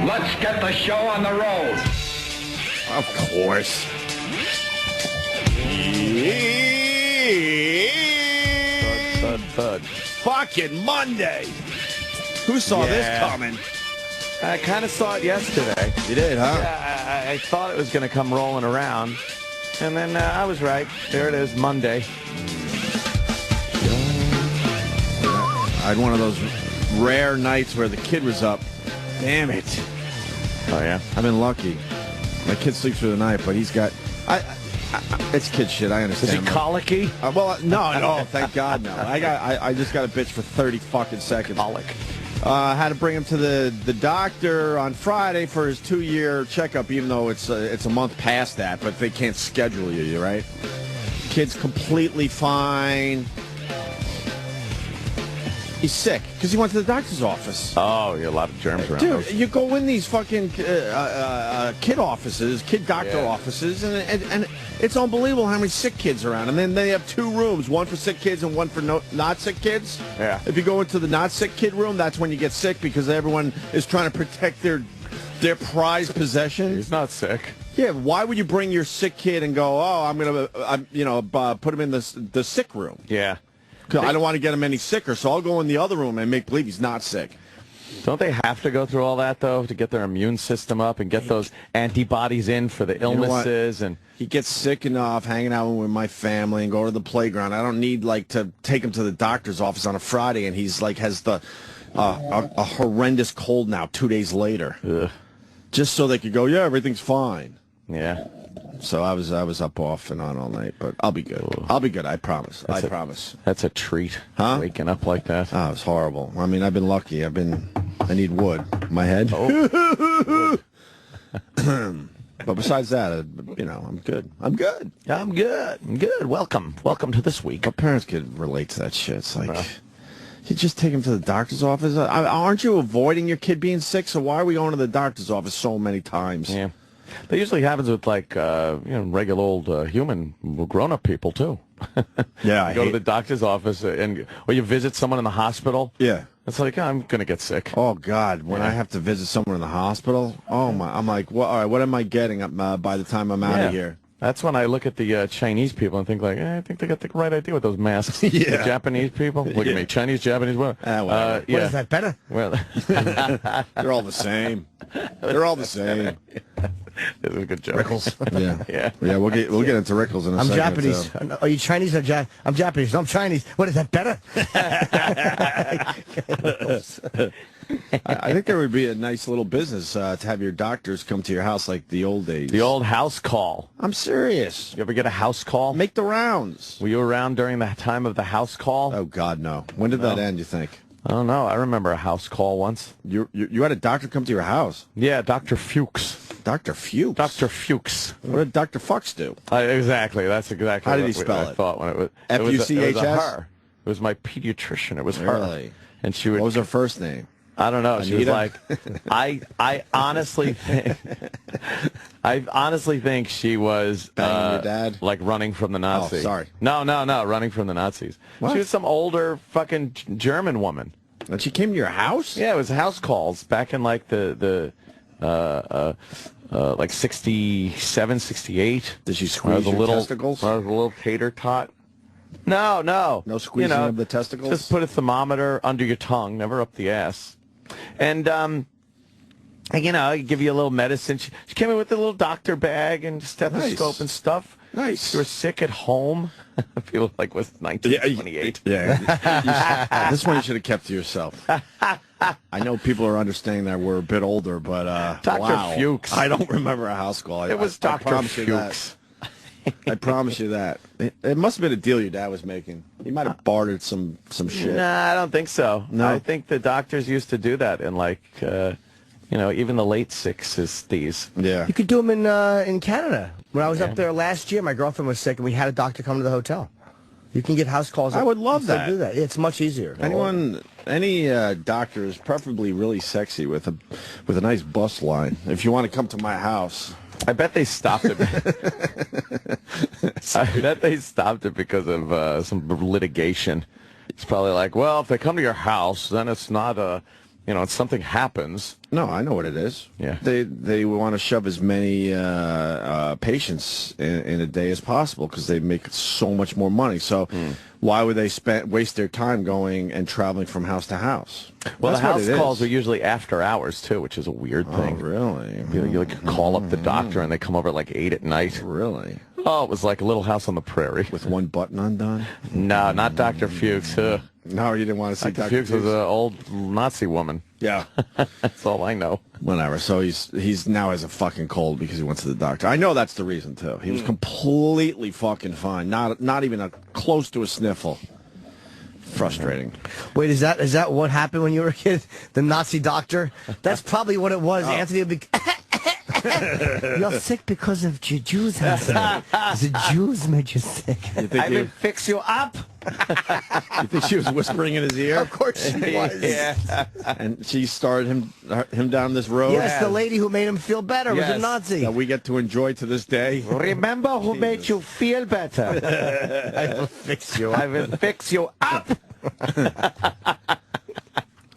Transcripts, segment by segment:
Let's get the show on the road. Of course. Thud. Fucking Monday. Who saw this coming? I kind of saw it yesterday. You did, huh? Yeah, I thought it was going to come rolling around. And then I was right. There it is, Monday. I had one of those rare nights where the kid was up. Damn it. Oh, yeah? I've been lucky. My kid sleeps through the night, but he's got... it's kid shit, I understand. Is he colicky? No, thank God, no. I just got a bitch for 30 fucking seconds. Colic. I had to bring him to the doctor on Friday for his 2-year checkup, even though it's a month past that, but they can't schedule you, right? Kid's completely fine. He's sick because he went to the doctor's office. Oh, you have a lot of germs around. Dude, you go in these fucking kid offices, kid doctor offices, and it's unbelievable how many sick kids are around. And then they have 2 rooms, one for sick kids and one for not sick kids. Yeah. If you go into the not sick kid room, that's when you get sick because everyone is trying to protect their prized possession. He's not sick. Yeah, why would you bring your sick kid and go, I'm gonna put him in the sick room? Yeah. I don't want to get him any sicker, so I'll go in the other room and make believe he's not sick. Don't they have to go through all that, though, to get their immune system up and get those antibodies in for the illnesses? And he gets sick enough hanging out with my family and go to the playground. I don't need, to take him to the doctor's office on a Friday, and he's, has a horrendous cold now 2 days later. Ugh. Just so they could go, yeah, everything's fine. Yeah. So I was up off and on all night, but I'll be good. I'll be good, I promise. I promise. That's a treat. Huh? Waking up like that. Oh, it's horrible. I mean, I've been lucky. I need wood. My head. Oh. But besides that, I'm good. I'm good. I'm good. Welcome to this week. But parents could relate to that shit. It's like, you just take him to the doctor's office. Aren't you avoiding your kid being sick? So why are we going to the doctor's office so many times? Yeah. That usually happens with regular old human grown-up people too. Yeah, you go to the doctor's office or you visit someone in the hospital. Yeah, it's like I'm gonna get sick. Oh God, when I have to visit someone in the hospital, oh my, I'm like, all right, what am I getting by the time I'm out of here? That's when I look at the Chinese people and think I think they got the right idea with those masks. Yeah. The Japanese people, look at me, Chinese, Japanese, what? What is that better? Well, they're all the same. They're all the same. It was a good joke. Rickles. Yeah. We'll get into Rickles in a second. I'm Japanese. Are you Chinese or I'm Japanese. No, I'm Chinese. What is that better? I think there would be a nice little business to have your doctors come to your house like the old days. The old house call. I'm serious. You ever get a house call? Make the rounds. Were you around during the time of the house call? Oh God, no. When did that end? You think? I don't know. I remember a house call once. You had a doctor come to your house? Yeah, Dr. Fuchs. Dr. Fuchs? Dr. Fuchs. What did Dr. Fuchs do? Exactly. That's exactly How did he spell it? I thought when it was F-U-C-H-S? It was her. It was my pediatrician. It was her. Really? And she would. What was her first name? I don't know. She was like, I honestly think she was banging your dad, like running from the Nazis. Oh, sorry. No, running from the Nazis. What? She was some older fucking German woman. And she came to your house? Yeah, it was house calls back in like the like 67, 68. Did she squeeze your testicles? I was a little tater tot. No. No squeezing of the testicles? Just put a thermometer under your tongue, never up the ass. And, give you a little medicine. She came in with a little doctor bag and stethoscope and stuff. Nice. You were sick at home. I feel like it was 1928. Yeah. This one you should have kept to yourself. I know people are understanding that we're a bit older, but Dr. Fuchs. I don't remember a house call. It was Dr. Fuchs. I promise you that. It must have been a deal your dad was making. He might have bartered some shit. Nah, I don't think so. No? I think the doctors used to do that in even the late 60s. Yeah. You could do them in Canada. When I was up there last year, my girlfriend was sick, and we had a doctor come to the hotel. You can get house calls. I would love that. Do that. It's much easier. Any doctor is preferably really sexy with a nice bust line. If you want to come to my house. I bet they stopped it. I bet they stopped it because of some litigation. It's probably like, well, if they come to your house, then it's not You know, something happens. No, I know what it is. Yeah. They want to shove as many patients in a day as possible because they make so much more money. So why would they waste their time going and traveling from house to house? Well, That's the what house it calls is. are usually after hours, too, which is a weird thing. Oh, really? You like call up the doctor, and they come over at like 8 at night. Really? Oh, it was like a Little House on the Prairie. With one button undone? No, not Dr. Fuchs. No, you didn't want to see Dr. Dr. Fuchs was an old Nazi woman. Yeah. That's all I know. Whatever. So he's now has a fucking cold because he went to the doctor. I know that's the reason, too. He was completely fucking fine. Not even close to a sniffle. Frustrating. Wait, is that what happened when you were a kid? The Nazi doctor? That's probably what it was. Anthony would be... You're sick because of Jews, Anthony. The Jews made you sick. I will fix you up. You think she was whispering in his ear? Of course she was. Yeah. And she started him down this road. Yes, the lady who made him feel better was a Nazi. That we get to enjoy to this day. Remember who made you feel better. I will fix you. I will fix you up.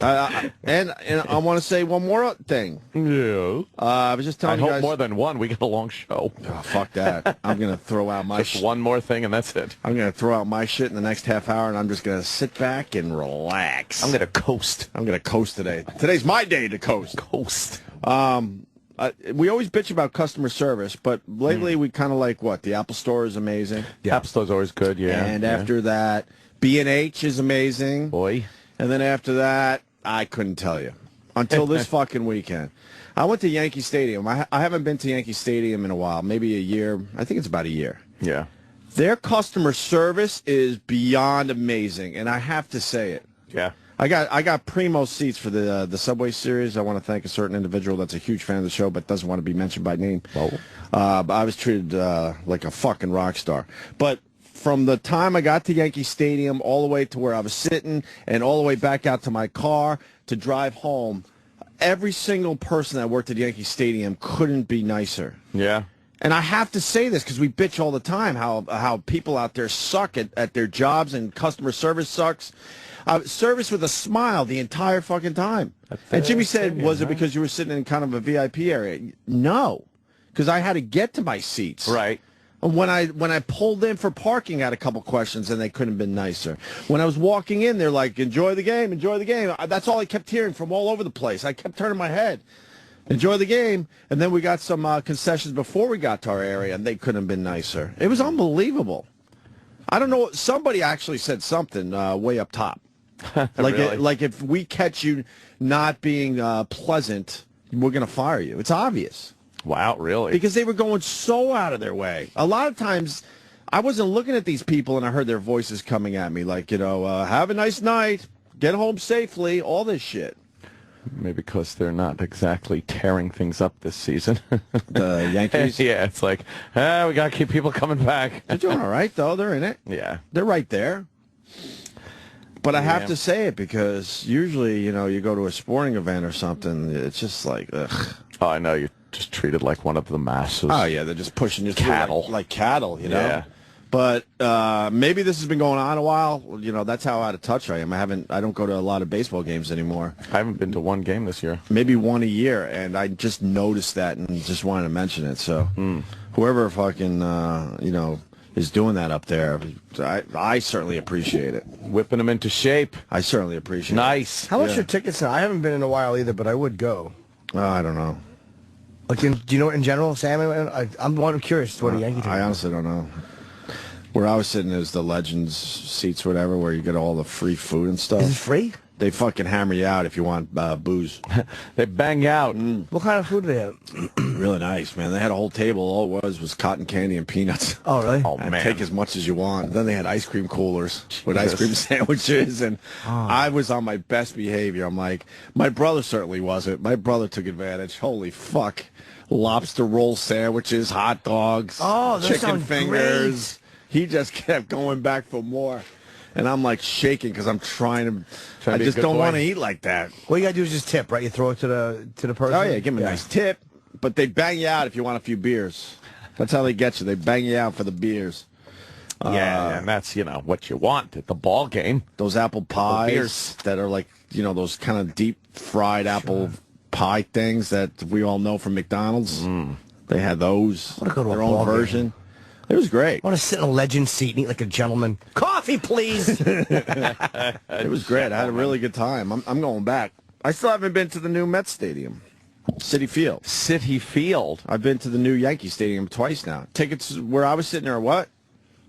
And I want to say one more thing. Yeah. I was just I telling you hope guys. more than one. We got a long show. Oh, fuck that. I'm going to throw out my Just one more thing, and that's it. I'm going to throw out my shit in the next half hour, and I'm just going to sit back and relax. I'm going to coast. I'm going to coast today. Today's my day to coast. Coast. We always bitch about customer service, but lately we kind of like what? The Apple Store is amazing. The App Store's always good, yeah. And after that, B&H is amazing. Boy. And then after that, I couldn't tell you. Until this fucking weekend. I went to Yankee Stadium. I haven't been to Yankee Stadium in a while. Maybe a year. I think it's about a year. Yeah. Their customer service is beyond amazing, and I have to say it. Yeah. I got primo seats for the Subway Series. I want to thank a certain individual that's a huge fan of the show but doesn't want to be mentioned by name. Oh. But I was treated like a fucking rock star. But from the time I got to Yankee Stadium all the way to where I was sitting and all the way back out to my car to drive home, every single person that worked at Yankee Stadium couldn't be nicer. Yeah. And I have to say this because we bitch all the time how people out there suck at their jobs and customer service sucks. Service with a smile the entire fucking time. And Jimmy said, was it because you were sitting in kind of a VIP area? No, because I had to get to my seats. Right. When I pulled in for parking, I had a couple questions, and they couldn't have been nicer. When I was walking in, they're like, enjoy the game, enjoy the game. That's all I kept hearing from all over the place. I kept turning my head. Enjoy the game. And then we got some concessions before we got to our area, and they couldn't have been nicer. It was unbelievable. I don't know. Somebody actually said something way up top. Really? Like if we catch you not being pleasant, we're going to fire you. It's obvious. Wow, really? Because they were going so out of their way. A lot of times, I wasn't looking at these people, and I heard their voices coming at me like, have a nice night, get home safely, all this shit. Maybe because they're not exactly tearing things up this season. The Yankees? Yeah, it's like, we got to keep people coming back. They're doing all right, though. They're in it. Yeah. They're right there. But I have to say it because usually, you go to a sporting event or something, it's just like, ugh. Oh, I know. You're just treated like one of the masses. Oh, yeah, they're just pushing you through Cattle. like cattle, Yeah. But maybe this has been going on a while. That's how out of touch I am. I don't go to a lot of baseball games anymore. I haven't been to one game this year. Maybe one a year, and I just noticed that and just wanted to mention it. So whoever fucking, is doing that up there, I certainly appreciate it. Whipping them into shape. I certainly appreciate it. Nice. How much are tickets now? I haven't been in a while either, but I would go. I don't know. Like, do you know in general, Sam? I'm curious what a Yankee team. I honestly don't know. Where I was sitting is the Legends seats, whatever, where you get all the free food and stuff. Is it free? They fucking hammer you out if you want booze. They bang out. What kind of food do they have? Really nice, man. They had a whole table. All it was cotton candy and peanuts. Oh, really? Oh, And man. take as much as you want. Then they had ice cream coolers with ice cream sandwiches, and I was on my best behavior. I'm like, my brother certainly wasn't. My brother took advantage. Holy fuck. Lobster roll sandwiches, hot dogs, Oh, those chicken sound fingers. He just kept going back for more. And I'm like shaking because I'm trying to. I be a just good don't boy. want to eat like that. What you gotta do is just tip, right? You throw it to the person. Oh yeah, give them a nice tip. But they bang you out if you want a few beers. That's how they get you. They bang you out for the beers. Yeah, and that's, what you want at the ball game. Those apple pies that are like, those kind of deep fried apple pie things that we all know from McDonald's. They had those, I wanna go to a their ball own version. It was great. I want to sit in a legend seat and eat like a gentleman. Coffee, please. It was great. I had a really good time. I'm going back. I still haven't been to the new Mets Stadium, Citi Field. Citi Field. I've been to the new Yankee Stadium twice now. Tickets where I was sitting there, what?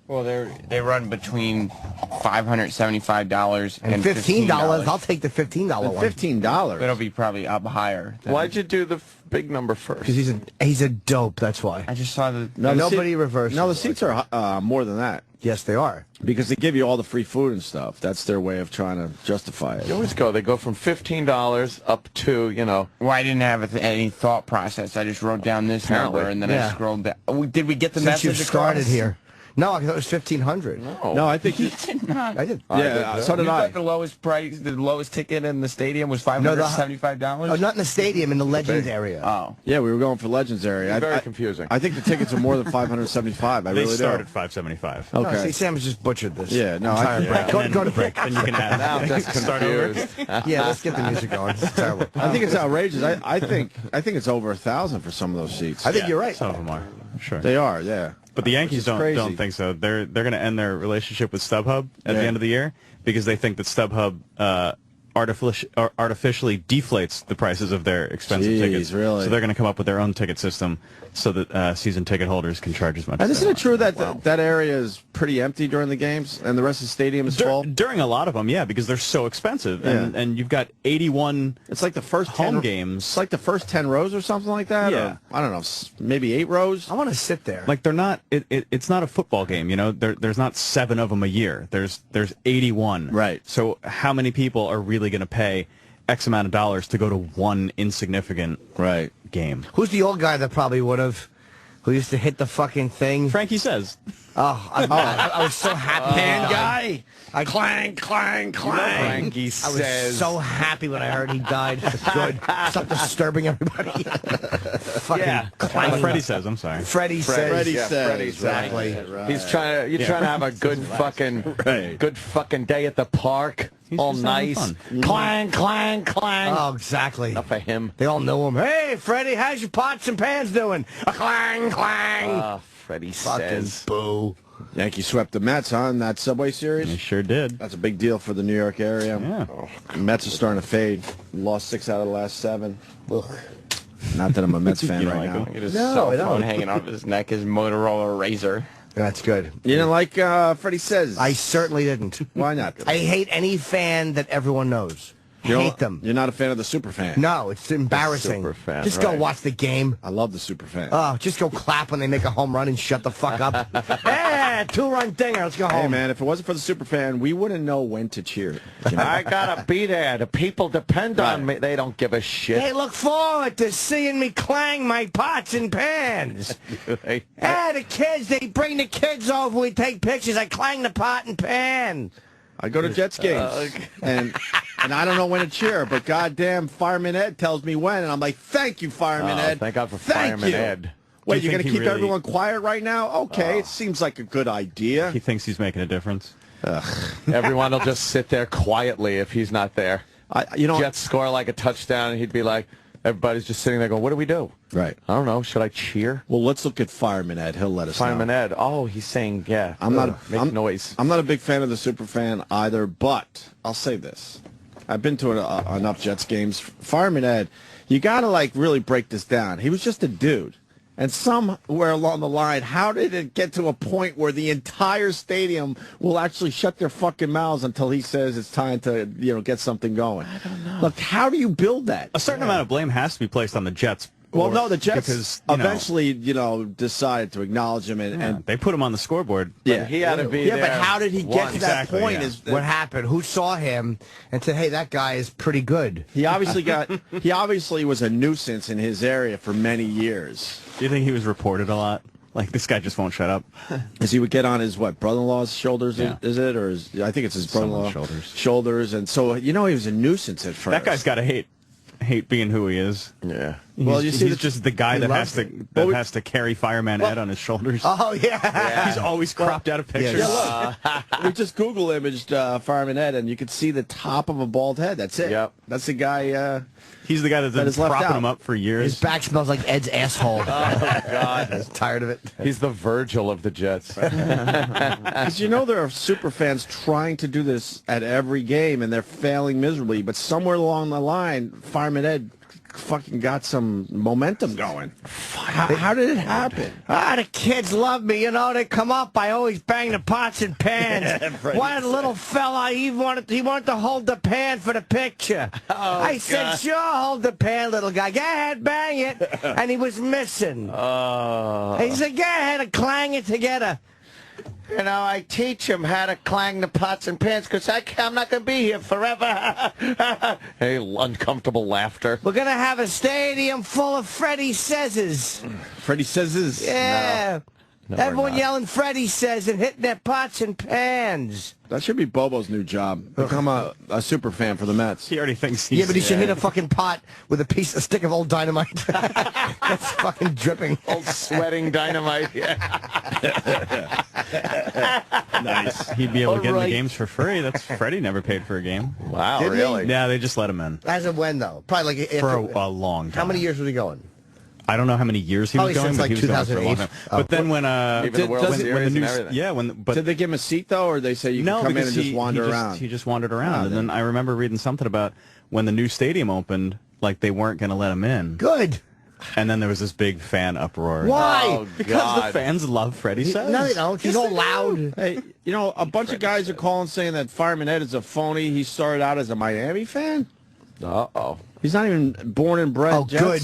Well, they run between $575 and $15. I'll take the $15 one. $15. It'll be probably up higher. Why'd you do the big number first? Because he's a dope. That's why. I just saw the. Nobody reversed. No, the seats are more than that. Yes, they are. Because they give you all the free food and stuff. That's their way of trying to justify it. You always go. They go from $15 up to, Well, I didn't have any thought process. I just wrote down this Apparently. number and then I scrolled down. Did we get the Since message you started across? here. No, I thought it was $1,500. No, I think you Did not. I did. Yeah, so did You I. thought the lowest price, the lowest ticket in the stadium was $575? Oh, not in the stadium, in the Legends area. Oh. Yeah, we were going for Legends area. Very confusing. I think the tickets are more than $575. I They really start do. at $575. No, Okay. see, Sam has just butchered this. Yeah, no, Go to break. Then you can add. now I'm just Start over. confused. Yeah, let's get the music going. It's terrible. I think it's outrageous. I think it's over 1,000 for some of those seats. I think you're right. Some of them are, sure. They are, yeah. But the Yankees Which is crazy. don't think so. They're going to end their relationship with StubHub at the end of the year because they think that StubHub artificially deflates the prices of their expensive tickets. Really? So they're going to come up with their own ticket system so that season ticket holders can charge as much. And as isn't they it true want. that that area is pretty empty during the games and the rest of the stadium is full? During a lot of them, yeah, because they're so expensive, and you've got 81. It's like the first home 10 games. It's like the first 10 rows or something like that. Yeah. Or, I don't know, maybe 8 rows. I want to sit there. Like they're not. It's not a football game, There's not 7 of them a year. There's 81. Right. So how many people are really going to pay X amount of dollars to go to one insignificant game? Who's the old guy that probably would have, who used to hit the fucking thing? Frankie says. Oh, I was so happy. Hand guy. Clang, clang, clang. Frankie I was says. so happy when I heard he died. Good. Stop disturbing everybody. Fucking clang. Freddie says. I'm sorry. Freddie says. Freddie Yeah, says. Freddie says. Exactly. Right. He's trying to have a good fucking day at the park. He's All just having nice. fun. Clang, clang, clang. Oh, exactly. Enough of him. They all know him. Hey, Freddie, how's your pots and pans doing? A clang, clang. Freddie Fucking says. boo. Yankees swept the Mets, huh, in that Subway Series? He sure did. That's a big deal for the New York area. Yeah. The Mets are starting to fade. Lost 6 out of the last 7. Ugh. Not that I'm a Mets fan You don't right like now. him? Look at his No, cell I don't. phone hanging off his neck, his Motorola Razor. That's good. You didn't like Freddie Says? I certainly didn't. Why not? I hate any fan that everyone knows. Hate them. You're not a fan of the Superfan? No, it's embarrassing. Superfan, Just go right. watch the game. I love the Superfan. Oh, just go clap when they make a home run and shut the fuck up. Yeah, 2-run dinger. Let's go home. Hey, man, if it wasn't for the Superfan, we wouldn't know when to cheer. I gotta be there. The people depend on me. They don't give a shit. They look forward to seeing me clang my pots and pans. Yeah, the kids, they bring the kids over. We take pictures. I clang the pot and pan. I go to Jets games, and I don't know when to cheer, but goddamn Fireman Ed tells me when, and I'm like, thank you, Fireman Ed. Thank God for Thank Fireman you. Ed. Wait, Do you you're going to think he keep really- everyone quiet right now? Okay, it seems like a good idea. He thinks he's making a difference. Everyone will just sit there quietly if he's not there. Jets score like a touchdown, and he'd be like, everybody's just sitting there going, what do we do? Right. I don't know. Should I cheer? Well, let's look at Fireman Ed. He'll let us Fireman know. Ed. Oh, he's saying, yeah. Make noise. I'm not a big fan of the Superfan either, but I'll say this. I've been to enough Jets games. Fireman Ed, you got to, like, really break this down. He was just a dude. And somewhere along the line, how did it get to a point where the entire stadium will actually shut their fucking mouths until he says it's time to, get something going? I don't know. Look, how do you build that? A certain amount of blame has to be placed on the Jets. Well, no, the Jets because, eventually, decided to acknowledge him, and they put him on the scoreboard. yeah, he had to be yeah, there but how did he get to that Exactly, point? yeah. What happened? Who saw him and said, hey, that guy is pretty good? He obviously was a nuisance in his area for many years. Do you think he was reported a lot? Like, this guy just won't shut up. Because he would get on his, brother-in-law's shoulders, Yeah. is it? Or I think it's his brother-in-law. Someone's Shoulders. And so, he was a nuisance at first. That guy's got to hate being who he is. Yeah. Well, he's just the guy that has to carry Fireman Ed on his shoulders. Oh, yeah. He's always cropped out of pictures. Yeah, look. We just Google imaged Fireman Ed, and you could see the top of a bald head. That's it. Yep. That's the guy. He's the guy that's been propping him up for years. His back smells like Ed's asshole. Oh, God. I was tired of it. He's the Virgil of the Jets. Because there are super fans trying to do this at every game, and they're failing miserably. But somewhere along the line, Fireman Ed fucking got some momentum going. How did it happen? The kids love me. They come up. I always bang the pots and pans. One little fella, he wanted to hold the pan for the picture. I said, sure, hold the pan, little guy. Go ahead, bang it. And he was missing. He said, go ahead and clang it together. I teach him how to clang the pots and pans because I'm not going to be here forever. Hey, uncomfortable laughter. We're going to have a stadium full of Freddie Says. Freddie Says? Yeah. No, everyone yelling Freddie Says and hitting their pots and pans. That should be Bobo's new job. Become a super fan for the Mets. He already thinks he's... Yeah, but he should hit a fucking pot with a stick of old dynamite. That's fucking dripping. Old sweating dynamite. Yeah. Nice. He'd be able to get in the games for free. That's Freddie never paid for a game. Wow, Didn't really? he? Yeah, they just let him in. As of when, though? Probably like... For a long time. How many years was he going? I don't know how many years he was going, but he was going for a long time. But then when Even the World Series and everything. Did they give him a seat though, or they say you can come in and just wander around? He just wandered around, and then I remember reading something about when the new stadium opened, like they weren't going to let him in. Good. And then there was this big fan uproar. Why? Oh, Because the fans love Freddie Says. No, they don't. He's all loud. Hey, a bunch of guys are calling saying that Fireman Ed is a phony. He started out as a Miami fan. Uh-oh. He's not even born and bred. Oh, Jets. good.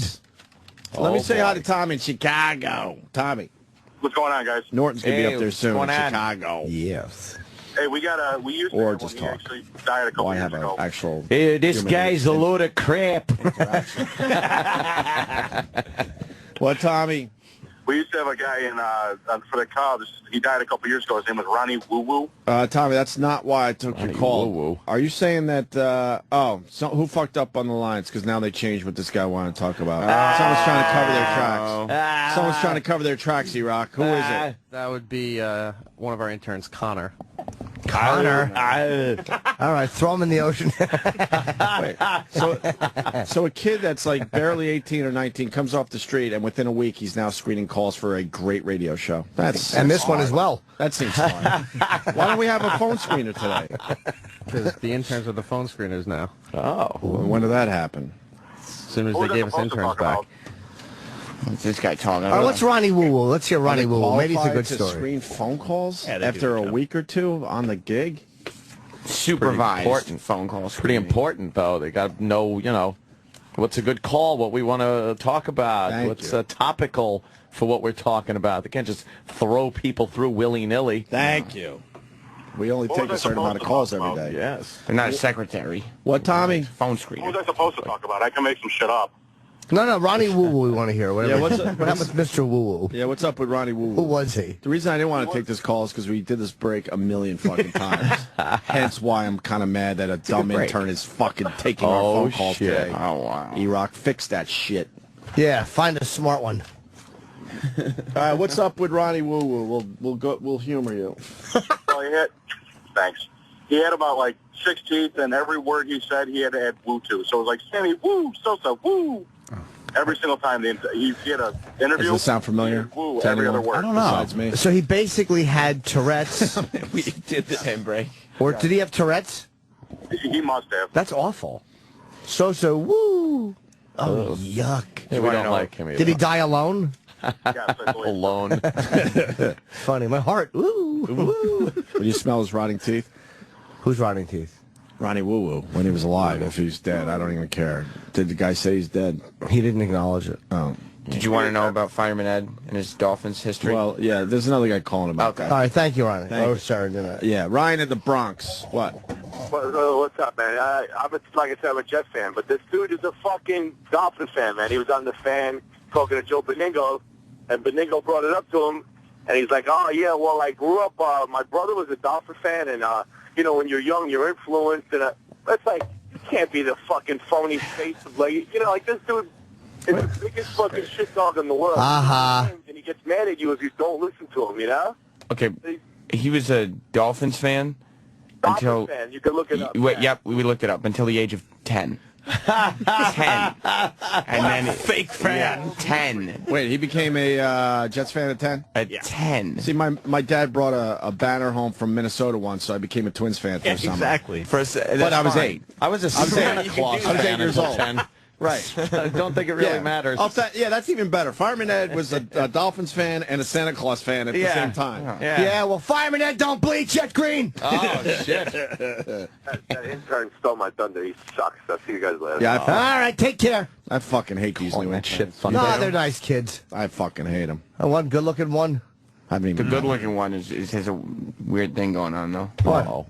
Let me say hi to Tommy in Chicago. Tommy. What's going on, guys? Norton's going to be up there soon in what's going on? Chicago. Yes. Hey, we used to Or have just one. He talk. actually died a couple Well, I years have an ago. actual... Hey, this human guy's a load of crap. What, Tommy? We used to have a guy for the Cubs. He died a couple years ago. His name was Ronnie Woo Woo. Tommy, that's not why I took your call. Woo-woo. Are you saying that, who fucked up on the lines? Because now they changed what this guy wanted to talk about. Someone's trying to cover their tracks. Someone's trying to cover their tracks, E-Rock. Who is it? That would be one of our interns, Connor. Connor. All right, throw him in the ocean. Wait, so a kid that's like barely 18 or 19 comes off the street, and within a week he's now screening calls for a great radio show. And this one as well. That seems fun. Why don't we have a phone screener today? Because the interns are the phone screeners now. Oh. When did that happen? As soon as What they was I gave us supposed to interns talk back. about? What's this guy talking All right, let's Ronnie Woo Woo. Let's hear Ronnie Woo Woo. Maybe it's a good to story. screen phone calls Yeah, they do after a a good job. week or two on the gig? Supervised important phone calls. Pretty important, though. They got to know, what's a good call, what we want to talk about, Thank what's you. topical for what we're talking about. They can't just throw people through willy-nilly. Thank you. We only What take was a I certain amount of supposed to calls talk every about? day. Yes. I'm not a secretary. What, Tommy? Phone What screener. was I supposed to talk about? I can make some shit up. No, Ronnie Woo Woo we want to hear. Whatever. Yeah, what's what happened with Mr. Woo Woo? Yeah, what's up with Ronnie Woo? Who was he? The reason I didn't want to take this call is because we did this break a million fucking times. Hence why I'm kind of mad that a dumb break. intern is fucking taking our Oh, phone calls shit. today. Oh, wow. E-Rock, fix that shit. Yeah, find a smart one. All right, what's up with Ronnie Woo Woo? We'll humor you. Well, thanks. He had about like 6 teeth, and every word he said, he had to add woo to. So it was like Sammy Woo, Sosa Woo. Every single time he had an interview. Does this sound familiar? he had Woo to every other anyone word. don't know. Besides me. So he basically had Tourette's. We did the same break. Or did he have Tourette's? He must have. That's awful. So woo. Oh, yuck. Yeah, we don't like him either. Did he die alone? Yes, I believe. Alone. Funny. My heart. Woo. Woo. When you smell his rotting teeth? Who's rotting teeth? Ronnie Woo Woo, when he was alive. If he's dead, I don't even care. Did the guy say he's dead? He didn't acknowledge it. Oh. Did you want to know about Fireman Ed and his Dolphins history? Well, yeah, there's another guy calling about Okay. All that. right, thank you, Ronnie. Thank oh, you. sorry. Didn't I? Yeah, Ryan in the Bronx. What? What's up, man? Like I said, I'm a Jet fan, but this dude is a fucking Dolphin fan, man. He was on the fan talking to Joe Beningo, and Beningo brought it up to him, and he's like, oh, yeah, well, I grew up, my brother was a Dolphin fan, and, when you're young, you're influenced, and it's like, you can't be the fucking phony face of, like, like this dude is the biggest fucking shit dog in the world. And he gets mad at you if you don't listen to him, you know? Okay, he was a Dolphins fan. Dolphins fan, you can look it up. Yep, we looked it up, until the age of 10. 10. And then fake fan. Yeah, 10. Wait, he became a Jets fan at 10? At 10. See, my dad brought a banner home from Minnesota once, so I became a Twins fan for a summer. Exactly. But I was 8. I was a Santa Claus fan. I was 8 years old. 10. Right. I don't think it really matters. Yeah, that's even better. Fireman Ed was a Dolphins fan and a Santa Claus fan at the same time. Yeah, well, Fireman Ed don't bleach yet green. Oh, shit. That intern stole my thunder. He sucks. I'll see you guys later. Yeah, All right, take care. I fucking hate these new that shit fun. No, they're nice kids. I fucking hate them. One good-looking one. I haven't even The good-looking one has a weird thing going on, though. What?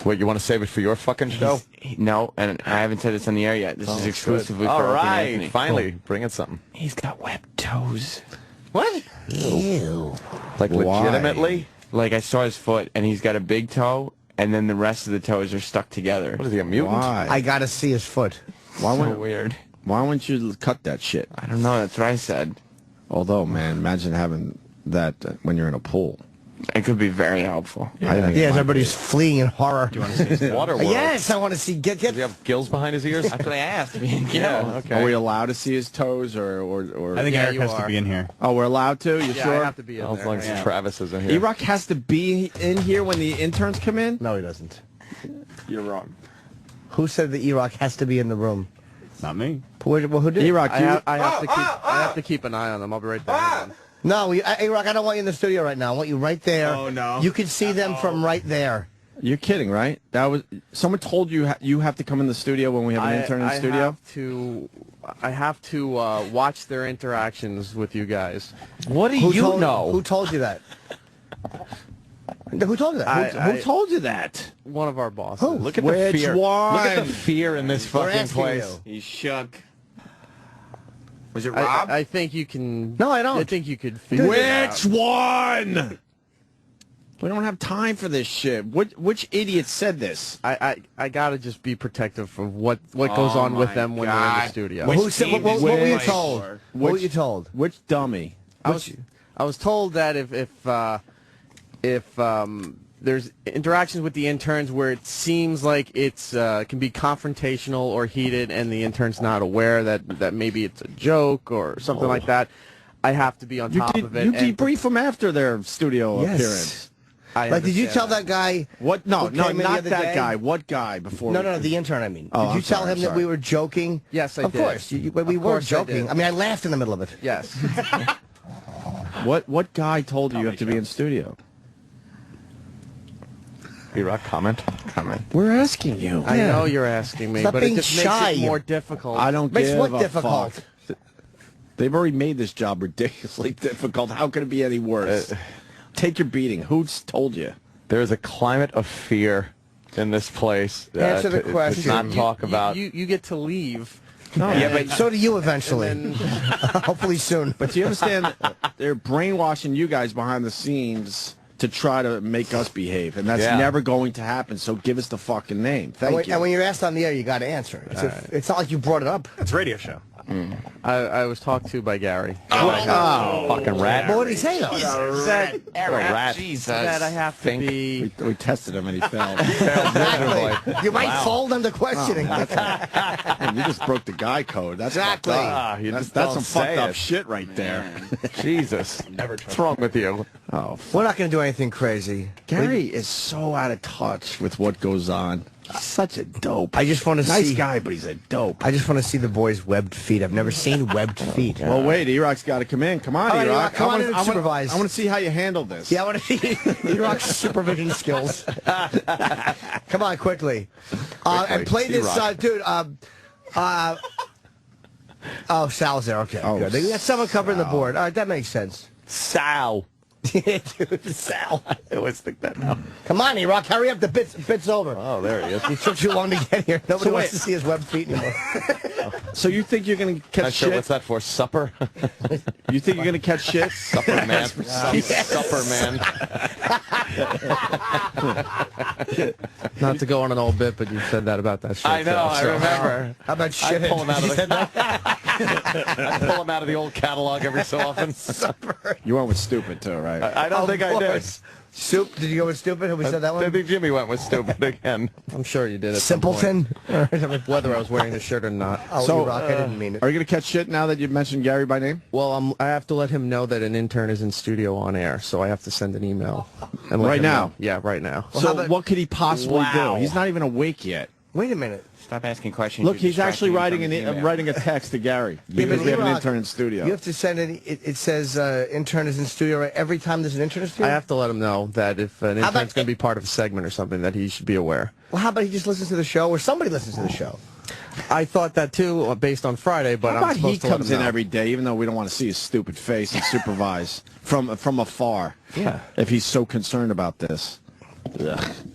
Wait, you want to save it for your fucking show? No, and I haven't said this on the air yet. This is exclusively for All Opie and right, Anthony. finally, bring in something. He's got webbed toes. What? Ew. Like legitimately? Like, I saw his foot, and he's got a big toe, and then the rest of the toes are stuck together. What is he, a mutant? Why? I gotta see his foot. So weird. Why wouldn't you cut that shit? I don't know. That's what I said. Although, man, imagine having that when you're in a pool. It could be very helpful. I think Yes, everybody's fleeing in horror. Do you want to see his water world? Yes, I want to see. Get. Does he have gills behind his ears? That's what I asked. Yeah, okay. Are we allowed to see his toes, or? I think Eric has to be in here. Oh, we're allowed to. You sure? I have to be in As there. long as Travis is in here. E-Rock has to be in here when the interns come in? No, he doesn't. You're wrong. Who said that E-Rock has to be in the room? Not me. Well, who did? E-Rock, I have to keep an eye on them. I'll be right there. No, E-Rock, I don't want you in the studio right now. I want you right there. Oh, no. You can see them from right there. You're kidding, right? That was someone told you you have to come in the studio when we have an intern in the studio? I have to watch their interactions with you guys. What do you know? Who told you that? Who told you that? Who told you that? One of our bosses. Who? Look at Which the fear. one? Look at the fear in this We're fucking asking place. you. He's shook. Was it I think you can. No, I don't. I think you could figure it Which out. one? We don't have time for this shit. Which idiot said this? I gotta just be protective of what goes on with them when they're in the studio. Well, who said? What were you told? What were you told? Which dummy? I was told that if there's interactions with the interns where it seems like it's can be confrontational or heated, and the intern's not aware that maybe it's a joke or something like that, I have to be on top of it. You debrief them after their studio appearance. Like, did you tell that guy? What? No, who no, came in the not other that day? guy. What guy before? No, the intern. I mean, Oh, did you I'm tell sorry, him that we were joking? Yes, I of did. Course, we were joking. I mean, I laughed in the middle of it. Yes. What guy told you have to be in studio? E-Rock, comment. We're asking you. I know you're asking me, Stop but it being just shy. makes it more difficult. I don't Makes give what a difficult? fuck. They've already made this job ridiculously difficult. How could it be any worse? Take your beating. Who's told you? There is a climate of fear in this place. Answer the to question. not talk about. You get to leave. No, Yeah, but so do you eventually. Hopefully soon. But do you understand that they're brainwashing you guys behind the scenes to try to make us behave, and that's never going to happen. So give us the fucking name. Thank you. And when you're asked on the air, you got to answer. It's not like you brought it up. It's a radio show. I was talked to by Gary. Fucking rat. But what did he say, though? Said rat. Jesus. that I have to be. We tested him and he failed. Exactly. You might fold under questioning. Man, you just broke the guy code. That's Exactly. fucked up. You That's just don't some say fucked up it. shit right there. Jesus. What's wrong with you? Oh, We're not going to do anything crazy. Gary is so out of touch with what goes on. He's such a dope. I just want to Nice see. guy, but he's a dope. I just want to see the boy's webbed feet. I've never seen webbed feet. Well, wait, E-Rock's got to come in. Come on, All right, E-Rock. E-Rock, come on in and supervise. I want to see how you handle this. Yeah, I want to see E-Rock's supervision skills. Come on, quickly. And play this, dude. Oh, Sal's there. Okay, good. They got someone covering the board. All right, that makes sense. Sal. Yeah, dude, Sal. I always think that now. Come on, E-Rock, hurry up. The bit's over. Oh, there he is. He took too long to get here. Nobody So wants wait. to see his webbed feet anymore. So you think you're going to catch Not shit? sure what's that for? Supper? You think you're going to catch shit? Supper man. Supper man. Not to go on an old bit, but you said that about that shit. I know, I remember. How about shit? I pull him out of I pull him out of the old catalog every so often. You went with stupid, too, right? I don't think I did. Soup? Did you go with stupid? Have we said that one? I think Jimmy went with stupid again. I'm sure you did it. Simpleton? Whether I was wearing the shirt or not. Oh, So, Rock, I didn't mean it. Are you going to catch shit now that you've mentioned Gary by name? Well, I have to let him know that an intern is in studio on air, so I have to send an email. And let Right him now? know. Yeah, right now. So what could he possibly do? He's not even awake yet. Wait a minute. Stop asking questions. Look, You're he's actually distracting him from his email. writing a text to Gary because we have an intern in studio. You have to send it. It says intern is in studio right every time there's an intern in studio? I have to let him know that if an How intern's about- going to be part of a segment or something, that he should be aware. Well, how about he just listens to the show or somebody listens to the show? I thought that too, based on Friday, but How I'm about supposed he to let comes him in know. every day, even though we don't want to see his stupid face and supervise from afar? Yeah. If he's so concerned about this.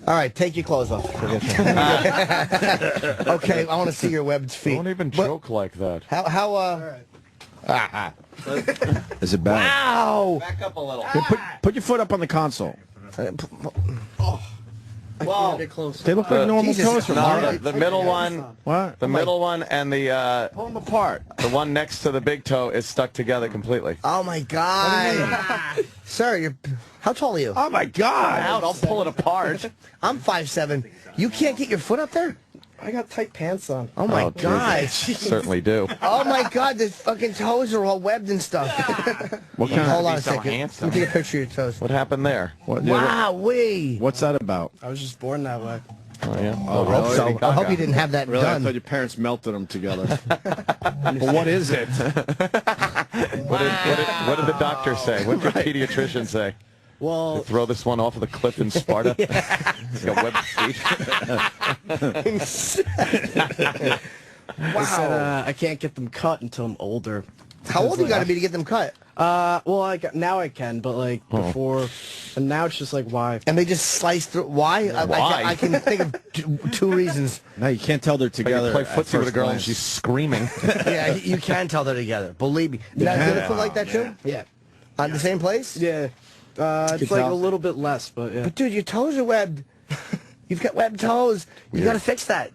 All right, take your clothes off. Okay, I want to see your webbed feet. Don't even joke like that. Is it bad? Wow! Back up a little. Here, put your foot up on the console. Wow. They look like normal Jesus. toes from No, Harlem. the middle one, What? the middle one, and the Pull them apart. one next to the big toe is stuck together completely. Oh, my God. Sir, how tall are you? Oh, my God. Out, I'll pull it apart. I'm 5'7". You can't get your foot up there? I got tight pants on. Oh, my God. Certainly do. Oh, my God, the fucking toes are all webbed and stuff. What kind Hold on a He's so second. handsome. Let me take a picture of your toes. What happened there? Wow-wee. What's that about? I was just born that way. Oh, yeah. Oh, I hope really? so. Lady I hope Gaga. you didn't have that Really? I done. thought your parents melted them together. But what is it? What did the doctor say? What did your pediatrician say? Well, Throw this one off of the cliff in Sparta? It's got webbed feet. I said I can't get them cut until I'm older. How old you got to be to get them cut? Well, now I can, but like before, and now it's just like why? And they just slice through. Why? Why? I can think of two reasons. No, you can't tell they're together. You play at footsie with a first girl and glance. she's screaming. Yeah, you can tell they're together. Believe me. Now, did it feel like that too? Yeah, On the same place? yeah. It's Could like tell. a little bit less, but yeah. But dude, your toes are webbed. You've got webbed toes. You got to fix that.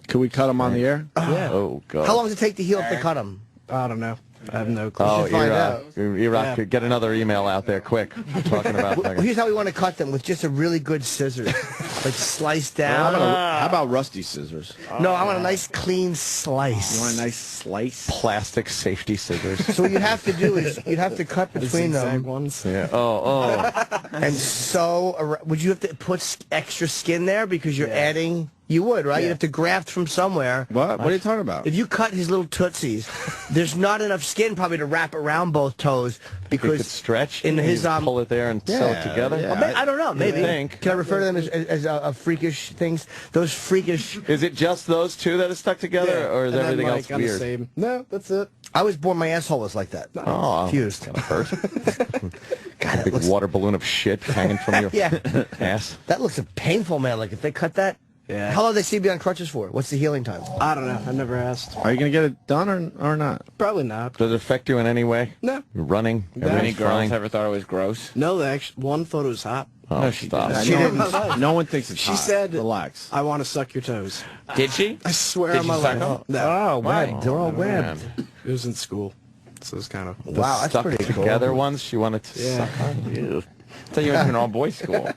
Can we cut them on the air? Yeah. Oh, God. How long does it take to heal if they cut them? I don't know. I have no clue. Oh, should find out. Iraq, get another email out there quick. Talking about Well, here's how we want to cut them, with just a really good scissors. Like slice down. How about rusty scissors? No, I want a nice clean slice. You want a nice slice? plastic safety scissors. So what you have to do is you'd have to cut between them. ones. Yeah. Oh. And so, would you have to put extra skin there because you're adding? You would, right? You'd have to graft from somewhere. What? What are you talking about? If you cut his little tootsies, there's not enough skin probably to wrap around both toes You because could stretch in and his you pull it there and sew it together. yeah. I don't know. Maybe. think. Can I refer to them as a freakish things? Those freakish. Is it just those two that are stuck together, or is And then, everything like, else on the weird? same. No, that's it. I was born. My asshole was like that. Oh, Fused. Gonna hurt. God, that Big looks, water balloon of shit hanging from your Yeah. ass. that looks painful, man. Like if they cut that. Yeah. How long do they see you on crutches for? What's the healing time? I don't know. I never asked. Are you going to get it done or not? Probably not. Does it affect you in any way? No. You're running. Any Everything's girls fine. ever thought it was gross? No, one thought it was hot. Oh, stop. No one thinks it's She hot. said, Relax. I want to suck your toes. Did she? I swear Did on she my suck life. them? No. Oh, webbed. They're all webbed. It was in school. So it's kind of... Wow, that's Stuck pretty cool. together once. She wanted to suck on you. I thought you went to an all-boys school.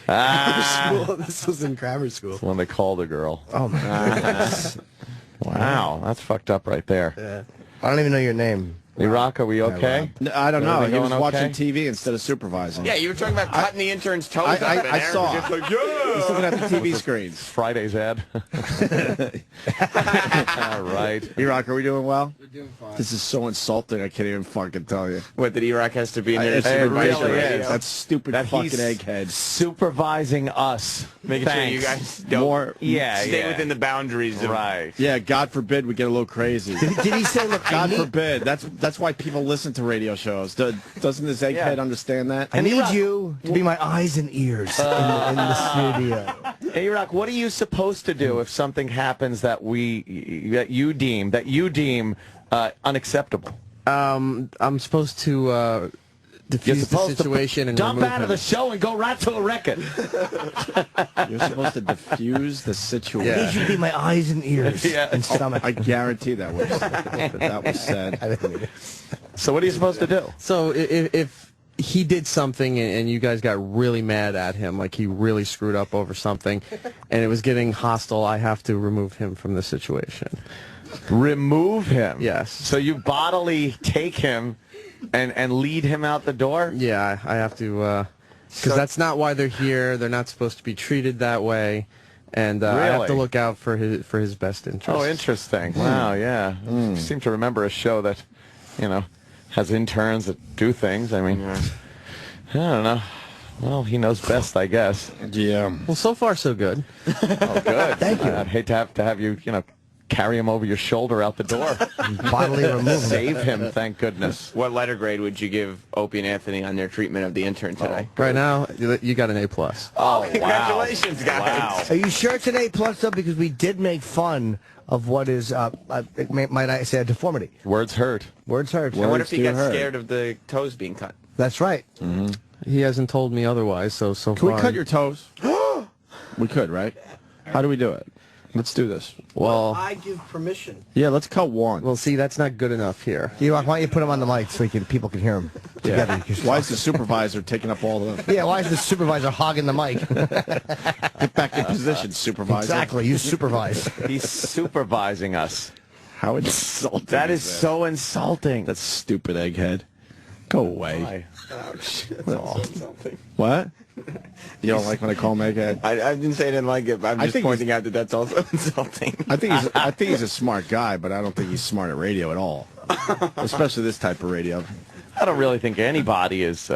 This was in grammar school. When they called a girl. Oh my God. Wow, that's fucked up right there. Yeah. I don't even know your name. Iraq, are we okay? No, I don't know. Everything He was going watching okay? TV instead of supervising. Yeah, you were talking about cutting the intern's toes up in I there. saw. Just like, He's looking at the TV screens. Friday's ad. All right. Iraq, are we doing well? We're doing fine. This is so insulting. I can't even fucking tell you. what, that Iraq has to be in there to It supervise really the is. radio? That stupid That fucking he's egghead. Supervising us. Making sure you Thanks. guys don't More- stay within the boundaries of... Right. Yeah, God forbid we get a little crazy. Did he say, look, I God need, forbid. That's why people listen to radio shows. Doesn't this egghead understand that? I need you to be my eyes and ears in the studio? Hey, Iraq, what are you supposed to do if something happens that you deem unacceptable? I'm supposed to diffuse the situation and dump remove out of him. the show and go right to a record. You're supposed to diffuse the situation. He should be my eyes and ears and stomach. I guarantee that was said. So what are you supposed to do? So if he did something and you guys got really mad at him, like he really screwed up over something, and it was getting hostile, I have to remove him from the situation. Remove him? Yes. So you bodily take him and lead him out the door? Yeah, I have to, because that's not why they're here. They're not supposed to be treated that way, and I have to look out for his best interest. Oh, interesting. Wow, yeah. I seem to remember a show that, has interns that do things. I mean, I don't know. Well, he knows best, I guess. Yeah. Well, so far so good. Oh, good. Thank you. I'd hate to have you, carry him over your shoulder out the door. Bodily remove him. Save him, thank goodness. What letter grade would you give Opie and Anthony on their treatment of the intern today? Right now, you got an A+. Oh, congratulations, guys. Wow. Are you sure it's an A+ though? Because we did make fun of what is, might I say, a deformity. Words hurt. Words hurt. I wonder if he got scared of the toes being cut. That's right. He hasn't told me otherwise, so Can far. we cut your toes? We could, right? How do we do it? Let's do this. Well, I give permission. Yeah, let's cut one. well, see, that's not good enough here. Why don't you put him on the mic so people can hear him together? Why is the supervisor taking up all the... Yeah, why is the supervisor hogging the mic? Get back in position, supervisor. Exactly, you supervise. He's supervising us. How insulting That is so insulting. That stupid egghead. Go away. Ouch. That's also insulting. What? You don't like when I call him egghead? I didn't say I didn't like it, but I'm I just think pointing out that that's also insulting. I think he's a smart guy, but I don't think he's smart at radio at all. Especially this type of radio. I don't really think anybody is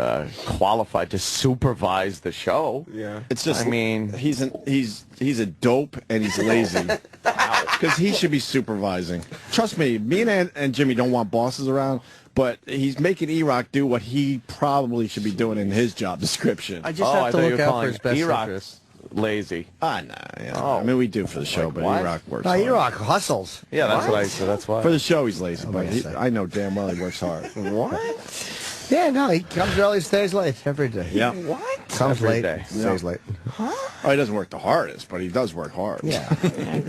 qualified to supervise the show. Yeah. It's just, I mean, he's a dope and he's lazy. Because he should be supervising. Trust me, me and Jimmy don't want bosses around, but he's making E-Rock do what he probably should be doing in his job description. I just have to look out for his best E-Rock interest. lazy. Nah, yeah. I mean, we do for the show, but what? E-Rock works No, hard. E-Rock hustles. Yeah, that's what I said. That's why. For the show, he's lazy, but say. I know damn well he works hard. What? Yeah, no, he comes early, stays late every day. Yeah. What? Comes Every late, day. stays late. Oh, he doesn't work the hardest, but he does work hard. Yeah.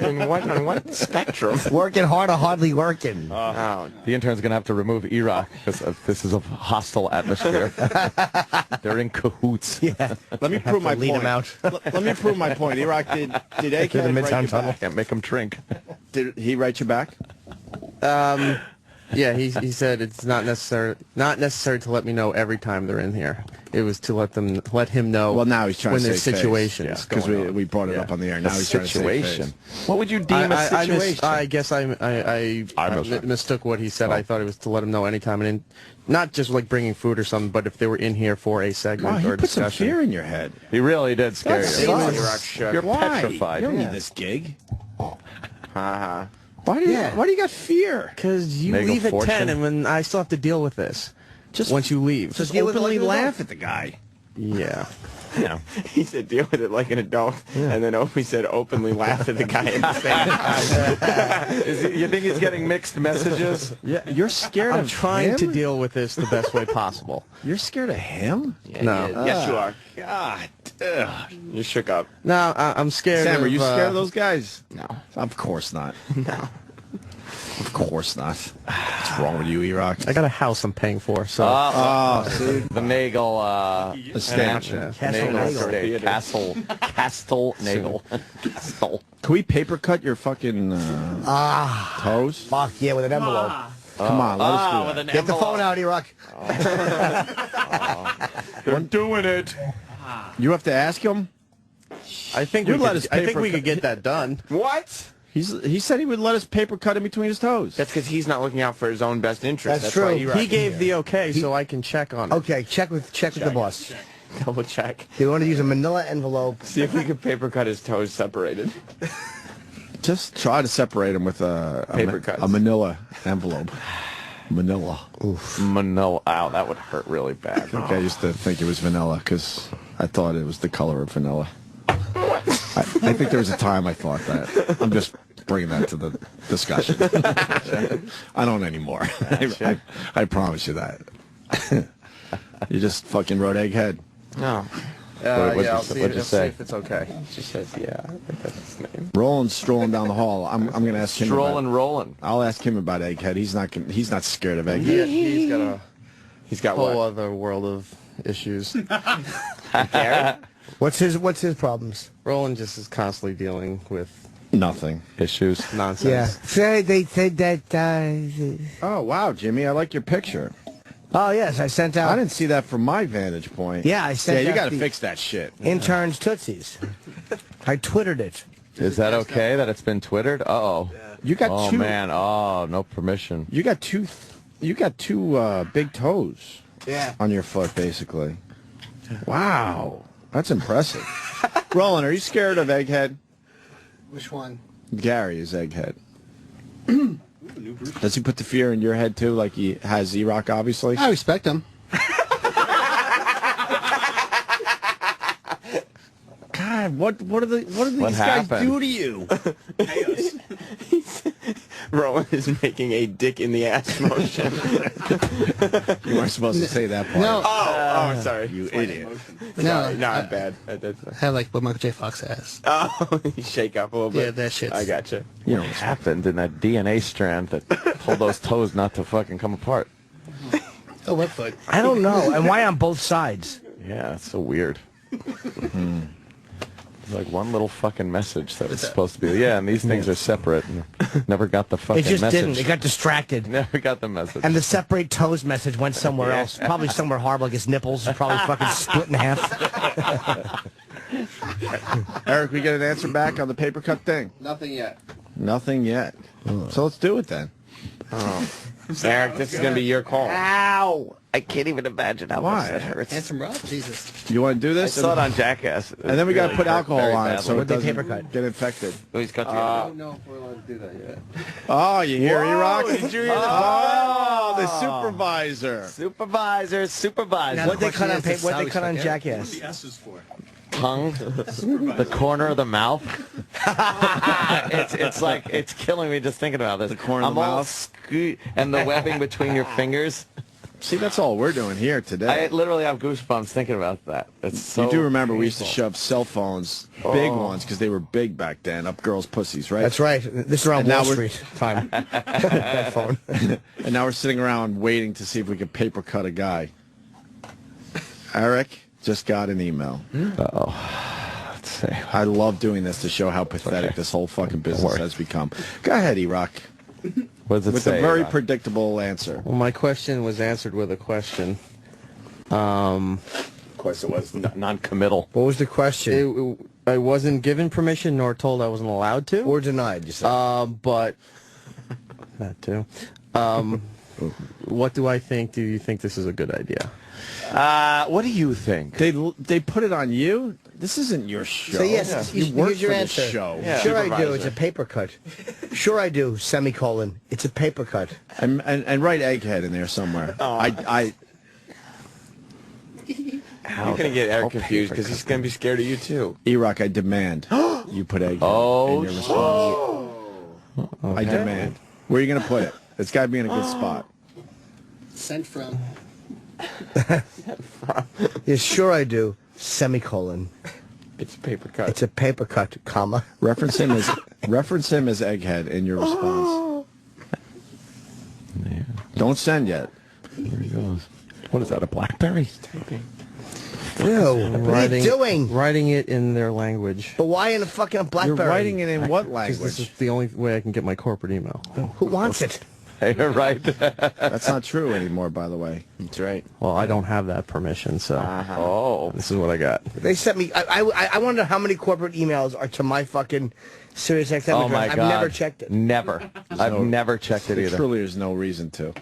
on what spectrum? Working hard or hardly working. Oh, The intern's going to have to remove E-Rock because this is a hostile atmosphere. They're in cahoots. Yeah. Let me prove my lead point. him out. Let me prove my point. E-Rock, did Through the Egghead write Midtown you Tunnel. back? Can't make them drink. Did he write you back? Yeah, he said it's not necessary to let me know every time they're in here. It was to let him know. Well, now he's trying when to there's save face. situations. Because going on. we brought it up on the air. Now he's trying to save Situation. face. What would you deem a situation? I guess I mistook what he said. I thought it was to let him know anytime, and not just like bringing food or something, but if they were in here for a segment Wow, he or a put some discussion. fear in your head. He really did scare That you. sucks. E-Rock shook. You're Why? petrified. You don't Yeah. need this gig. haha. Why do you got fear? Because you Nagel leave at fortune. 10, and when I still have to deal with this. Just once you leave. Just deal with it openly like an adult. laugh at the guy. Yeah. Yeah. He said deal with it like an adult, and then Opie said openly laugh at the guy at the same time. You think he's getting mixed messages? Yeah, you're scared I'm of trying him? to deal with this the best way possible. You're scared of him? Yeah, No. yeah. Yes, you are. God. Ugh. You shook up. No, I'm scared Sam, of... are you scared of those guys? No. Of course not. No. Of course not. What's wrong with you, E-Rock? I got a house I'm paying for, so... see? The Nagel Estate. Castle Nagel. Castle Nagel. Castle. Can we paper cut your fucking toes? Fuck, yeah, with an envelope. Come on, let us do that. Get the phone out, E-Rock. They're doing it. You have to ask him? I think You'd let us paper we cut- could get that done. What? He said he would let us paper cut in between his toes. That's because he's not looking out for his own best interest. That's why true. E-Rock He is gave here. the okay, so I can check on it. Okay, check with the boss. double check. They want to use a manila envelope. See if we could paper cut his toes separated. Just try to separate him with Paper cuts. a manila envelope. Manila. Manila. Ow, that would hurt really bad. I think I used to think it was vanilla because I thought it was the color of vanilla. I think there was a time I thought that. I'm just bringing that to the discussion. I don't anymore. I promise you that. You just fucking wrote Egghead. No. What'd I'll you see, what'd you I'll see say? if it's okay. She says, yeah, I think that's his name. Roland's strolling down the hall. I'm going to ask him. Rolling. I'll ask him about Egghead. He's not scared of Egghead. He's got a whole what? other world of issues. What's his problems? Roland just is constantly dealing with Nothing. Issues. nonsense. Yeah. So they said that. Oh wow, Jimmy, I like your picture. Oh yes, I sent out. I didn't see that from my vantage point. Yeah, I sent Yeah, you out got to the fix that shit. Intern's Tootsies. I twittered it. Is that okay that it's been twittered? Uh-oh. You got Oh, two. man. Oh, no permission. You got two. You got two big toes. Yeah. On your foot, basically. Wow, that's impressive. Roland, are you scared of Egghead? Which one? Gary is Egghead. Does he put the fear in your head too, like he has E-Rock, obviously? I respect him. God, what do these guys do to you? Rowan is making a dick in the ass motion. You weren't supposed to say that part. No. Oh, sorry. You idiot. No, No, I'm bad. I have like what Michael J. Fox has. Oh, you shake up a little bit. Yeah, that shit's... I gotcha. What happened in that DNA strand that told those toes not to fucking come apart? Oh, what foot? I don't know. And why on both sides? Yeah, it's so weird. It's like one little fucking message that was supposed to be, yeah, and these things are separate. And never got the fucking It just message. didn't. It got distracted. Never got the message. And the separate toes message went somewhere else. Probably somewhere horrible, like his nipples. Probably fucking split in half. Eric, we get an answer back on the paper cut thing? Nothing yet. Nothing yet. So let's do it then. Eric, this is going to be your call. Ow! I can't even imagine how Why? much that hurts. Handsome Rob? Jesus. You want to do I this? saw it on Jackass. And then we got to put alcohol on it so it They doesn't paper cut. get infected. Oh, he's got the I don't know if we're allowed to do that yet. Oh, you hear E-Rock? Did you hear the supervisor. What'd they cut on paper? What'd they cut on Jackass? Tongue, the corner of the mouth. it's like it's killing me just thinking about this. The corner of the mouth? And the webbing between your fingers. See, that's all we're doing here today. I literally have goosebumps thinking about that. It's so You do remember we used to painful. shove cell phones, big ones, because they were big back then, up girls' pussies, right? That's right. This is around And now Wall we're- Street time. That phone. And now we're sitting around waiting to see if we could paper cut a guy. Eric just got an email. Let's see. I love doing this to show how pathetic this whole fucking business has become. Go ahead, E-Rock. What does it With say? a very Rob? predictable answer. Well, my question was answered with a question. Of course, it was non-committal. What was the question? I wasn't given permission nor told I wasn't allowed to. Or denied, you said. But that too. What do I think? Do you think this is a good idea? What do you think? They put it on you? This isn't your show. So yes, You work here's your for answer. this show. Sure I do. It's a paper cut. Sure I do. Semicolon. It's a paper cut. And write Egghead in there somewhere. You're going to get Eric confused because he's going to be scared of you, too. E-Rock, I demand you put Egghead in your response. I demand. Where are you going to put it? It's got to be in a good spot. Sent from. Yes, sure I do. Semicolon. It's a paper cut. It's a paper cut, comma. Reference him as Egghead in your response. Yeah. Don't send yet. Here he goes. What is that, a BlackBerry? Ew. What are you doing? Writing it in their language. But why in a fucking BlackBerry? You're writing it in what Because this is language? the only way I can get my corporate email. Who wants it? Hey, you're right. That's not true anymore, by the way. That's right. Well, I don't have that permission, so Oh. this is what I got. They sent me. I wonder how many corporate emails are to my fucking Sirius XM Oh, address. my I've God. never checked it. Never. I've never checked it either. Truly, there's no reason to.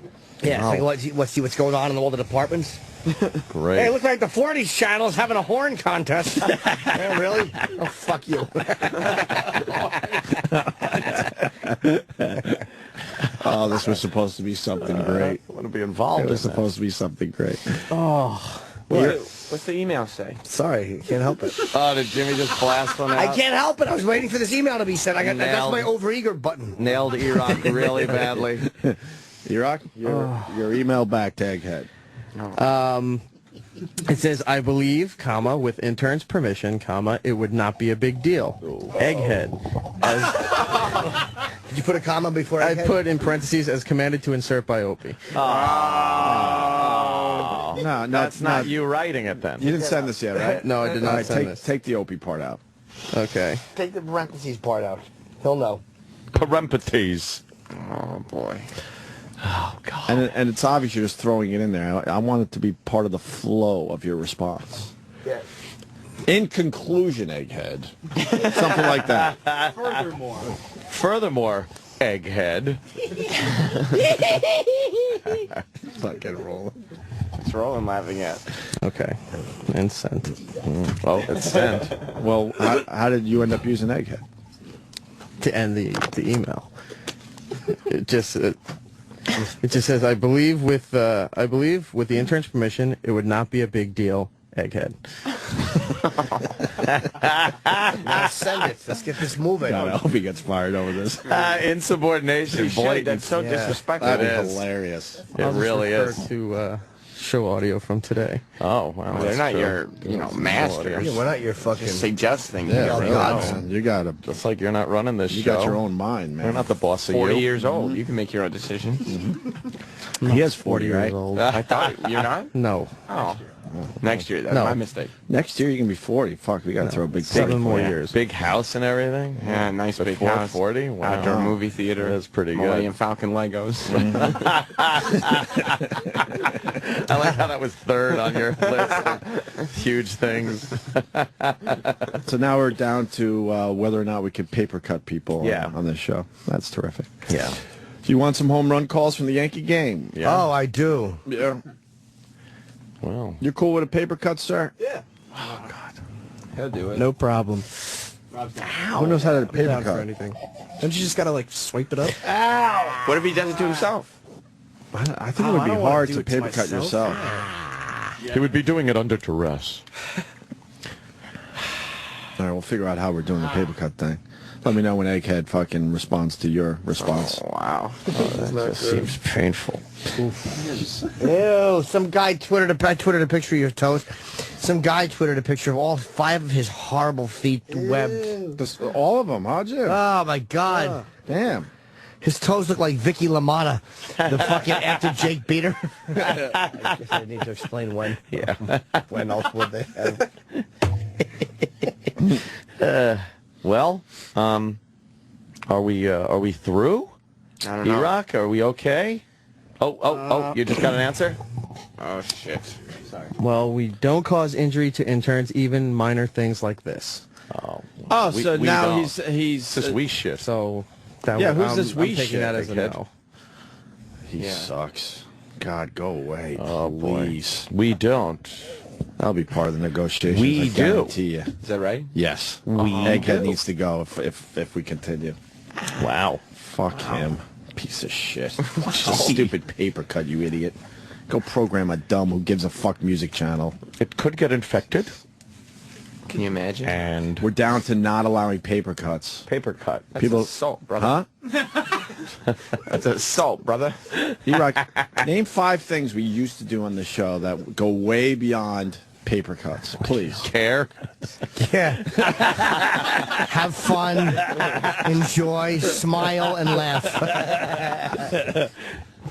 Yeah, it's like, let's see what's going on in all the departments. Great. Hey, it looks like the 40s channel is having a horn contest. Yeah, really? Oh, fuck you. Oh, this was supposed to be something great. I want to be involved It in was that. supposed to be something great. What's the email say? Sorry, can't help it. Oh, did Jimmy just blast one out? I can't help it. I was waiting for this email to be sent. That's Nailed. my overeager button. Nailed E-Rock really badly. E-Rock, your email back to Egghead. It says, I believe, comma, with intern's permission, comma, it would not be a big deal. Egghead. Did you put a comma before I egghead? put in parentheses as commanded to insert by Opie. Oh. No, That's not you writing it then. You didn't send this yet, right? No, I did not send this. Take the Opie part out. Okay. Take the parentheses part out. He'll know. Parentheses. Oh, boy. Oh, God. And it's obvious you're just throwing it in there. I want it to be part of the flow of your response. Yeah. In conclusion, egghead. Something like that. Furthermore, egghead. Fucking rolling. It's rolling laughing at. Okay. And sent. Oh, it's sent. Well, how did you end up using egghead? To end the email. It just says, I believe with the intern's permission, it would not be a big deal. Egghead. Now send it. Let's get this moving. God, I hope he gets fired over this. Insubordination. Blatant. That's so disrespectful. That It is is. hilarious. It really is. To show audio from today. Oh, wow. They're not your, masters. Yeah, we're not your fucking... Suggest things. Yeah, Oh, really. God. Man. You got to. It's like you're not running this You show. got your own mind, man. We're not the boss of 40 you. years old. You can make your own decisions. He has 40, years right? old. I thought you're not. No. Oh, next year. That's No. my mistake. Next year you can be 40. Fuck, we got to throw a big 7 more Yeah. years. Big house and everything. Yeah, nice big Before house. 40? Wow. Outdoor movie theater. That's pretty good. Millennium Falcon Legos. I like how that was third on your list of huge things. So now we're down to whether or not we can paper cut people on this show. That's terrific. Yeah. Do you want some home run calls from the Yankee game? Yeah. Oh, I do. Yeah. Well. You're cool with a paper cut, sir? Yeah. Oh, God. He'll do it. No problem. Who knows how to paper Down for cut? anything. Don't you just gotta like swipe it up? What if he does it to himself? I think it would I be don't wanna hard do to it to paper cut myself. yourself. He would be doing it under duress. All right, we'll figure out how we're doing the paper cut thing. Let me know when Egghead fucking responds to your response. Oh, wow. That just seems painful. Ew, some guy I tweeted a picture of your toes. Some guy tweeted a picture of all 5 of his horrible feet webbed. All of them, huh, Jim? Oh, my God. Damn. His toes look like Vicky LaMotta, the fucking after Jake beat her. I guess I need to explain when. Yeah. When else would they have? Well, are we through? I don't know. E-Rock, are we okay? Oh, you just got an answer? Oh, shit. Well, we don't cause injury to interns, even minor things like this. Oh, We- so we now don't. he's It's just we shit. So, that Yeah, would- who's this I'm we taking shit, that as a kid? no. he sucks. God, go away, Oh, boy. please. We don't. That'll be part of the negotiations. We I do. guarantee you. Is that right? Yes. We Egghead do. needs to go if we continue. Wow. Fuck him. Piece of shit. Stupid paper cut, you idiot. Go program a dumb who gives a fuck music channel. It could get infected. Can you imagine? And We're down to not allowing paper cuts. paper cut. That's People, assault, brother. Huh? That's assault, brother. E-Rock, name 5 things we used to do on the show that go way beyond paper cuts, please. Care. Yeah. Have fun, enjoy, smile, and laugh.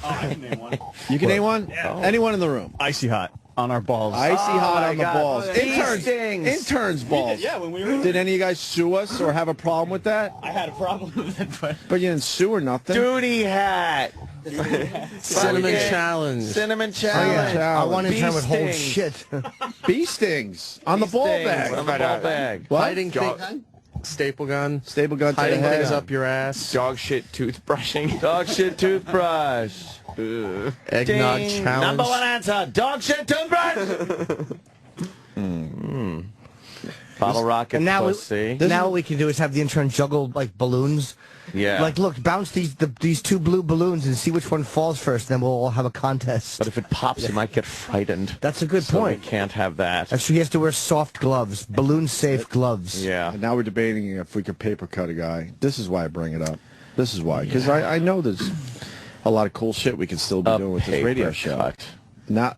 I can name one. You can name one? Anyone in the room? Icy hot on our balls. Icy hot my on the God. balls. Bee stings. Interns balls. Yeah, when we were. Did any of you guys sue us or have a problem with that? I had a problem with it, but But you didn't sue or nothing? Duty hat. Cinnamon Fucking challenge. Cinnamon Oh, challenge. yeah. I want to Bee turn with whole stings. shit. Bee stings on the ball Stings bag. On the ball bag. What? Hiding things. Staple gun. Staple gun to the Hiding head. things up your ass. Dog shit toothbrushing. Dog shit toothbrush. Eggnog Ding. challenge. Number 1 answer. Dog shit toothbrush. Bottle rocket And now, pussy. now what we can do is have the intern juggle like balloons. Yeah. Like, look, bounce these 2 blue balloons and see which one falls first. Then we'll all have a contest. But if it pops, you might get frightened. That's a good So point. we can't have that. Actually, he has to wear soft gloves, balloon-safe gloves. Yeah. And now we're debating if we could paper cut a guy. This is why I bring it up. This is why. Because I know there's a lot of cool shit we can still be A doing with this paper radio show. cut. Now,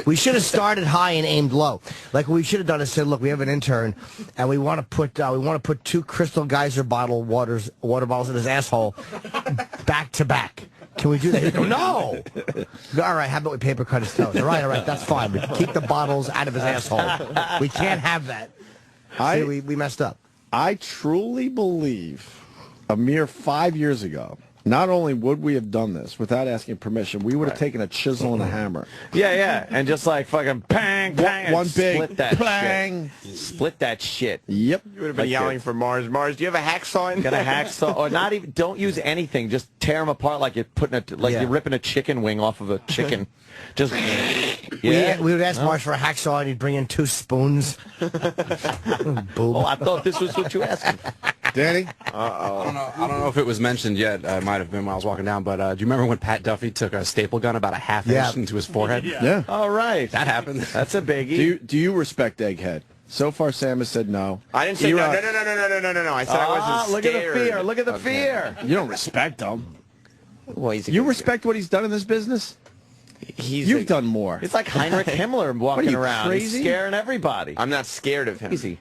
we should have started high and aimed low. Like what we should have done is said, look, we have an intern, and we want to put 2 Crystal Geyser water bottles in his asshole, back to back. Can we do that? He'd go, no. All right, how about we paper cut his toes? All right, that's fine. But keep the bottles out of his asshole. We can't have that. See, we messed up. I truly believe a mere 5 years ago, not only would we have done this without asking permission, we would have taken a chisel and a hammer. Yeah, and just like fucking bang, bang, one big split that bang. shit. Split that shit. Yep. You would have been yelling for Mars. Mars, do you have a hacksaw in Got a hacksaw, or not even. Don't use anything. Just tear them apart like you're putting you're ripping a chicken wing off of a chicken. Just we would ask Mars for a hacksaw, and he'd bring in 2 spoons. Oh, I thought this was what you asked. Danny? I don't know if it was mentioned yet. It might have been when I was walking down, but do you remember when Pat Duffy took a staple gun about a half inch into his forehead? Yeah. All right. That happened. That's a biggie. Do you respect Egghead? So far, Sam has said no. I didn't say no. I said I wasn't look scared. at the fear. Look at the fear. You don't respect him. Well, You respect what he's done in this business? You've done more. It's like Heinrich Himmler walking around. Crazy? He's scaring everybody. I'm not scared of him. Easy.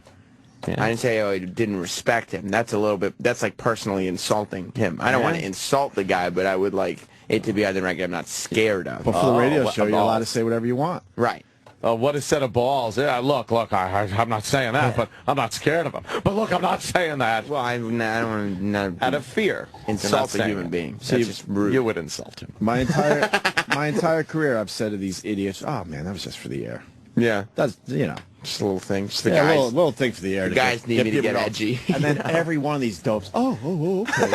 Yeah. I didn't say I didn't respect him. That's a little bit. That's like personally insulting him. I don't want to insult the guy, but I would like it to be on the record. I'm not scared of. But for the radio show, you're allowed to say whatever you want. Right. What a set of balls. Yeah, look, I'm not saying that, but I'm not scared of him. But look, I'm not saying that. Well, I don't want to out of fear. insult a human being. That's just rude. You would insult him. My entire career, I've said to these idiots, "Oh man, that was just for the air." Yeah. That's just a little thing. Just the yeah, guys. little thing for the air. The guys need me to get off. edgy. And then every one of these dopes, okay.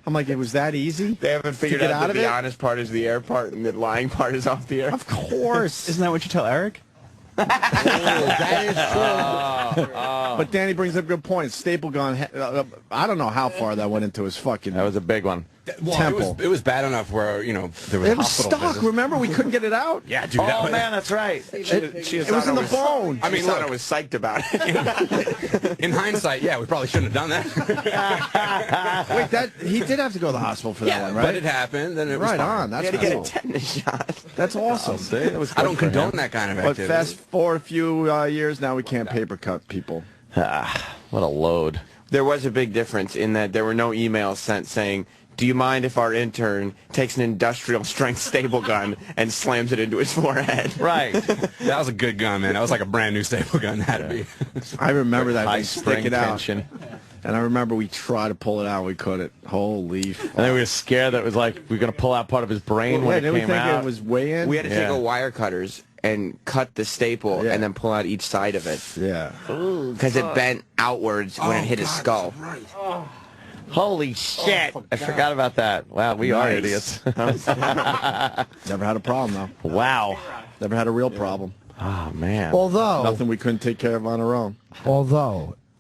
I'm like, it was that easy? They haven't figured get out out that of the it? honest part is the air part and the lying part is off the air. Of course. Isn't that what you tell Eric? That is true. But Danny brings up a good point. Staple gun, I don't know how far that went into his fucking That was a big one. temple. It was bad enough where, there was It was hospital stuck. visits. Remember, we couldn't get it out. Yeah, dude. Oh, man, that's right. It was in the bone. I mean, I was psyched about it. In hindsight, yeah, we probably shouldn't have done that. Wait, he did have to go to the hospital for that one, right? But it happened, and it was Right fine. on. That's He had to get cool. a tetanus shot. That's awesome. I don't condone that kind of But activity. fast forward a few years, now we can't paper cut people. What a load. There was a big difference in that there were no emails sent saying, do you mind if our intern takes an industrial strength staple gun and slams it into his forehead? Right. That was a good gun, man. That was like a brand new staple gun. That had to be. I remember that High thing spring sticking out. tension. And I remember we tried to pull it out. We couldn't. Holy fuck. And then we were scared that it was like we were going to pull out part of his brain Well, when didn't it we came think out. it was way in? We had to take Yeah. a wire cutters and cut the staple and then pull out each side of it. Yeah. Because it bent outwards when it hit his skull. Holy shit. I forgot about that. Wow, we are idiots. Never had a problem, though. Wow. Never had a real problem. Oh, man. Although, Nothing we couldn't take care of on our own.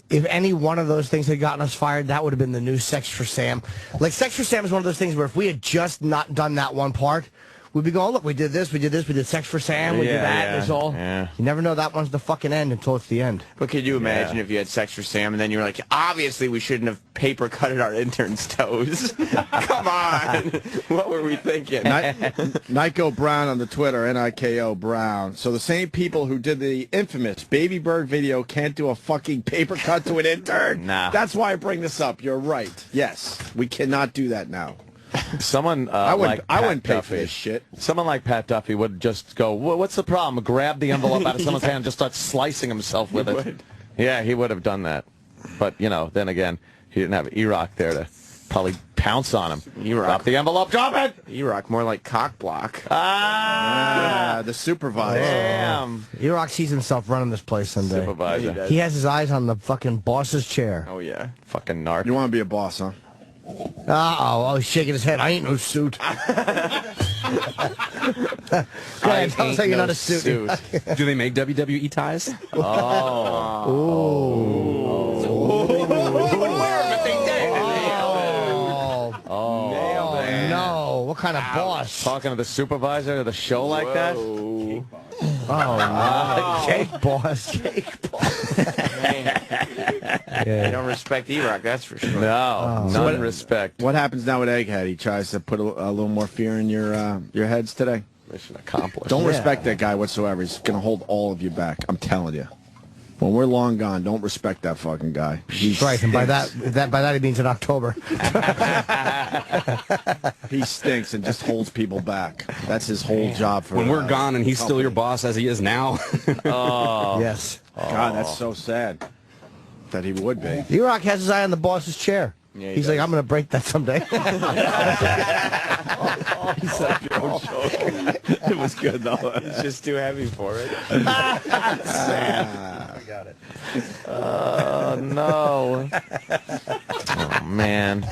if any one of those things had gotten us fired, that would have been the new Sex for Sam. Like, Sex for Sam is one of those things where if we had just not done that one part, we'd be going, look, we did this, we did Sex for Sam, we did that, and it's all. Yeah. You never know that one's the fucking end until it's the end. But could you imagine if you had Sex for Sam and then you were like, obviously we shouldn't have paper cutted our intern's toes. Come on. What were we thinking? Niko Brown on the Twitter, Niko Brown. So the same people who did the infamous Baby Bird video can't do a fucking paper cut to an intern? Nah. That's why I bring this up. You're right. Yes, we cannot do that now. Someone I wouldn't like pay Pat for this Duffy. shit. Someone like Pat Duffy would just go, what's the problem? Grab the envelope out of someone's hand and just start slicing himself with it. would. Yeah, he would have done that. But, then again, he didn't have E-Rock there to probably pounce on him. E-Rock. Drop the envelope, drop it! E-Rock, more like cock block. The supervisor. Damn. E-Rock sees himself running this place someday. Supervisor. He has his eyes on the fucking boss's chair. Oh, yeah. Fucking narc. You want to be a boss, huh? Uh-oh, he's shaking his head. I ain't no suit. Go ahead, tell us how you're not a suit. Do they make WWE ties? No, what kind of boss? Talking to the supervisor of the show like that? Oh, cake boss. Cake boss. You don't respect E-Rock, that's for sure. No, none respect. What happens now with Egghead? He tries to put a little more fear in your heads today. Mission accomplished. Don't respect that guy whatsoever. He's going to hold all of you back. I'm telling you. When we're long gone, don't respect that fucking guy. He's right, and by that he means in October. He stinks and just holds people back. That's his whole job. For when we're gone and he's still your boss as he is now. Oh yes. God, that's so sad. That he would be. E-Rock has his eye on the boss's chair. Yeah, He's like, I'm going to break that someday. It was good though. He's just too heavy for it. Sad. I got it. Oh, no. Oh, man.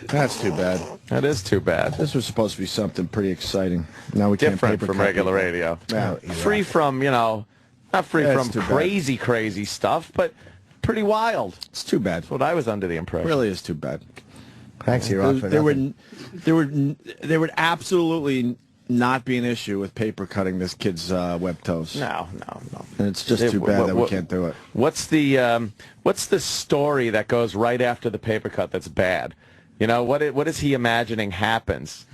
That's too bad. That is too bad. This was supposed to be something pretty exciting. Now we can't Different paper from cut regular people. radio. Yeah. Free from, not free Yeah, from it's too bad. crazy stuff, but pretty wild. It's too bad. That's what I was under the impression. It really is too bad. Thanks, E-Rock, for there nothing. would absolutely not be an issue with paper cutting this kid's web toes. No. And it's just too bad that we can't do it. What's the story that goes right after the paper cut that's bad? What is he imagining happens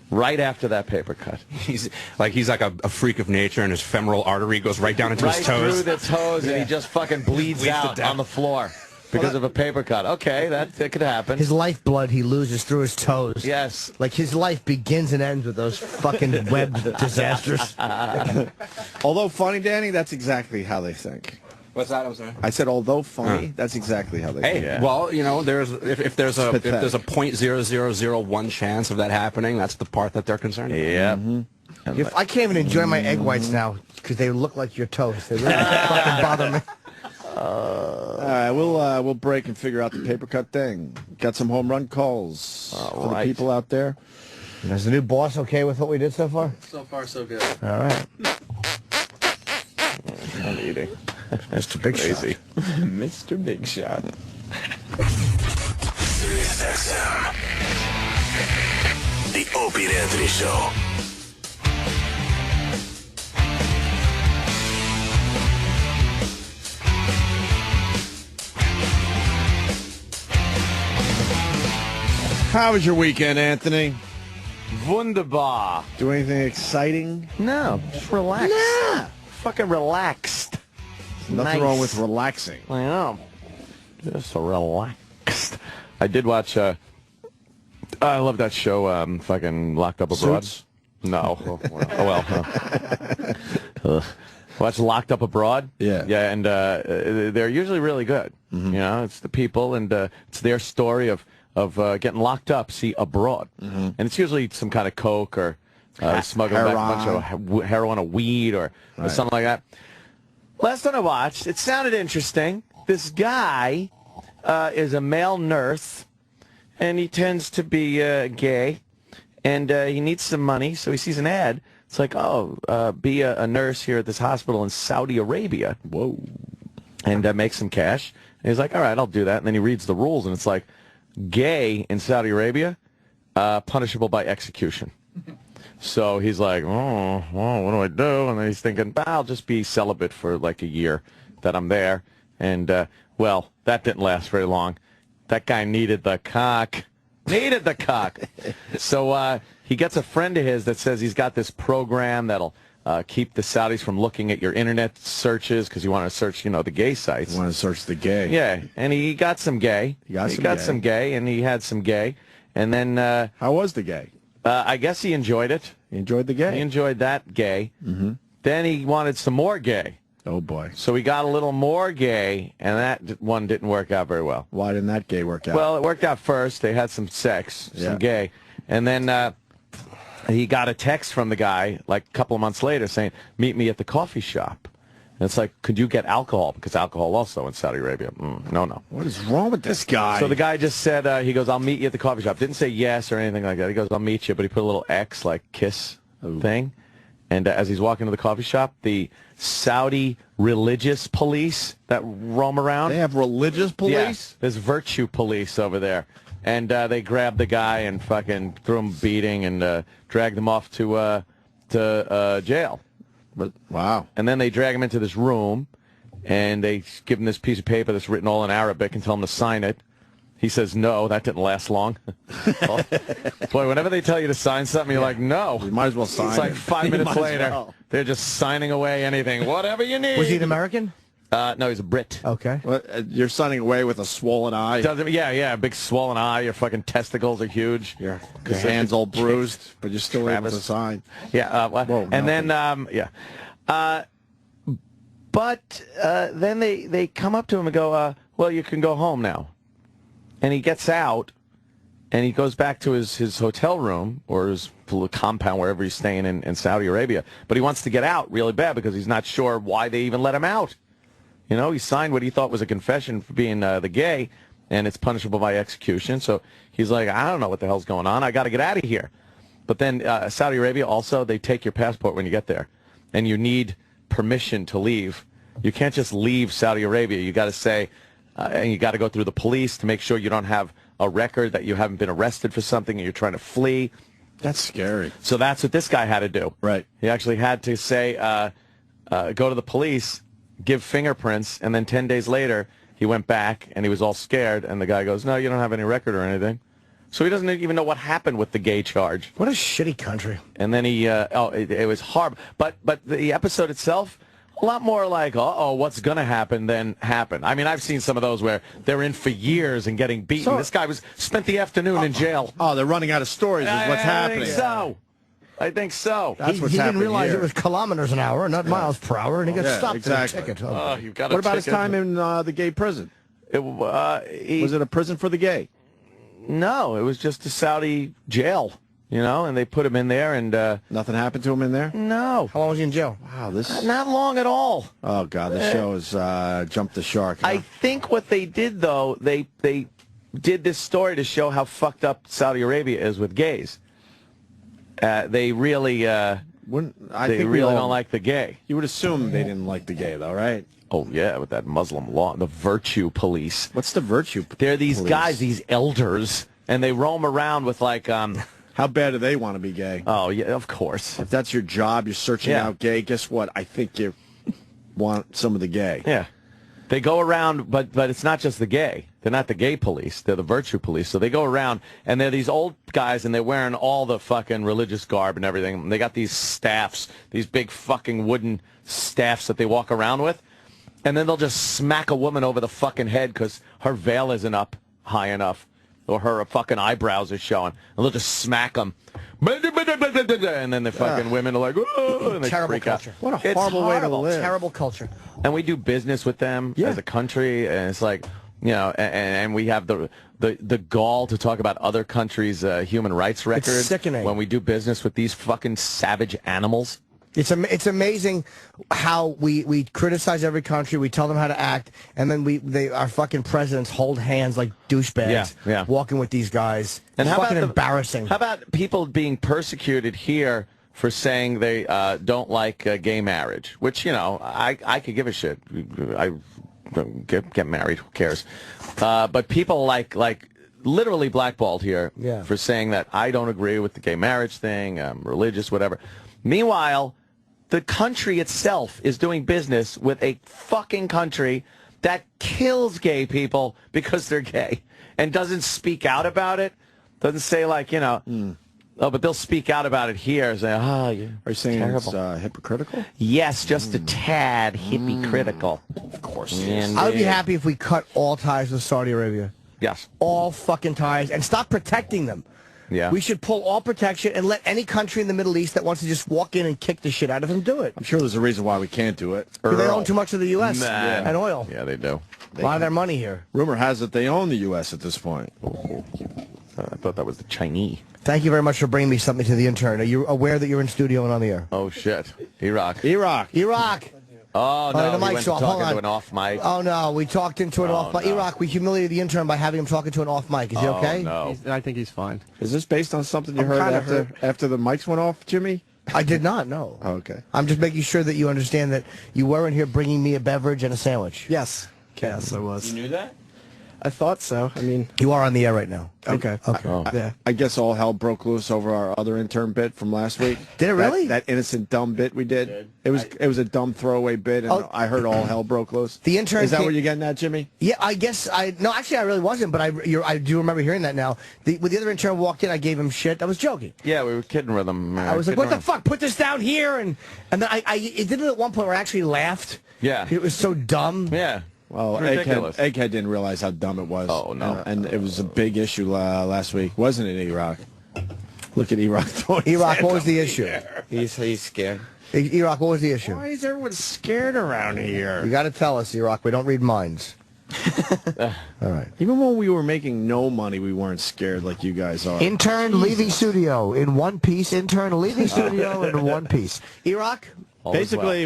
right after that paper cut? He's like a freak of nature, and his femoral artery goes right down into his toes. Right through the toes, and he just fucking bleeds to out death. on the floor because of a paper cut. Okay, that could happen. His lifeblood he loses through his toes. Yes. Like his life begins and ends with those fucking web disasters. Although funny, Danny, that's exactly how they think. What's that? I'm sorry. I said, although funny, that's exactly how they Hey, think. Yeah. well, there's if there's a pathetic. 0.0001 chance of that happening, that's the part that they're concerned about. Yeah. If I can't even enjoy my egg whites now because they look like your toes. They really fucking bother me. All right, we'll break and figure out the paper cut thing. Got some home run calls for the people out there. Is the new boss okay with what we did so far? So far, so good. All right. I'm eating. Mr. Big Crazy. Shot. Mr. Big Shot. SiriusXM. The Opie and Anthony Show. How was your weekend, Anthony? Wunderbar. Do anything exciting? No, just relax. Nah. Fucking relaxed. Nothing wrong with relaxing. I know. Just so relaxed. I did watch, I love that show, fucking Locked Up Abroad. Suits? No. Watch Locked Up Abroad? Yeah. Yeah, and they're usually really good. Mm-hmm. It's the people, and it's their story of getting locked up, abroad. Mm-hmm. And it's usually some kind of coke or smuggling back a bunch of heroin or weed or something like that. Last time I watched, it sounded interesting. This guy is a male nurse, and he tends to be gay, and he needs some money, so he sees an ad. It's like, be a nurse here at this hospital in Saudi Arabia. Whoa. And make some cash. And he's like, all right, I'll do that. And then he reads the rules, and it's like, gay in Saudi Arabia, punishable by execution. So he's like, what do I do? And then he's thinking, I'll just be celibate for like a year that I'm there. And, well, that didn't last very long. That guy needed the cock. So he gets a friend of his that says he's got this program that'll keep the Saudis from looking at your internet searches because you want to search, the gay sites. You want to search the gay. Yeah, and he got some gay. He got some gay, and he had some gay. And then... how was the gay? I guess he enjoyed it. He enjoyed the gay? He enjoyed that gay. Mm-hmm. Then he wanted some more gay. Oh, boy. So he got a little more gay, and that one didn't work out very well. Why didn't that gay work out? Well, it worked out first. They had some sex, some gay. And then he got a text from the guy like a couple of months later saying, meet me at the coffee shop. And it's like, could you get alcohol? Because alcohol also in Saudi Arabia. No. What is wrong with this guy? So the guy just said, he goes, I'll meet you at the coffee shop. Didn't say yes or anything like that. He goes, I'll meet you. But he put a little X, like kiss thing. And as he's walking to the coffee shop, the Saudi religious police that roam around. They have religious police? Yeah, there's virtue police over there. And they grabbed the guy and fucking threw him beating and dragged him off to jail. But wow. And then they drag him into this room, and they give him this piece of paper that's written all in Arabic and tell him to sign it. He says no. That didn't last long. Boy, whenever they tell you to sign something, you're like, no. You might as well sign It's like 5 minutes later. Well. They're just signing away anything. Whatever you need. Was he an American? No, he's a Brit. Okay. Well, you're signing away with a swollen eye. Yeah, a big swollen eye. Your fucking testicles are huge. Your hand's all bruised, but you're still able to sign. Yeah. Whoa, and then, but then they come up to him and go, well, you can go home now. And he gets out, and he goes back to his hotel room or his compound, wherever he's staying in Saudi Arabia. But he wants to get out really bad because he's not sure why they even let him out. You know, he signed what he thought was a confession for being the gay, and it's punishable by execution. So he's like, I don't know what the hell's going on. I got to get out of here. But then Saudi Arabia also, they take your passport when you get there, and you need permission to leave. You can't just leave Saudi Arabia. You got to say, and you got to go through the police to make sure you don't have a record, that you haven't been arrested for something and you're trying to flee. That's scary. So that's what this guy had to do. Right. He actually had to say, go to the police, give fingerprints, and then 10 days later, he went back, and he was all scared, and the guy goes, no, you don't have any record or anything. So he doesn't even know what happened with the gay charge. What a shitty country. And then he, it was horrible. But the episode itself, a lot more like, uh-oh, what's going to happen than happen. I mean, I've seen some of those where they're in for years and getting beaten. So, this guy spent the afternoon in jail. Oh, they're running out of stories is what's happening. I think so. I think so. That's what's he didn't happening realize here. it was kilometers an hour, not miles per hour, and he got stopped exactly. with a ticket. Oh, you've got What about his time in the gay prison? Was it a prison for the gay? No, it was just a Saudi jail, you know, and they put him in there, and nothing happened to him in there? No. How long was he in jail? Wow, this not long at all. Oh God, this show has jumped the shark. Huh? I think what they did, though, they did this story to show how fucked up Saudi Arabia is with gays. They really, don't like the gay. You would assume they didn't like the gay, though, right? Oh, yeah, with that Muslim law, the virtue police. What's the virtue police? They're these guys, these elders, and they roam around with, like... How bad do they want to be gay? Oh, yeah, of course. If that's your job, you're searching out gay, guess what? I think you want some of the gay. Yeah. They go around, but it's not just the gay. They're not the gay police. They're the virtue police. So they go around, and they're these old guys, and they're wearing all the fucking religious garb and everything. And they got these staffs, these big fucking wooden staffs that they walk around with. And then they'll just smack a woman over the fucking head because her veil isn't up high enough, or her fucking eyebrows are showing. And they'll just smack them. And then the fucking women are like, oh, and they terrible freak culture. out. What a horrible way to live. Terrible culture. And we do business with them as a country, and it's like, you know, and we have the gall to talk about other countries' human rights record. It's sickening. When we do business with these fucking savage animals. It's amazing how we criticize every country, we tell them how to act, and then our fucking presidents hold hands like douchebags walking with these guys. And it's how fucking about embarrassing. How about people being persecuted here for saying they don't like gay marriage? Which, you know, I could give a shit. I get married. Who cares? But people like literally blackballed here for saying that I don't agree with the gay marriage thing. I'm religious, whatever. Meanwhile, the country itself is doing business with a fucking country that kills gay people because they're gay and doesn't speak out about it. Doesn't say, like, you know, oh, but they'll speak out about it here. Say, oh, yeah, are you saying terrible. It's hypocritical? Yes, just a tad hypocritical. Of course. I would be happy if we cut all ties with Saudi Arabia. Yes. All fucking ties, and stop protecting them. Yeah. We should pull all protection and let any country in the Middle East that wants to just walk in and kick the shit out of them do it. I'm sure there's a reason why we can't do it. They own too much of the U.S. and oil. Yeah, they do. A lot of their money here. Rumor has it they own the U.S. at this point. I thought that was the Chinese. Thank you very much for bringing me something to the intern. Are you aware that you're in studio and on the air? Oh, shit. Iraq. Oh, no, the he mic's went to off. talk Hold on. into an off mic. Oh, no, we talked into an off mic. no. Iraq, we humiliated the intern by having him talking to an off mic. Is he okay? No. I think he's fine. Is this based on something you heard after the mics went off, Jimmy? I did not, no. Oh, okay. I'm just making sure that you understand that you weren't here bringing me a beverage and a sandwich. Yes. Yes, I was. You knew that? I thought so. I mean, You are on the air right now. okay. Okay. Yeah. I guess all hell broke loose over our other intern bit from last week. Did it really? That innocent dumb bit we did. It was a dumb throwaway bit, and I heard all hell broke loose. The intern Is that came- what you're getting at, Jimmy? Yeah, I guess no, actually I really wasn't, but I do remember hearing that now. When the other intern walked in, I gave him shit. I was joking. Yeah, we were kidding with him. I was like, "What the fuck? Put this down here!" And then it did it at one point where I actually laughed. Yeah. It was so dumb. Yeah. Well, Ridiculous. Egghead didn't realize how dumb it was. Oh, no. And it was a big issue last week, wasn't it, E-Rock? Look at E-Rock throwing his E-Rock, hands what was up the in issue? air. He's scared. E-Rock, what was the issue? Why is everyone scared around here? You got to tell us, E-Rock. We don't read minds. All right. Even when we were making no money, we weren't scared like you guys are. Intern leaving studio in one piece. Intern leaving studio in one piece. E-Rock? Basically,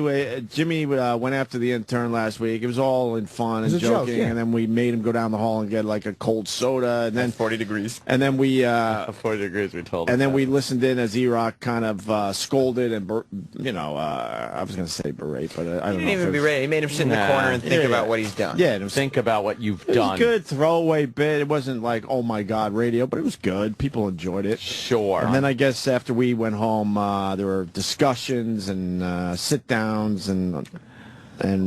Jimmy went after the intern last week. It was all in fun and It was a joke, joking, yeah. and then we made him go down the hall and get like a cold soda, and then 40 degrees. And then we 40 degrees, we told him. and then we listened in as E-Rock kind of scolded and I was going to say berate, but I don't know. He didn't if even it be was- ready. He made him sit in the corner and think about what he's done. Yeah, it was, Think about what you've it was done. a good throwaway bit. It wasn't like, oh my God, radio, but it was good. People enjoyed it. Sure. And then I guess after we went home, there were discussions and sit-downs and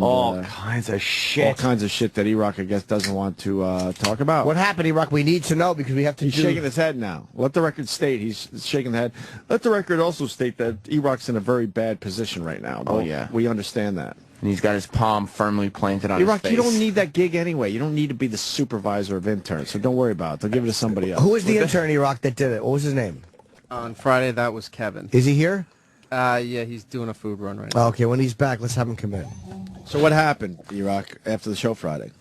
all kinds of shit. all kinds of shit that E-Rock, I guess, doesn't want to talk about. What happened, E-Rock? We need to know because we have to He's shaking his head now. Let the record state he's shaking the head. Let the record also state that E-Rock's in a very bad position right now. Oh, yeah. We understand that. And he's got his palm firmly planted on E-Rock, his face. you don't need that gig anyway. You don't need to be the supervisor of interns, so don't worry about it. They'll give it to somebody else. Who was the intern, E-Rock, that did it? What was his name? On Friday, that was Kevin. Is he here? Yeah, he's doing a food run right now. Okay, when he's back, let's have him come in. So what happened, E-Rock, after the show Friday?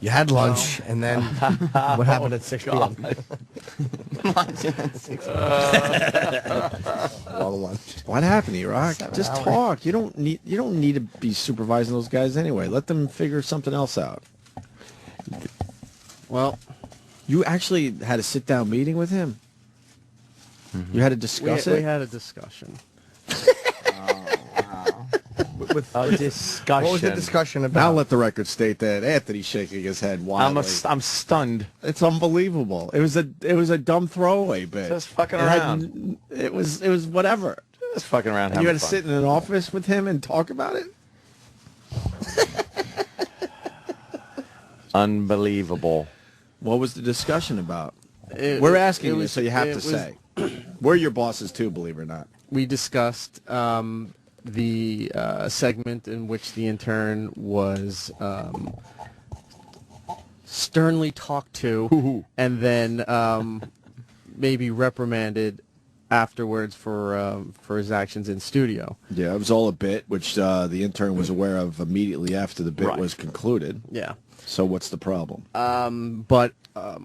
You had lunch, and then what happened at 6 p.m.? Long lunch. What happened, E-Rock? Just talk. You don't need to be supervising those guys anyway. Let them figure something else out. Well, You actually had a sit-down meeting with him? You had to discuss we it? had a discussion. A discussion. What was the discussion about? Now let the record state that Anthony's shaking his head wildly. I'm stunned. It's unbelievable. It was a dumb throwaway bit. Just fucking It had- around. It was whatever. Just fucking around. And you had having to fun. sit in an office with him and talk about it? Unbelievable. What was the discussion about? We're asking you, so you have to say. We're your bosses too, believe it or not. We discussed the segment in which the intern was sternly talked to and then maybe reprimanded afterwards for his actions in studio. Yeah, it was all a bit, which the intern was aware of immediately after the bit Right. was concluded. Yeah. So what's the problem? But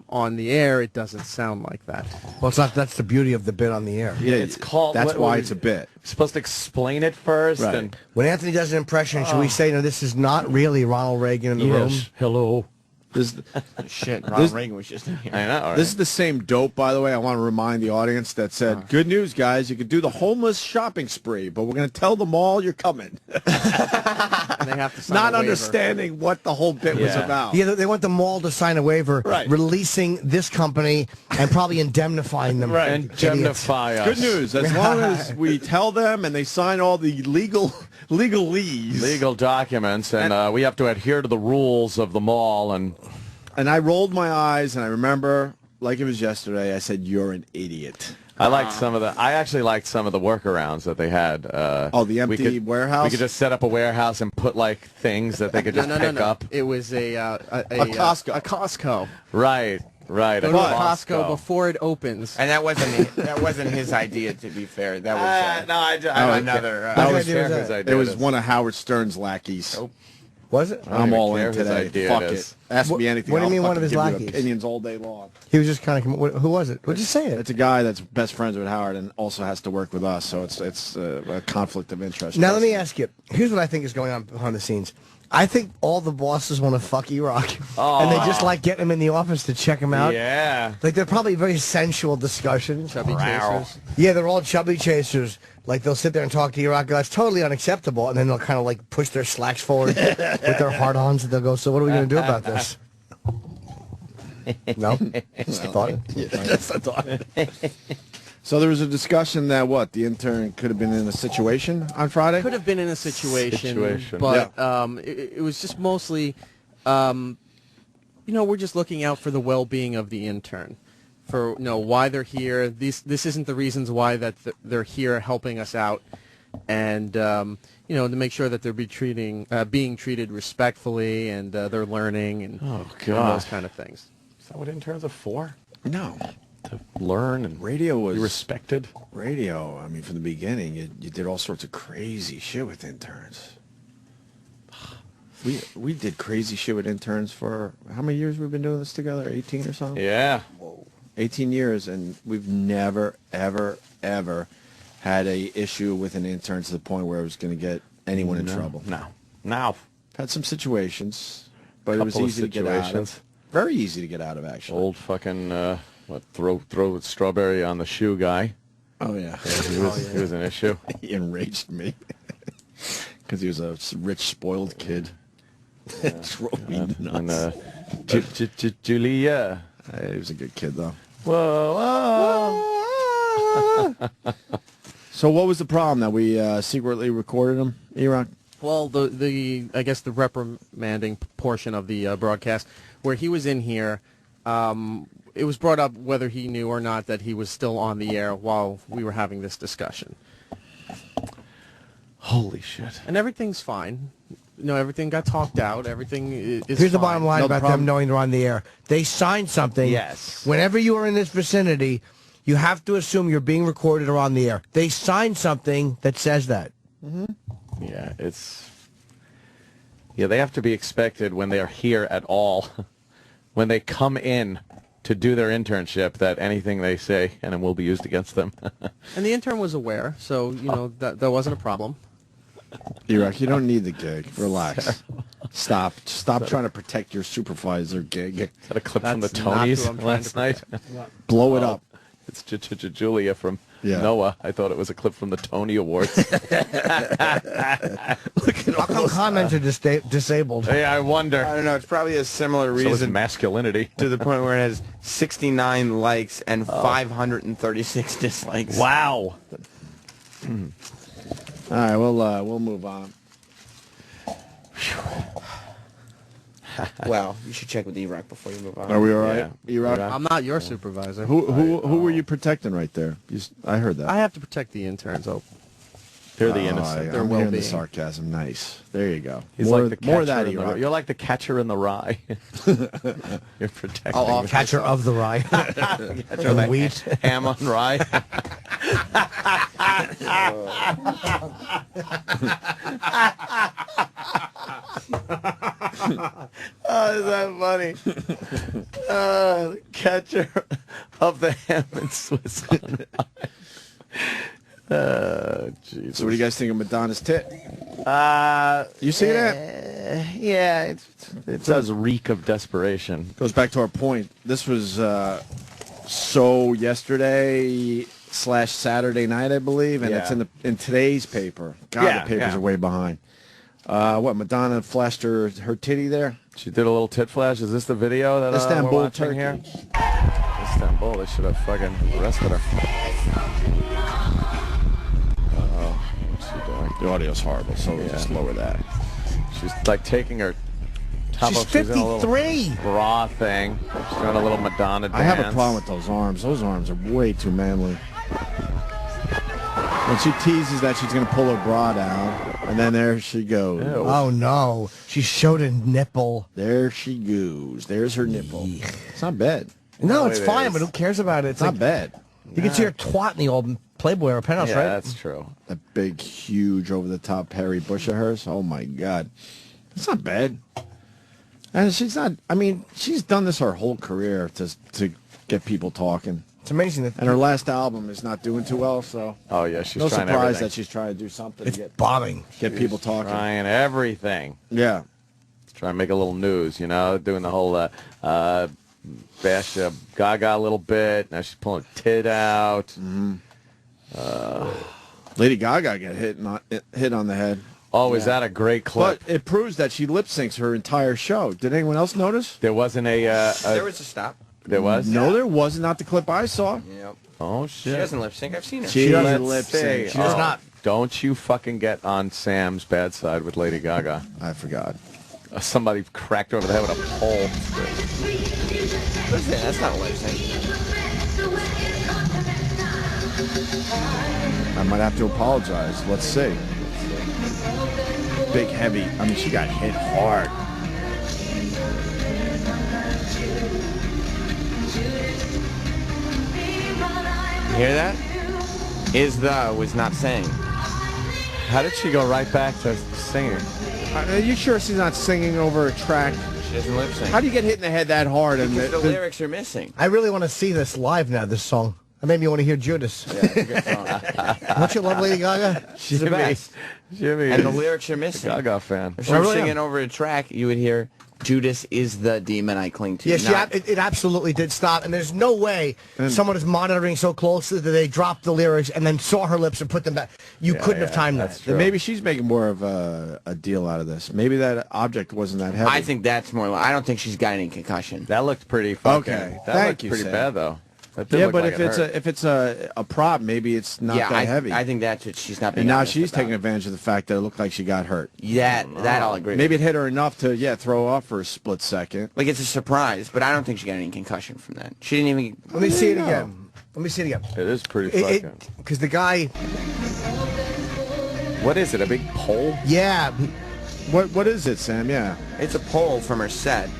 on the air, it doesn't sound like that. Well, it's not. That's the beauty of the bit on the air. Yeah, It's called. That's what why we- it's a bit. We're supposed to explain it first. Right. And When Anthony does an impression, should we say, no, this is not really Ronald Reagan in the room? Hello. This, Shit, Ronald Reagan was just in here. I know. Right? this is the same dope, by the way. I want to remind the audience that said, good news, guys. You could do the homeless shopping spree, but we're going to tell them all you're coming. And they have to sign Not a waiver. understanding what the whole bit was Yeah. about. Yeah, they want the mall to sign a waiver, Right. releasing this company and probably indemnifying them. And Idiots. indemnify us. Good news. As long as we tell them and they sign all the legalese. Legal documents, and we have to adhere to the rules of the mall. And I rolled my eyes, and I remember, like it was yesterday, I said, "You're an idiot." I liked some of the. I actually liked some of the workarounds that they had. The empty warehouse? We could just set up a warehouse and put like things that they could just pick up. It was a Costco. A Costco. Right. Right. Go to a Costco before it opens. And that wasn't his idea, to be fair. That was another. That was, his idea. it was one of Howard Stern's lackeys. Nope. Was it? I don't I'm even all care in whose today. idea Fuck it it. is. Ask me anything. What do you mean I'll one of his fucking give you lackeys? Opinions all day long. He was just kind of. Who was it? Just say it. It's a guy that's best friends with Howard and also has to work with us, so it's a conflict of interest. Now let me ask you. Here's what I think is going on behind the scenes. I think all the bosses want to fuck E-Rock, and they just like getting him in the office to check him out. Yeah. Like they're probably very sensual discussions. Chubby chasers. Yeah, they're all chubby chasers. Like they'll sit there and talk to E-Rock. That's totally unacceptable, and then they'll kind of like push their slacks forward with their hard-ons, and they'll go, "So what are we going to do about this?" No, just a thought. Yeah, just a thought. So there was a discussion that the intern could have been in a situation on Friday. Could have been in a situation. But it was just mostly, we're just looking out for the well-being of the intern, for why they're here. This isn't the reasons why that they're here helping us out, and to make sure that they're being treated respectfully, and they're learning and those kind of things. Is that what interns are for? No. To learn and radio was be respected. Radio, I mean, from the beginning, you did all sorts of crazy shit with interns. We did crazy shit with interns for how many years we've been doing this together? 18 or something? Yeah. Whoa. 18 years, and we've never, ever, ever had a issue with an intern to the point where it was going to get anyone in trouble. No. Had some situations, but it was easy to get out of. Very easy to get out of, actually. Old fucking... throw strawberry on the shoe guy. Oh, yeah. He was an issue. He enraged me because he was a rich, spoiled kid. Drove me nuts. And Julia. He was a good kid, though. Whoa. So what was the problem? That we secretly recorded him, E-Rock? Well, I guess the reprimanding portion of the broadcast, where he was in here, it was brought up whether he knew or not that he was still on the air while we were having this discussion. Holy shit. And everything's fine. Everything got talked out. Everything is Here's fine. the bottom line about them knowing they're on the air. They signed something. Yes. Whenever you are in this vicinity, you have to assume you're being recorded or on the air. They signed something that says that. Mm-hmm. Yeah, they have to be expected when they are here at all. When they come in to do their internship, that anything they say and it will be used against them. And the intern was aware, so that wasn't a problem. E-Rock, you don't need the gig. Relax. Stop trying to protect your supervisor gig. Is that a clip from the Tonys last night? Blow it up. It's Julia from Yeah. Noah. I thought it was a clip from the Tony Awards. How come comments are disabled? Hey, I wonder. I don't know. It's probably a similar So is reason masculinity. to the point where it has 69 likes and 536 dislikes. Wow. All right, we'll move on. Well, you should check with E-Rock before you move on. Are we all right? Yeah. E-Rock? I'm not your supervisor. Who were you protecting right there? I heard that. I have to protect the interns. Oh, They're the innocent. I'm hearing the sarcasm. Nice. There you go. He's more, like the catcher more of that, in the, E-Rock. you're like the catcher in the rye. You're protecting. Catcher of the rye. Catcher of the wheat. Ham on rye. Oh, is that funny? The catcher of the ham and Swiss on rye. Jesus. So what do you guys think of Madonna's tit? You see that? Yeah, it does reek of desperation. Goes back to our point. This was so yesterday/Saturday night, I believe, and it's in today's paper. God, the papers are way behind. Madonna flashed her titty there? She did a little tit flash. Is this the video that Istanbul, we're watching Turkey. here? Istanbul. They should have fucking arrested her. What's she doing? The audio's horrible, so we'll just lower that. She's like taking her top She's off. She's in a little 53. bra thing. She's doing a little Madonna dance. I have a problem with those arms. Those arms are way too manly. When she teases that she's going to pull her bra down, and then there she goes. Ew. Oh, no. She showed a nipple. There she goes. There's her nipple. It's not bad. No, it's it fine, is. but who cares about it? It's not bad. You can see her twat in the old Playboy or Penthouse, Yeah, right? that's true. That big, huge, over-the-top hairy bush of hers. Oh, my God. It's not bad. And she's not. I mean, she's done this her whole career to get people talking. It's amazing that. And her last album is not doing too well. So. Oh yeah, she's no trying surprise everything. that she's trying to do something. It's to get bombing. Get people talking. Trying everything. Yeah. Trying to make a little news, you know, doing the whole bash Gaga a little bit. Now she's pulling her tit out. Mm-hmm. Lady Gaga got hit on the head. Oh, is that a great clip? But it proves that she lip syncs her entire show. Did anyone else notice? There wasn't there was a stop. There was? No, there wasn't. Not the clip I saw. Yep. Oh, She shit. doesn't lip sync. I've seen her. She doesn't lip sync. She does not. Don't you fucking get on Sam's bad side with Lady Gaga. I forgot. Somebody cracked her over the head with a pole. What is that? That's not a lip sync. I might have to apologize. Let's see. Big, heavy. I mean, she got hit hard. You hear that? Was not saying. How did she go right back to singing? Are you sure she's not singing over a track? She doesn't lip sync. How do you get hit in the head that hard? Because the lyrics are missing. I really want to see this live now, this song. That made me want to hear Judas. Yeah, it's a good song. Don't you love Lady Gaga? She's the best. Jimmy And the is lyrics are a missing. Gaga fan. If she was singing over a track, you would hear, Judas is the demon I cling to. Yes, it absolutely did stop. And there's no way someone is monitoring so closely that they dropped the lyrics and then saw her lips and put them back. You couldn't have timed that. Then maybe she's making more of a deal out of this. Maybe that object wasn't that heavy. I think that's more. I don't think she's got any concussion. That looked pretty fucking. Okay. That Thank looked you, pretty Sam. bad though. That did Yeah, look but like if it's a prop, maybe it's not that heavy. I think that's what she's not being And now honest she's about. taking advantage of the fact that it looked like she got hurt. That I'll agree with. Maybe it hit her enough to throw off for a split second. Like it's a surprise, but I don't think she got any concussion from that. She didn't even. Let me see it again. Let me see it again. It is pretty fucking. Because the guy. What is it? A big pole? Yeah. What is it, Sam? Yeah. It's a pole from her set.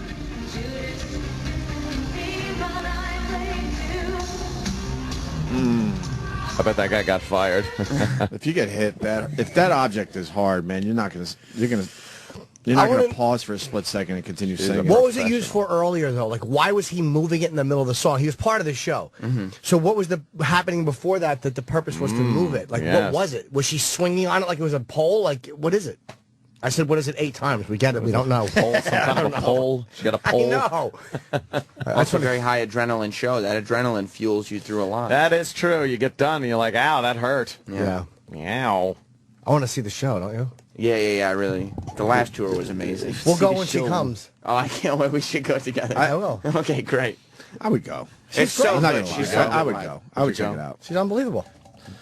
I bet that guy got fired. If you get hit, if that object is hard, man, you're not gonna pause for a split second and continue singing. What was it used for earlier, though? Like, why was he moving it in the middle of the song? He was part of the show. So what was happening before that the purpose was to move it? Like, what was it? Was she swinging on it like it was a pole? Like, what is it? I said, what is it 8 times? We get it. We don't know. Pole, some kind of a pole. She got a pole. I know. That's a very high adrenaline show. That adrenaline fuels you through a lot. That is true. You get done and you're like, ow, that hurt. Yeah. Meow. I want to see the show, don't you? Yeah, really. The last tour was amazing. We'll go when she comes. Oh, I can't wait. We should go together. I will. Okay, great. I would go. It's so I'm not good. gonna lie. She's so I would good. go. I would check it out. She's unbelievable.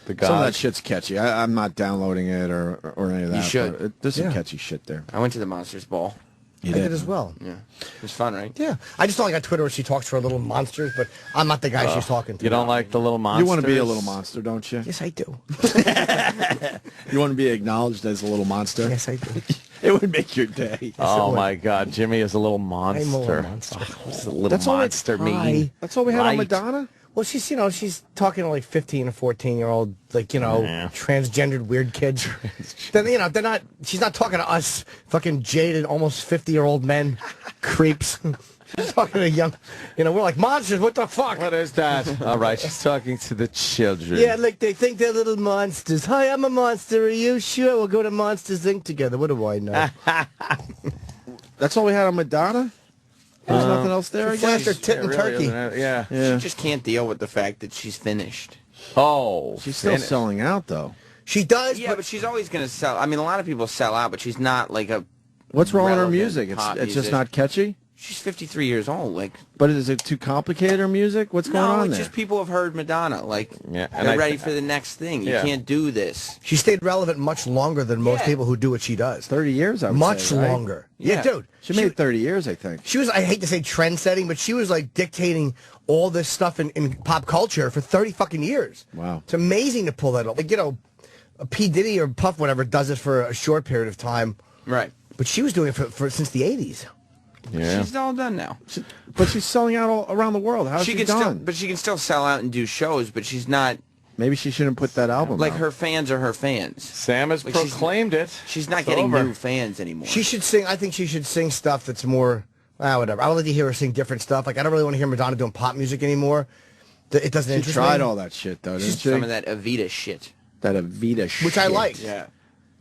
Some of that shit's catchy. I'm not downloading it or any of that. You should. But there's some catchy shit there. I went to the Monsters Ball. I did as well. Yeah. It was fun, right? Yeah. I just don't like on Twitter where she talks to her little monsters, but I'm not the guy she's talking to. You don't like the little monsters? You want to be a little monster, don't you? Yes, I do. You want to be acknowledged as a little monster? Yes, I do. It would make your day. Oh, my God. Jimmy is a little monster. I'm a little monster. What's a little That's all monster mean? That's all we had on Right. Madonna? Well, she's, she's talking to like 15 or 14-year-old, like, transgendered weird kids. Then, they're not, she's not talking to us fucking jaded, almost 50-year-old men, creeps. She's talking to young, we're like monsters, what the fuck? What is that? All right, she's talking to the children. Yeah, like they think they're little monsters. Hi, I'm a monster. Are you sure? We'll go to Monsters Inc. together. What do I know? That's all we had on Madonna? There's nothing else there, I She flashed her guess? tit in Turkey. Yeah. She just can't deal with the fact that she's finished. Oh. She's still selling out, though. She does, Yeah, but she's always going to sell. I mean, a lot of people sell out, but she's not like a... What's wrong with her relevant music? pop It's just music. not catchy? She's 53 years old. Like, But is it too complicated, her music? What's going no, on it's there? just people have heard Madonna. Like, Yeah, and they're ready for the next thing. You can't do this. She stayed relevant much longer than most Yeah. people who do what she does. 30 years, I would Much say, right? longer. Yeah. Yeah, dude. She made 30 years, I think. She was, I hate to say trend setting, but she was like dictating all this stuff in pop culture for 30 fucking years. Wow. It's amazing to pull that off. Like, a P. Diddy or Puff, whatever, does it for a short period of time. Right. But she was doing it for since the 80s. Yeah. She's all done now. But she's selling out all around the world. How's she can done? still, but she can still sell out and do shows. But she's not Maybe she shouldn't put that album like out. her fans are her fans. Sam has Like, she's- proclaimed it. She's not It's getting over. new fans anymore. She should sing, I think she should sing stuff that's more Whatever. I would like to hear her sing different stuff. Like, I don't really want to hear Madonna doing pop music anymore. It doesn't interest me. She tried all that shit, though, didn't she? Some of that Evita shit. That Evita shit. Which I like. Yeah.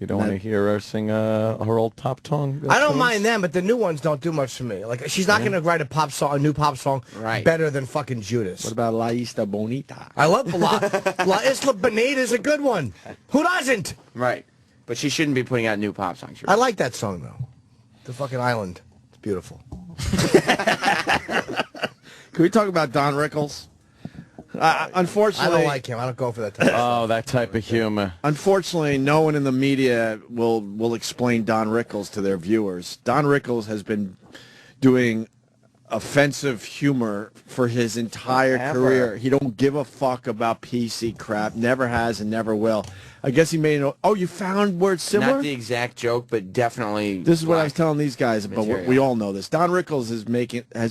You don't want to hear her sing her old top tongue? I don't mind them, but the new ones don't do much for me. Like, she's not going to write a new pop song better than fucking Judas. What about La Isla Bonita? I love La Isla Bonita is a good one. Who doesn't? Right. But she shouldn't be putting out new pop songs. I like that song, though. The fucking island. It's beautiful. Can we talk about Don Rickles? Unfortunately, I don't like him. I don't go for that type of Oh, that type of humor. Unfortunately, no one in the media will explain Don Rickles to their viewers. Don Rickles has been doing offensive humor for his entire career. He don't give a fuck about PC crap. Never has and never will. I guess he made it. Oh, you found words similar? Not the exact joke, but definitely. This is what I was telling these guys, but material. we all know this. Don Rickles has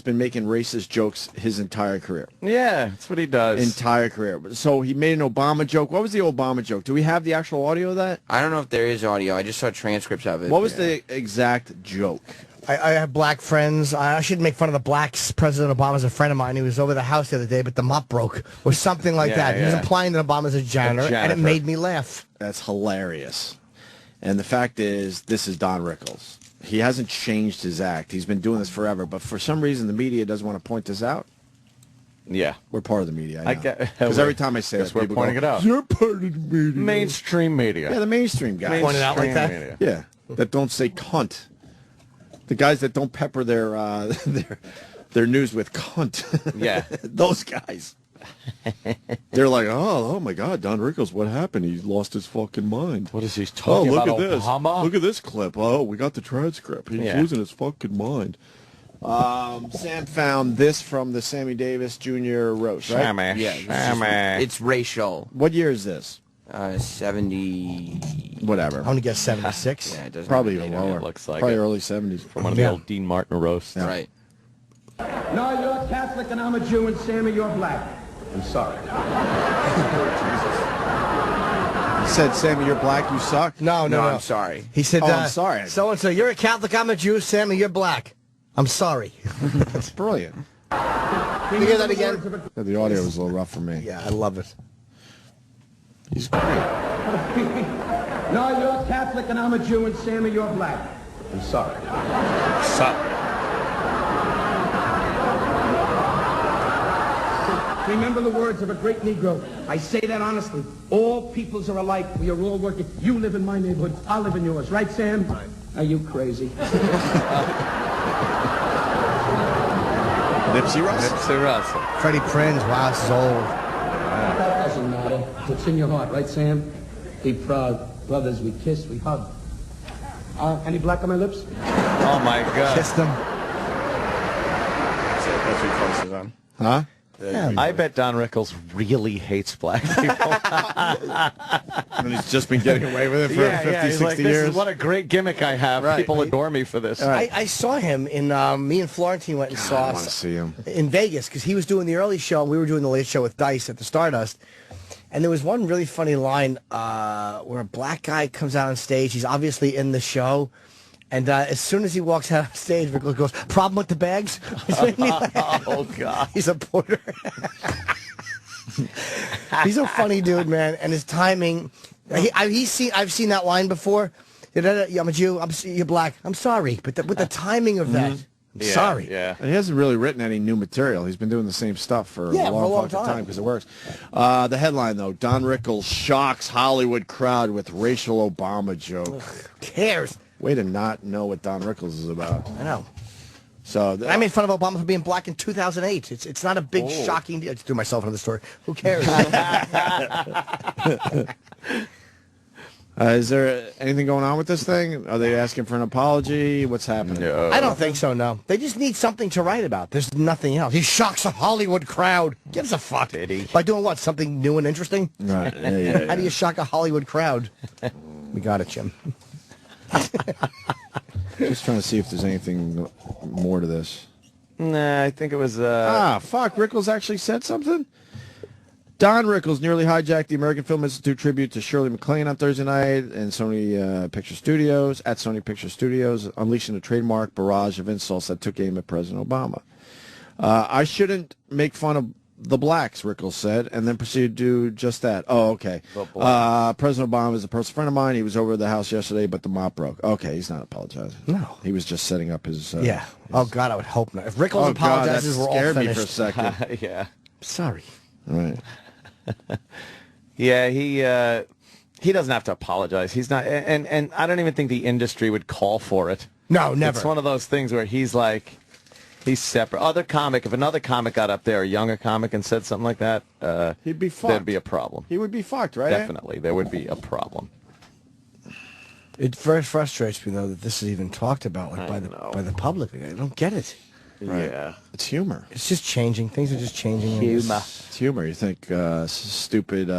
been making racist jokes his entire career. Yeah, that's what he does. Entire career. So he made an Obama joke. What was the Obama joke? Do we have the actual audio of that? I don't know if there is audio. I just saw transcripts of it. What was the exact joke? I have black friends. I shouldn't make fun of the blacks. President Obama's a friend of mine. He was over the house the other day, but the mop broke, or something like that. He was implying that Obama's a janitor, and it made me laugh. That's hilarious. And the fact is, this is Don Rickles. He hasn't changed his act. He's been doing this forever, but for some reason, the media doesn't want to point this out. Yeah. We're part of the media, I know. Because every time I say that, we're pointing it out. You're part of the media. Mainstream media. Yeah, the mainstream guys. Point it out like that? Media. Yeah, that don't say cunt. The guys that don't pepper their news with cunt. Yeah. Those guys. They're like, oh my God, Don Rickles, what happened? He lost his fucking mind. What is he talking look about, at this. Obama? Look at this clip. Oh, we got the transcript. He's losing his fucking mind. Sam found this from the Sammy Davis Jr. roast, right? Sammy. Yeah. It's racial. What year is this? 70. Whatever. I'm going to guess 76. Yeah, it doesn't Probably have a even date on lower. It looks like Probably it. early 70s. From one of the old Dean Martin roasts. Yeah. Right. No, you're Catholic and I'm a Jew, and Sammy, you're black. I'm sorry. He said, Sammy, you're black, you suck? No. I'm sorry. He said, I'm sorry. So-and-so, you're a Catholic, I'm a Jew, Sammy, you're black. I'm sorry. That's brilliant. Can you hear that again? Yeah, the audio was a little rough for me. Yeah, I love it. He's great. No, you're Catholic and I'm a Jew, and Sammy, you're black. I'm sorry. Remember the words of a great Negro. I say that honestly. All peoples are alike. We are all working. You live in my neighborhood. I live in yours. Right, Sam? Right. Are you crazy? Nipsey Russell. Nipsey Russell. Freddie Prinze, wow, this is old. That doesn't matter. It's in your heart, right, Sam? Be proud. Brothers, we kiss, we hug. Any black on my lips? Oh, my God. Kissed them. That's what close is on. Huh? Yeah. I bet Don Rickles really hates black people. And he's just been getting away with it for 50, he's 60 like, years. What a great gimmick I have. Right. People adore me for this. I saw him in, me and Florentine went and saw I want to see him. in Vegas, because he was doing the early show, and we were doing the late show with Dice at the Stardust. And there was one really funny line where a black guy comes out on stage. He's obviously in the show. And as soon as he walks out on stage, Rickles goes, problem with the bags? Oh, God. He's a porter. He's a funny dude, man. And his timing, I've seen that line before. I'm a Jew, you're black. I'm sorry. But with the timing of that, sorry. Yeah. And he hasn't really written any new material. He's been doing the same stuff for a long time because it works. The headline, though, Don Rickles shocks Hollywood crowd with racial Obama joke. Who cares? Way to not know what Don Rickles is about. I know. So I made fun of Obama for being black in 2008. It's not a big shocking deal. I just threw myself into the story. Who cares? Is there anything going on with this thing? Are they asking for an apology? What's happening? No. I don't think so, no. They just need something to write about. There's nothing else. He shocks a Hollywood crowd. Gives a fuck. Did he? By doing what? Something new and interesting? Right. Yeah. How do you shock a Hollywood crowd? We got it, Jim. Just trying to see if there's anything more to this. Nah, I think it was... Fuck, Rickles actually said something? Don Rickles nearly hijacked the American Film Institute tribute to Shirley MacLaine on Thursday night in Sony Picture Studios, at Sony Picture Studios, unleashing a trademark barrage of insults that took aim at President Obama. I shouldn't make fun of the blacks, Rickles said, and then proceeded to do just that. Oh, okay. President Obama is a personal friend of mine. He was over at the house yesterday, but the mop broke. Okay, he's not apologizing. No. He was just setting up his... yeah. Oh, God, I would hope not. If Rickles apologizes, we're all finished. Me for a second. Yeah. Sorry. All right. Yeah, he doesn't have to apologize. He's not, and I don't even think the industry would call for it. No, never. It's one of those things where he's like, he's separate. If another comic got up there, a younger comic, and said something like that, he'd be fucked. There'd be a problem. He would be fucked, right? Definitely, there would be a problem. It very frustrates me though that this is even talked about by the public. I don't get it. Right. Yeah, it's humor. It's just changing. Things are just changing. Humor. It's humor. You think stupid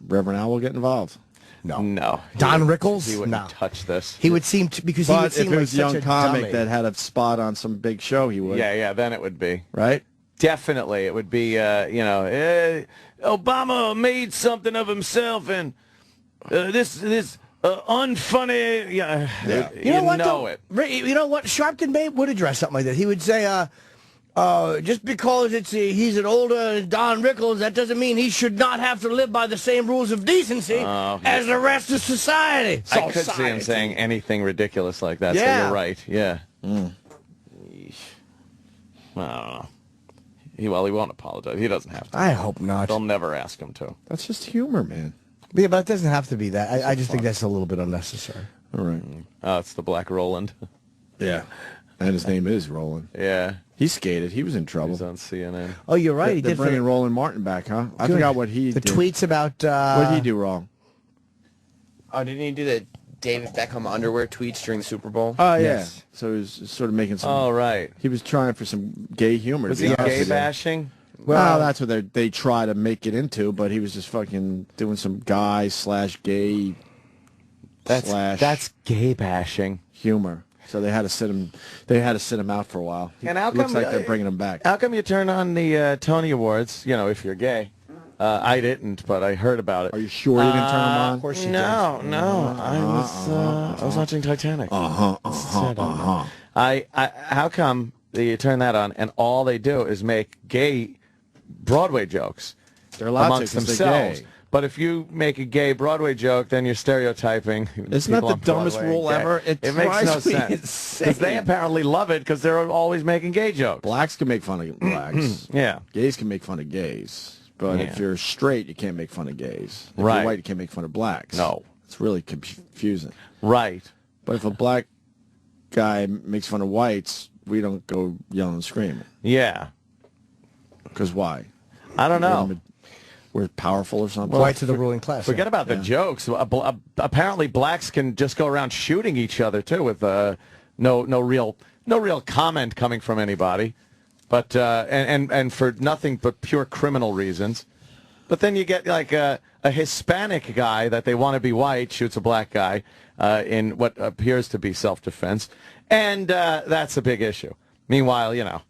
Reverend Al will get involved? No. Don Rickles? He wouldn't touch this. He would seem to, because he would seem if it like was a such young a comic dummy. that had a spot on some big show, he would. Yeah, then it would be. Right? Definitely, it would be, Obama made something of himself, and this unfunny, You know what? You know what? Sharpton would address something like that. He would say, just because he's an older Don Rickles, that doesn't mean he should not have to live by the same rules of decency as the rest of society. I could see him saying anything ridiculous like that, so you're right. Yeah. I don't know. He won't apologize. He doesn't have to. I hope not. They'll never ask him to. That's just humor, man. Yeah, but it doesn't have to be that. I just think that's a little bit unnecessary. All right. Oh, it's the Black Roland. Yeah. And his name is Roland. Yeah. He skated. He was in trouble. He's on CNN. Oh, you're right. They're bringing Roland Martin back, huh? I forgot what he did. The tweets about... what did he do wrong? Oh, didn't he do the David Beckham underwear tweets during the Super Bowl? Oh, yeah. So he was sort of making some... Oh, right. He was trying for some gay humor. Was he gay bashing? Well, that's what they try to make it into, but he was just fucking doing some guy/gay That's gay bashing. humor. So they had to sit him. They had to sit him out for a while. And how looks come like they're bringing him back? How come you turn on the Tony Awards? If you're gay. I didn't, but I heard about it. Are you sure you didn't turn them on? Of course you No. I was watching Titanic. How come you turn that on and all they do is make gay Broadway jokes They're allowed amongst to 'cause they're themselves? gay. But if you make a gay Broadway joke, then you're stereotyping. Isn't that people the on dumbest Broadway rule gay. ever? It makes no drives me sense. insane. Because they apparently love it because they're always making gay jokes. Blacks can make fun of blacks. Yeah. Gays can make fun of gays. But if you're straight, you can't make fun of gays. If Right. you're white, you can't make fun of blacks. No. It's really confusing. Right. But if a black guy makes fun of whites, we don't go yelling and screaming. Yeah. Because why? I don't know. We're powerful or something? Whites are the ruling class. Forget about the jokes. Apparently, blacks can just go around shooting each other too, with no real comment coming from anybody, but and for nothing but pure criminal reasons. But then you get like a Hispanic guy that they want to be white shoots a black guy in what appears to be self-defense, and that's a big issue. Meanwhile,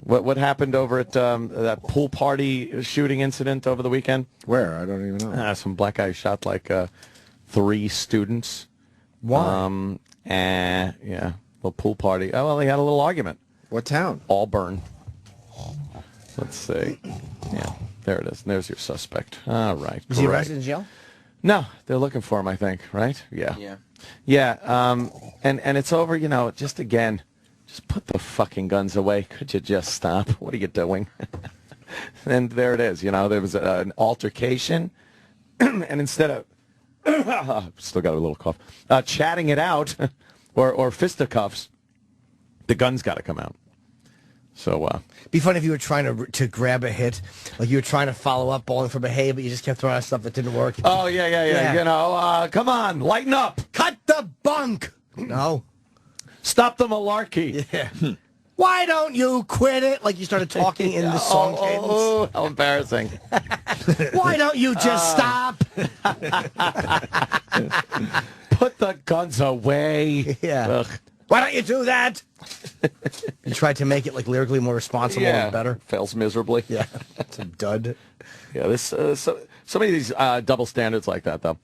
what happened over at that pool party shooting incident over the weekend? Where? I don't even know. Some black guy shot like 3 students. Why? The pool party. Oh, well, they had a little argument. What town? Auburn. Let's see. Yeah, there it is. There's your suspect. All right. Was he arrested in jail? No, they're looking for him, I think, right? Yeah. Yeah. Yeah, and it's over, just again, just put the fucking guns away. Could you just stop? What are you doing? And there it is, there was an altercation, and instead of, still got a little cough, chatting it out, or fisticuffs, the gun's got to come out. So, be funny if you were trying to grab a hit, like you were trying to follow up bowling for Bahia, but you just kept throwing out stuff that didn't work. Oh, yeah. Come on, lighten up. Cut the bunk. No. Stop the malarkey. Yeah. Why don't you quit it? Like you started talking in the song cadence. Oh, how embarrassing. Why don't you just stop? Put the guns away. Yeah. Ugh. Why don't you do that? You tried to make it like lyrically more responsible and better. Fails miserably. Yeah, it's a dud. Yeah, this so many of these double standards like that though.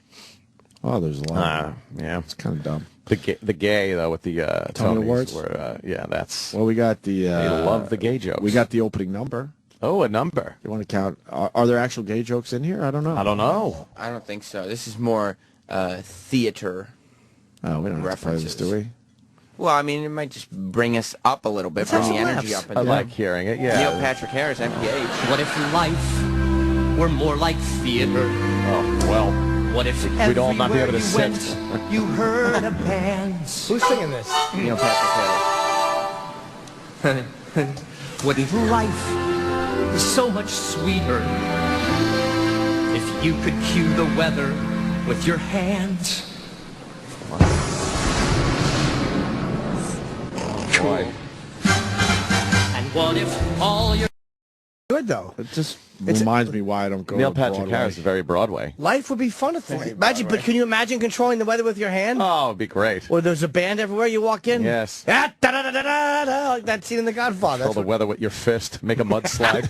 Oh, there's a lot. Yeah, it's kind of dumb. The gay though with the Tony Awards. Where, that's well, we got the. They love the gay jokes. We got the opening number. Oh, a number. You want to count? Are there actual gay jokes in here? I don't know. I don't know. I don't think so. This is more theater. Oh, we don't have to play this, do we? Well, I mean, it might just bring us up a little bit, bring the energy up. I like hearing it. Yeah. Neil Patrick Harris, MPH. What if life were more like theater? Oh well. What if we'd all not be able to you sit? Went, you heard a band? Who's singing this? Neil Patrick Harris. What if life is so much sweeter if you could cue the weather with your hands? Boy. And what if all your Good though. It just reminds me why I don't go Neil to Patrick Broadway. Harris is very Broadway. Life would be fun if they imagine. But can you imagine controlling the weather with your hand? Oh, it'd be great. Or there's a band everywhere you walk in. Yes. Ah, da, da, da, da, da, da, like that scene in The Godfather. Control the weather with your fist. Make a mudslide.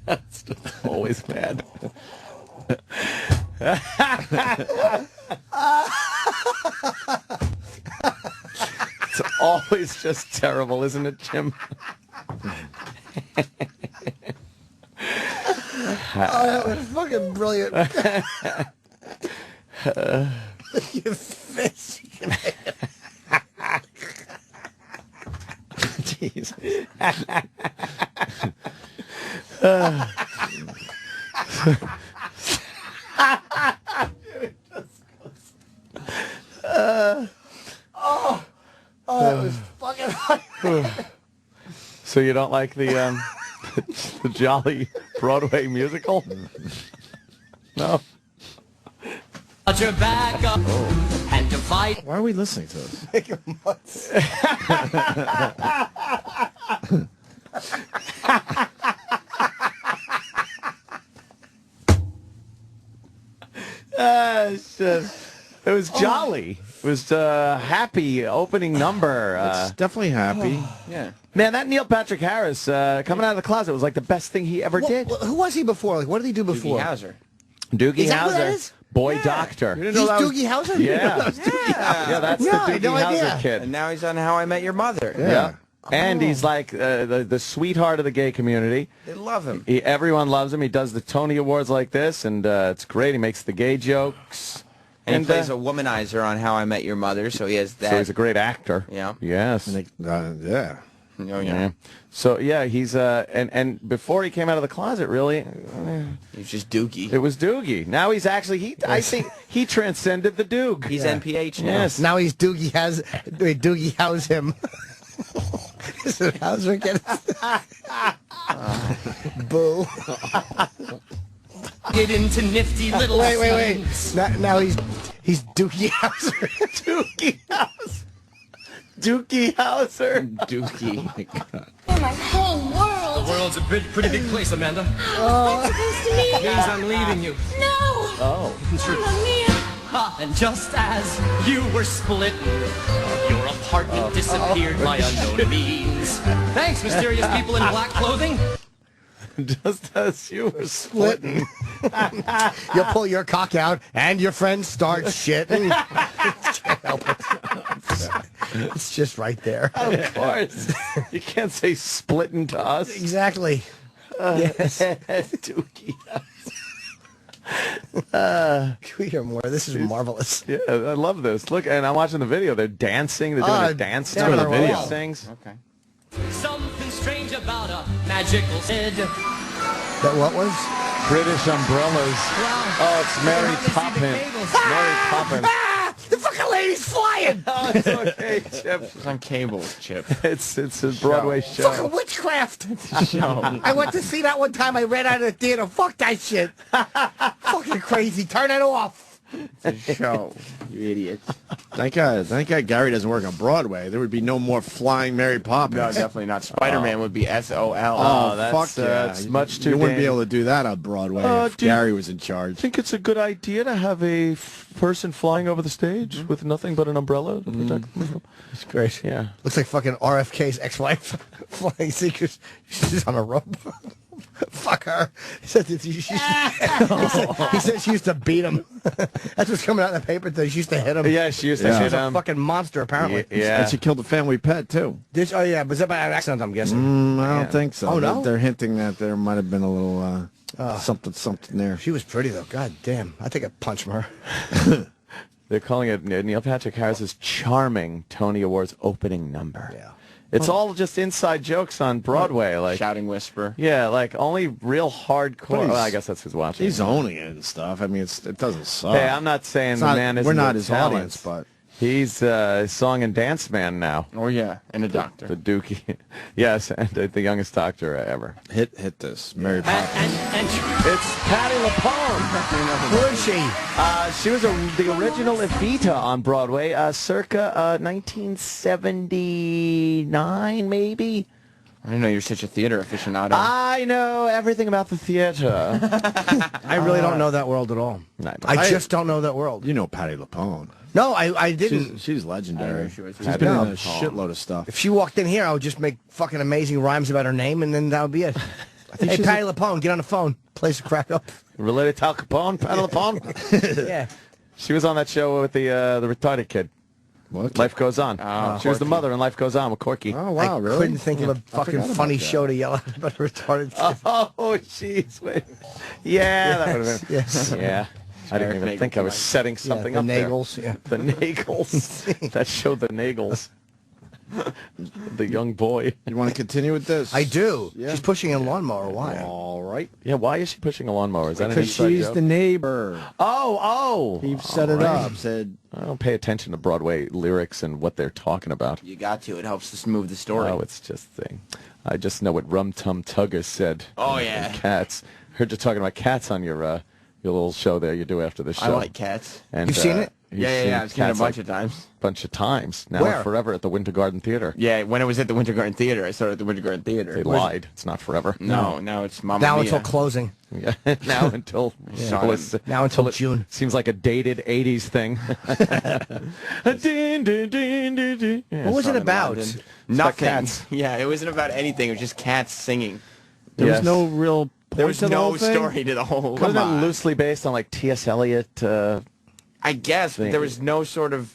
That's just always bad. It's always just terrible, isn't it, Jim? Oh, that was fucking brilliant. You fish. Jesus. That was fucking funny. So you don't like the Jolly Broadway musical? No. Put your back up and divide. Why are we listening to this? Make your mutts. Shit. It was jolly. It was happy opening number. It's definitely happy. Yeah. Man, that Neil Patrick Harris coming out of the closet was like the best thing he ever did. Who was he before? Like, what did he do before? Doogie Howser. Doogie Is that who that Howser. is? Boy Doctor. He's Doogie Howser? Yeah. Yeah, that's the I had Doogie no Howser idea. kid. And now he's on How I Met Your Mother. Yeah. And he's like the sweetheart of the gay community. They love him. Everyone loves him. He does the Tony Awards like this, and it's great. He makes the gay jokes. And he plays a womanizer on How I Met Your Mother, so he has that. So he's a great actor. Yeah. Yes. Yeah. Oh, yeah. So yeah, he's and before he came out of the closet, really, He's just Doogie. it was Doogie. Now he's actually I think he transcended the Doog. He's NPH now. Yes. Now he's Doogie has. Wait, Doogie House him. Is it Hauser again? Boo. Get into nifty little. Wait. Now he's Doogie Howser. Doogie House. Doogie Howser. Doogie. Oh, my whole world. The world's a pretty big place, Amanda. What's supposed to mean? Means I'm leaving you. No. Oh. Mamma mia. Ha, and just as you were splitting, your apartment disappeared by unknown means. Thanks, mysterious people in black clothing. Just as you were splitting. You'll pull your cock out, and your friends start shitting. Can't help it. It's just right there. Of course. You can't say splitting to us. Exactly. Yes. Doogie. Can we hear more? This is marvelous. Yeah, I love this. Look, and I'm watching the video. They're dancing. They're doing a dance yeah, to the they're video. all- Sings. Okay. Something strange about a magical head. That what was? British umbrellas. Oh, it's Mary Poppins. Mary Poppins. Ah! The fucking lady's flying! Oh, it's okay, Chip. It's on cable, Chip. It's a Broadway show. Fucking witchcraft! I went to see that one time. I ran out of the theater. Fuck that shit. Fucking crazy. Turn it off. It's a show, you idiots. Thank God Gary doesn't work on Broadway. There would be no more flying Mary Poppins. No, definitely not. Spider-Man would be SOL. Oh, that's fuck yeah. that's much too. You wouldn't be able to do that on Broadway if Gary was in charge. I think it's a good idea to have a person flying over the stage with nothing but an umbrella to protect them. It's great. Yeah. Looks like fucking RFK's ex-wife flying seekers. She's on a rope. Fuck her. He said he said she used to beat him. That's what's coming out in the paper today. She used to hit him. Yeah, she used to hit She's a him. fucking monster, apparently. Yeah. And she killed a family pet, too. Oh, yeah. Was that by accident, I'm guessing? I don't think so. Oh, no? They're hinting that there might have been a little something there. She was pretty, though. God damn. I think I'd punch from her. They're calling it Neil Patrick Harris's charming Tony Awards opening number. Yeah. It's all just inside jokes on Broadway, like Shouting Whisper. Yeah, like only real hardcore. Well, I guess that's who's watching. He's owning it and stuff. I mean, it doesn't suck. Hey, I'm not saying the man isn't. We're not got his talent. audience, but he's a song and dance man now. Oh yeah, and a doctor. The Dookie, yes, and the youngest doctor ever. Hit this, Mary Poppins. And it's Patti LuPone. Who is she? She was the original Evita on Broadway, circa 1979, maybe. I didn't know you were such a theater aficionado. I know everything about the theater. I really don't know that world at all. I just don't know that world. You know Patti LuPone. No, I didn't. She's legendary. She's been in a shitload of stuff. If she walked in here, I would just make fucking amazing rhymes about her name, and then that would be it. Hey, Patti LuPone, get on the phone. Place a crack up. Related to Al Capone, Patti LuPone. Yeah. She was on that show with the retarded kid. What? Life Goes On. She was the Corky. mother in Life Goes On with Corky. Oh, wow, I really? couldn't think of a fucking funny show to yell at about a retarded kid. Oh, jeez. Wait. Yeah, that would have been. Yes. Yeah. I didn't even think I was setting something the up Nagels, there. yeah. The Nagels. That showed the Nagels. The young boy. You want to continue with this? I do. Yeah. She's pushing a lawnmower. Why? All right. Yeah, why is she pushing a lawnmower? Is that an Because inside she's joke? the neighbor. Oh. He set it up. Said, I don't pay attention to Broadway lyrics and what they're talking about. You got to. It helps to smooth the story. Oh, it's just thing. I just know what Rum Tum Tugger said. Oh, in yeah. Cats. Heard you talking about cats on your little show there you do after the show. I like Cats. And, You've seen it? Yeah. I've seen it a bunch of times. Bunch of times. Now Where? and forever at the Winter Garden Theater. Yeah, when it was at the Winter Garden Theater, I saw it at the Winter Garden Theater. They lied. It's not forever. No, now it's Mamma Now Mia. until closing. Yeah. Now until Now until June. Seems like a dated 80s thing. Yeah, What was it Southern about? London. about Nothing. cats. Yeah, it wasn't about anything. It was just cats singing. there Yes. was no real point There was to the no whole thing? story to the whole. Wasn't it loosely based on like T.S. Eliot? I guess, but there was no sort of.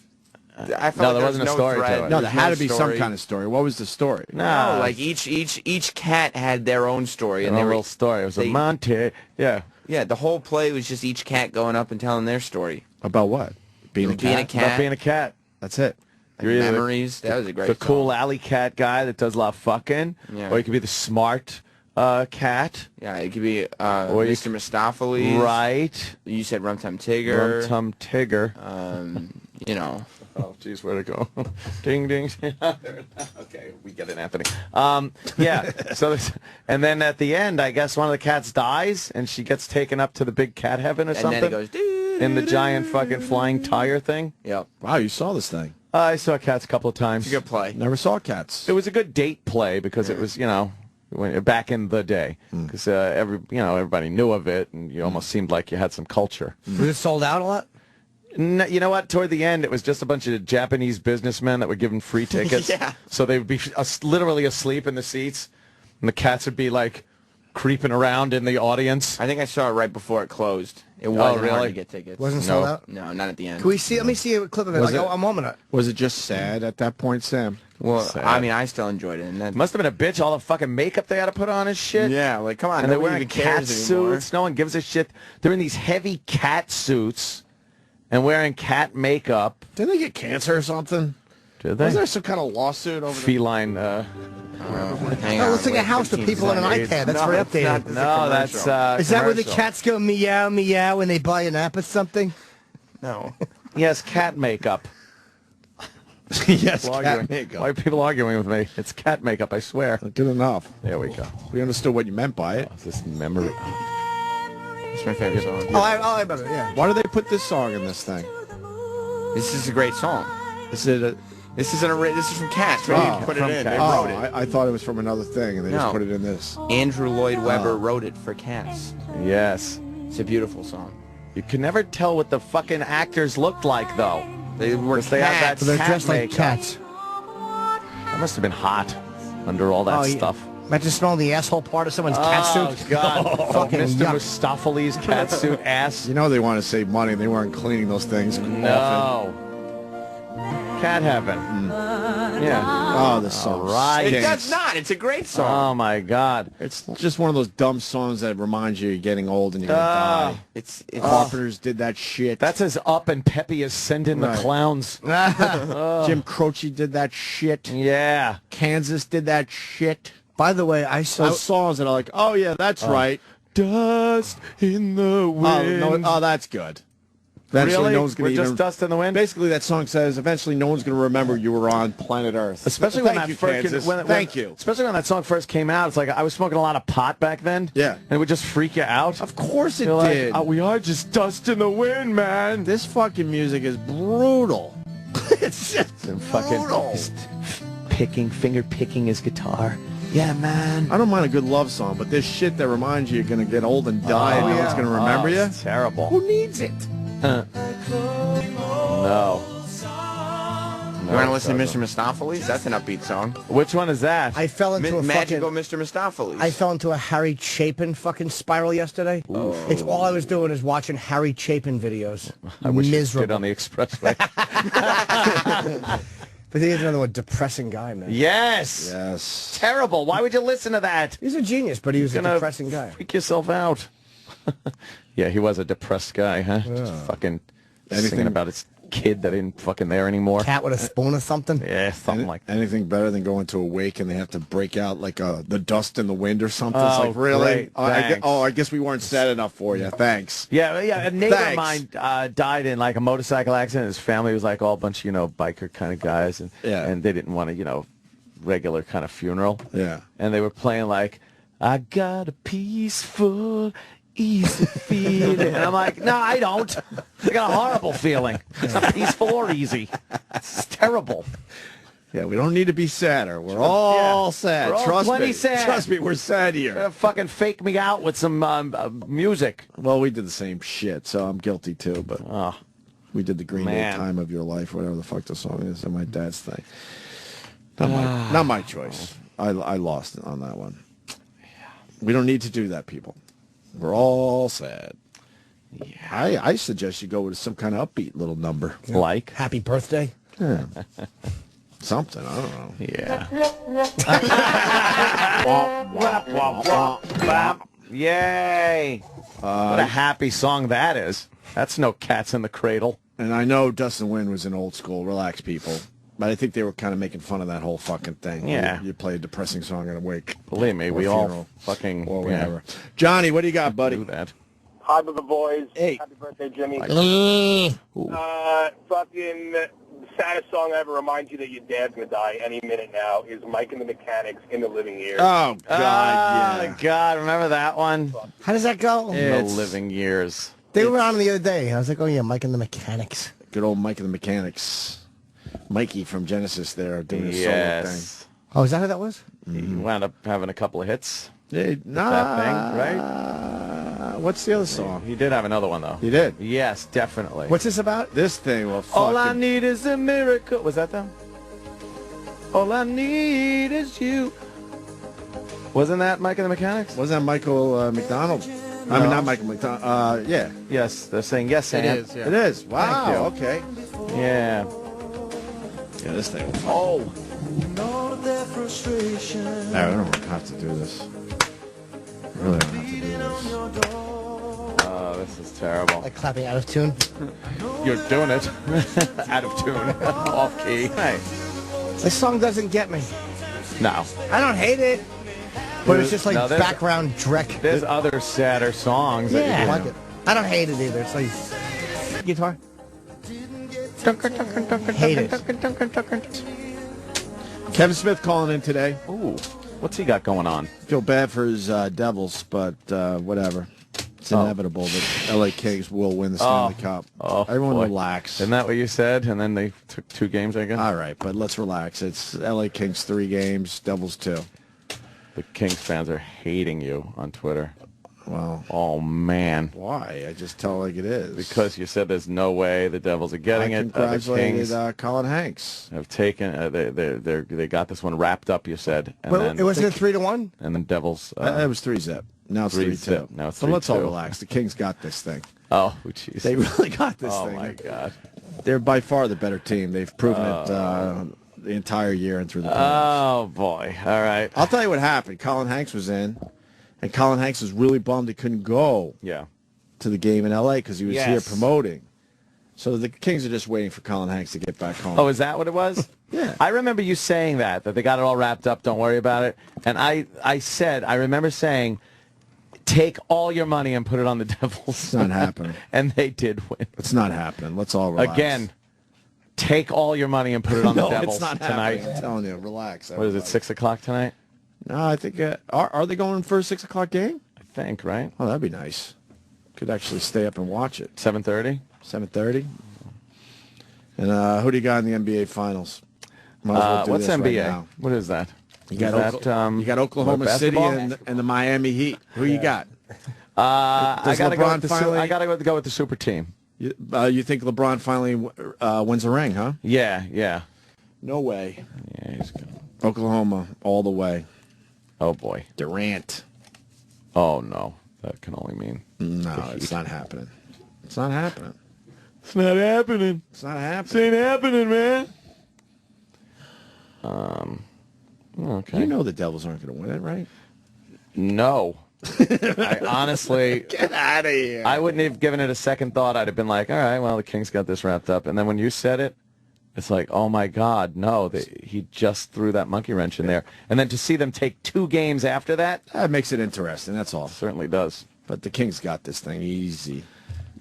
I felt No, like there was wasn't a no story to thread. it. No, There there was had to be some story. kind of story. What was the story? No, like each cat had their own story, and a they were little story. It was a they- Monte. Yeah. Yeah, the whole play was just each cat going up and telling their story. About what? Being a Being a cat? cat. About being a cat. That's it. Like You're either memories. That was a great The song. cool alley cat guy that does a lot of fucking. Yeah. Or you could be the smart cat. Yeah, it could be Or you Mr. Mistopheles. Right. You said Rum Tum Tigger. Rum Tum Tigger. You know. Oh, geez, where'd it go? Ding, ding. Okay, we get it, Anthony. Yeah, so, and then at the end, I guess one of the cats dies, and she gets taken up to the big cat heaven or And something. then it goes. Doo, in the giant fucking flying tire thing. Yep. Wow, you saw this thing. I saw Cats a couple of times. It's a good play. Never saw Cats. It was a good date play because it was, you know, back in the day, because everybody knew of it, and you almost seemed like you had some culture. Was it sold out a lot? No, you know what? Toward the end, it was just a bunch of Japanese businessmen that were given free tickets. Yeah. So they would be literally asleep in the seats, and the cats would be like creeping around in the audience. I think I saw it right before it closed. It wasn't hard to get tickets. Wasn't sold out? No, not at the end. Can we see? Let me see a clip of it. Was Like, it- a moment. Was it just sad at that point, Sam? Well, Sad. I mean, I still enjoyed it. And that, Must have been a bitch. All the fucking makeup they had to put on and shit. yeah, like come on, And they're nobody wearing even cares cat anymore. suits. No one gives a shit. They're in these heavy cat suits and wearing cat makeup. Didn't they get cancer or something? Did they? Was there some kind of lawsuit over Feline. Hang Oh, on, looks like a wait, house with 15 people on an seconds. iPad. That's No, very it's not. updated. This is a No, that's commercial. Is that where the commercial. cats go meow meow when they buy an app or something? No. Yes, cat makeup. Yes, People cat arguing. makeup. Why are people arguing with me? It's cat makeup, I swear. Good enough. There we go. We understood what you meant by it. Is this memory? It's my favorite song. Oh, I remember. Yeah. Why do they put this song in this thing? This is a great song. Is it a... This is from Cats. They put it in. They wrote it. I thought it was from another thing, and they just put it in this. Andrew Lloyd Webber wrote it for Cats. Yes. It's a beautiful song. You can never tell what the fucking actors looked like, though. They were cats. They have that So they're cat dressed like makeup. cats. That must have been hot under all that stuff. Imagine smelling the asshole part of someone's cat suit. Oh, God. Fucking Mr. yuck. Mustafali's cat suit ass. You know they want to save money. They weren't cleaning those things often. No. Cat heaven. Yeah. Oh, this song. Right. It does not. It's a great song. Oh, my God. It's just one of those dumb songs that reminds you you're getting old and you're going to die. It's Carpenters did that shit. That's as up and peppy as Send in the Clowns. Jim Croce did that shit. Yeah. Kansas did that shit. By the way, I saw Those songs that are like, oh, yeah, that's right. Dust in the wind. Oh, that's good. Eventually, really? no one's going to just dust in the wind? Basically, that song says, eventually, no one's going to remember you were on planet Earth. Especially when Thank that you, first, Kansas. Thank you. Especially when that song first came out. It's like I was smoking a lot of pot back then. Yeah. And it would just freak you out. Of course it You're did. like, we are just dust in the wind, man. This fucking music is brutal. It's just brutal. Just finger picking his guitar. Yeah, man. I don't mind a good love song, but this shit that reminds you you're going to get old and die and no one's going to remember you. It's terrible. Who needs it? No. You want to listen to Mr. Mistopheles? That's an upbeat song. Which one is that? I fell into a Magical fucking... Mr. Mistopheles. I fell into a Harry Chapin fucking spiral yesterday. It's all I was doing is watching Harry Chapin videos. I wish Miserable. you did on the expressway. But he's another one, depressing guy, man. Yes. Yes. Terrible. Why would you listen to that? He's a genius, but he was a depressing guy. Freak yourself out. Yeah, he was a depressed guy, huh? Just fucking singing about his kid that ain't fucking there anymore. Cat with a spoon or something? Yeah, something like that. Anything better than going to a wake and they have to break out like the dust in the wind or something? Oh, it's like, really? great. I guess we weren't sad enough for you. Thanks. Yeah. A neighbor of mine died in like a motorcycle accident. His family was like all a bunch of, biker kind of guys. And they didn't want a, regular kind of funeral. Yeah. And they were playing like, I got a peaceful, easy feeling. And I'm like, no, I don't. I got a horrible feeling. It's not peaceful or easy. It's terrible. Yeah, we don't need to be sadder. We're all sad. We're all Trust plenty me. sad. Trust me, we're sad here. Fucking fake me out with some music. Well, we did the same shit, so I'm guilty too, but we did the Green Day Time of Your Life, whatever the fuck the song is, and my dad's thing. Not my choice. I lost on that one. We don't need to do that, people. We're all sad. Yeah. I suggest you go with some kind of upbeat little number. Like? Happy birthday? Yeah. Something, I don't know. Yeah. Yay. What a happy song that is. That's no Cats in the Cradle. And I know Dust in the Wind was an old school. Relax, people. But I think they were kind of making fun of that whole fucking thing. Yeah. You play a depressing song at a wake. Believe me, we all fucking... Or whatever. Johnny, what do you got, buddy? Do that. Hi to the boys. Hey. Happy birthday, Jimmy. Fucking saddest song I ever reminds you that your dad's going to die any minute now is Mike and the Mechanics in the Living Years. Oh, God, yeah. God, remember that one? How does that go? The Living Years. They were on the other day. I was like, oh, yeah, Mike and the Mechanics. Good old Mike and the Mechanics. Mikey from Genesis there doing his solo thing. Oh, is that who that was? He wound up having a couple of hits. That thing, right? What's the other song? He did have another one, though. He did? Yes, definitely. What's this about? This thing will fucking... All I need is a miracle. Was that them? All I need is you. Wasn't that Mike and the Mechanics? Wasn't that Michael McDonald? No. I mean, not Michael McDonald. Yeah. Yes, they're saying yes, Sam. It is, yeah. It is. Wow, Thank you. okay. Yeah. Yeah, this thing will fucking... Oh. No, I don't have to do this. I really don't have to do this. Oh, this is terrible. Like clapping out of tune? You're doing it. Out of tune. Off key. Hey. This song doesn't get me. No. I don't hate it. But it's just like No, background dreck. There's other sadder songs. Yeah, that I like it. I don't hate it either. It's like guitar. Hate it. Kevin Smith calling in today. Ooh, what's he got going on? Feel bad for his Devils, but whatever. It's inevitable that L.A. Kings will win the Stanley Cup. Everyone relax. Isn't that what you said? And then they took 2 games, I guess? All right, but let's relax. It's L.A. Kings 3 games, Devils 2. The Kings fans are hating you on Twitter. Well, oh man, why? I just tell it like it is. Because you said there's no way the Devils are getting it. The Kings Colin Hanks have taken. They got this one wrapped up. You said. And Well, then, it wasn't 3-1. And then Devils. it was 3-zip. Now it's 3-2. Now it's 3-2. So let's all relax. The Kings got this thing. Oh, jeez. They really got this thing. Oh my God. They're by far the better team. They've proven it the entire year and through the playoffs. Oh boy. All right. I'll tell you what happened. Colin Hanks was in. And Colin Hanks was really bummed he couldn't go to the game in L.A. because he was here promoting. So the Kings are just waiting for Colin Hanks to get back home. Oh, is that what it was? Yeah. I remember you saying that they got it all wrapped up, don't worry about it. And I remember saying, take all your money and put it on the Devils. It's not happening. And they did win. It's not happening. Let's all relax. Again, take all your money and put it on the Devils it's not tonight. Happening. I'm telling you, relax. What is it, 6 o'clock tonight? No, I think, are they going for a 6 o'clock game? I think, right? Oh, that'd be nice. Could actually stay up and watch it. 7:30? 7:30. And who do you got in the NBA Finals? Might as well do what's this NBA? Right now. What is that? You got, you got Oklahoma City and the Miami Heat. Who you got? I got to go with the super team. You think LeBron finally wins a ring, huh? Yeah. No way. Yeah, he's good. Oklahoma all the way. Oh boy. Durant. Oh no, that can only mean no. It's not happening. It's not happening. It's not happening. It's not happening. This ain't happening, man. Okay. You know the Devils aren't going to win it, right? No. I honestly get out of here. I wouldn't have given it a second thought. I'd have been like, all right, well, the Kings got this wrapped up. And then when you said it, it's like, oh my God, no! He just threw that monkey wrench in there, and then to see them take 2 games after that makes it interesting. That's all. Certainly does. But the Kings got this thing easily.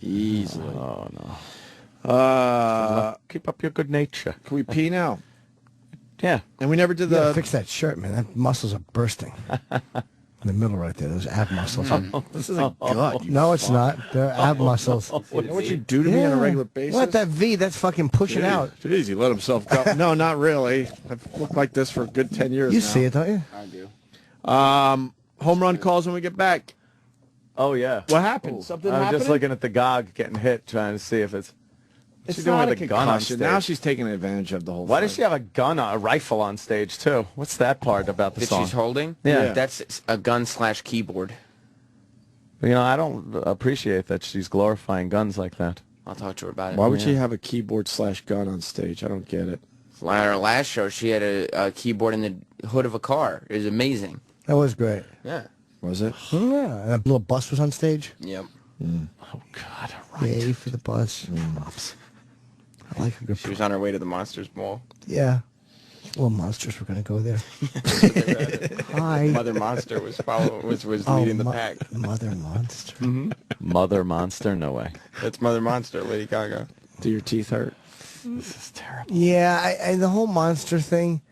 Oh no! Keep up your good nature. Can we pee now? Yeah. And we never did You gotta fix that shirt, man. That muscles are bursting. In the middle right there, those ab muscles. This is a gut. No, it's not. They're ab muscles. You know what you do to me on a regular basis? What, that V? That's fucking pushing out. Jeez, he let himself go. No, not really. I've looked like this for a good 10 years You now. see it, don't you? I do. Home run calls when we get back. Oh yeah. What happened? Something I was happened? just looking at the GOG getting hit, trying to see if it's. It's She's doing not with a a gun on concussion. stage. Now she's taking advantage of the whole Why thing. does she have a rifle on stage too? What's that part about the That song? she's holding? Yeah. That's a gun/keyboard. You know, I don't appreciate that she's glorifying guns like that. I'll talk to her about it. Why would she have a keyboard/gun on stage? I don't get it. At our last show, she had a keyboard in the hood of a car. It was amazing. That was great. Yeah. Was it? Yeah. And that little bus was on stage. Yep. Oh God! Right. Yay for the bus. I like a good. She was on her way to the Monsters Ball. Yeah. Little monsters were going to go there. Hi. Mother Monster was leading the pack. Mother Monster. Mother Monster? No way. That's Mother Monster, Lady Gaga. Do your teeth hurt? This is terrible. Yeah, and the whole monster thing.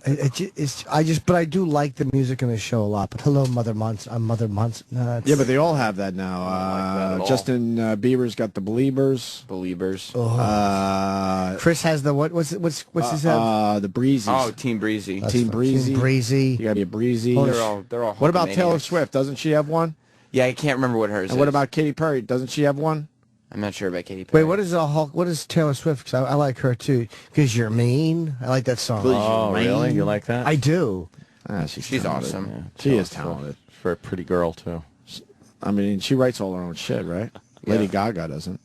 But I do like the music in the show a lot. But hello, Mother Monster. I'm Mother Monster. No, Yeah, but they all have that now. Justin Bieber's got the Beliebers. Chris has the what? What's his? The Breezies. Oh, Team Breezy. Team Breezy. Team Breezy. You gotta be a Breezy. They're all. What about Taylor Hulkamaniacs. Swift? Doesn't she have one? Yeah, I can't remember what hers And what is. about Katy Perry? Doesn't she have one? I'm not sure about Katy Perry. Wait, what is Hulk? What is Taylor Swift? 'Cause I like her too. Because you're mean. I like that song. Oh, really? You like that? I do. She's talented. awesome. Yeah, She is Taylor talented. Swift. For a pretty girl too. I mean, she writes all her own shit, right? Yeah. Lady Gaga doesn't.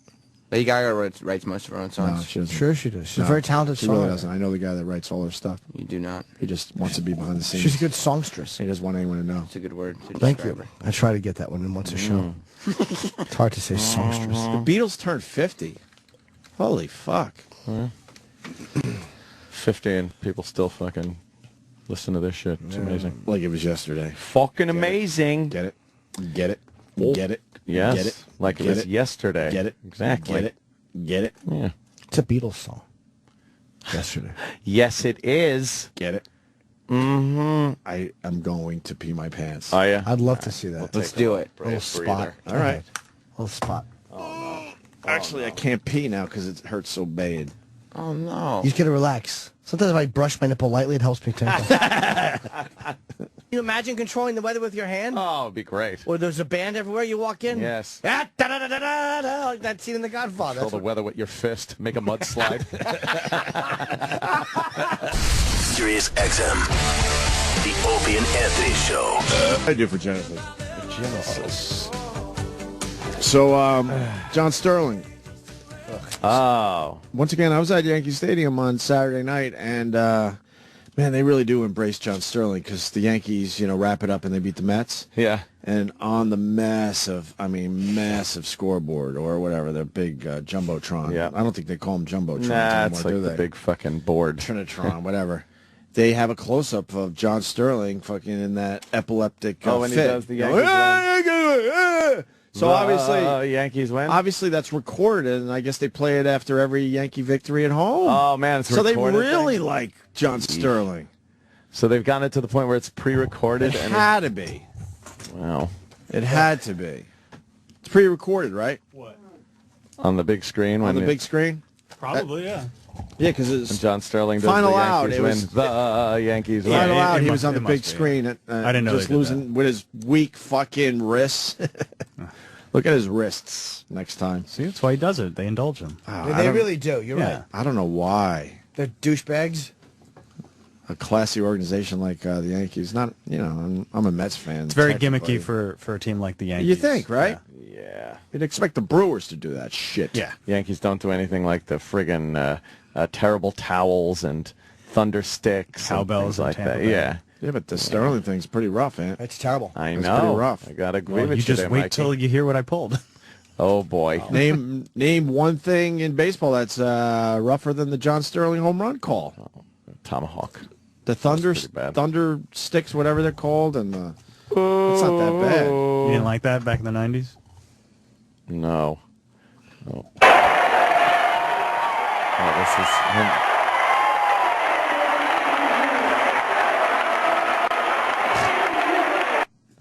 Lady Gaga writes most of her own songs. No, she doesn't. Sure she does. She's No, a very talented She songwriter. really doesn't. I know the guy that writes all her stuff. You do not. He just wants to be behind the scenes. She's a good songstress. He doesn't want anyone to know. It's a good word. to Thank describe you. her. I try to get that one in once a show. It's hard to say songstress. The Beatles turned 50. Holy fuck. 50 and people still fucking listen to this shit. It's amazing. Like it was yesterday. Fucking amazing. Get it? Get it? Oh, Get it? Yes. Get it? Like it Get was it? yesterday. Get it? Exactly. Get it? Get it? Yeah. It's a Beatles song. Yesterday. Yes, it is. Get it? Mm-hmm. I am going to pee my pants. Oh, yeah? I'd love to see that. Let's do it. Little spot. All right. Little spot. Actually, I can't pee now because it hurts so bad. Oh, no. You just gotta relax. Sometimes if I brush my nipple lightly, it helps me too. Can you imagine controlling the weather with your hand? Oh, it'd be great. Or there's a band everywhere you walk in? Yes. Ah, da-da-da-da-da-da, like that scene in The Godfather. Control the weather with your fist. Make a mudslide. Sirius XM. The Opie and Anthony Show. I do for Genesis. Genesis. So, John Sterling. Oh. Once again, I was at Yankee Stadium on Saturday night, and, man, they really do embrace John Sterling because the Yankees, wrap it up and they beat the Mets. Yeah. And on the massive scoreboard or whatever, the big Jumbotron. Yeah. I don't think they call them Jumbotrons Nah, anymore, it's like do the they? big fucking board. Trinitron, whatever. They have a close-up of John Sterling fucking in that epileptic when fit. he does the Yankees win. So obviously, Yankees win. Obviously, that's recorded, and I guess they play it after every Yankee victory at home. Oh man, it's a so they recorded really thing? like John Sterling. So they've gotten it to the point where it's pre-recorded. It and had to be. Wow. It had to be. It's pre-recorded, right? What? On the big screen. On the big screen. Probably, yeah. Yeah, because it's when John Sterling does final the out. Yankees It was win. The Yankees win. final out. He was must- on the it big must be, screen. I didn't know just they did losing with his weak fucking wrists. Look at his wrists next time. See, that's why he does it. They indulge him. They really do. You're right. I don't know why. They're douchebags. A classy organization like the Yankees. Not, I'm a Mets fan. It's very technically. gimmicky for a team like the Yankees. You think, right? Yeah. You'd expect the Brewers to do that shit. Yeah. Yankees don't do anything like the friggin' terrible towels and thunder sticks. Cowbells and things like in Tampa that. Bay. Yeah. Yeah, but the Sterling thing's pretty rough, Ant. It's terrible. I That's know. pretty rough. I gotta agree Well, with you just there, wait Mikey. till you hear what I pulled. Oh boy. Name one thing in baseball that's rougher than the John Sterling home run call. Tomahawk. The thunder sticks, whatever they're called, and the it's not that bad. You didn't like that back in the 90s? No. Oh, this is him.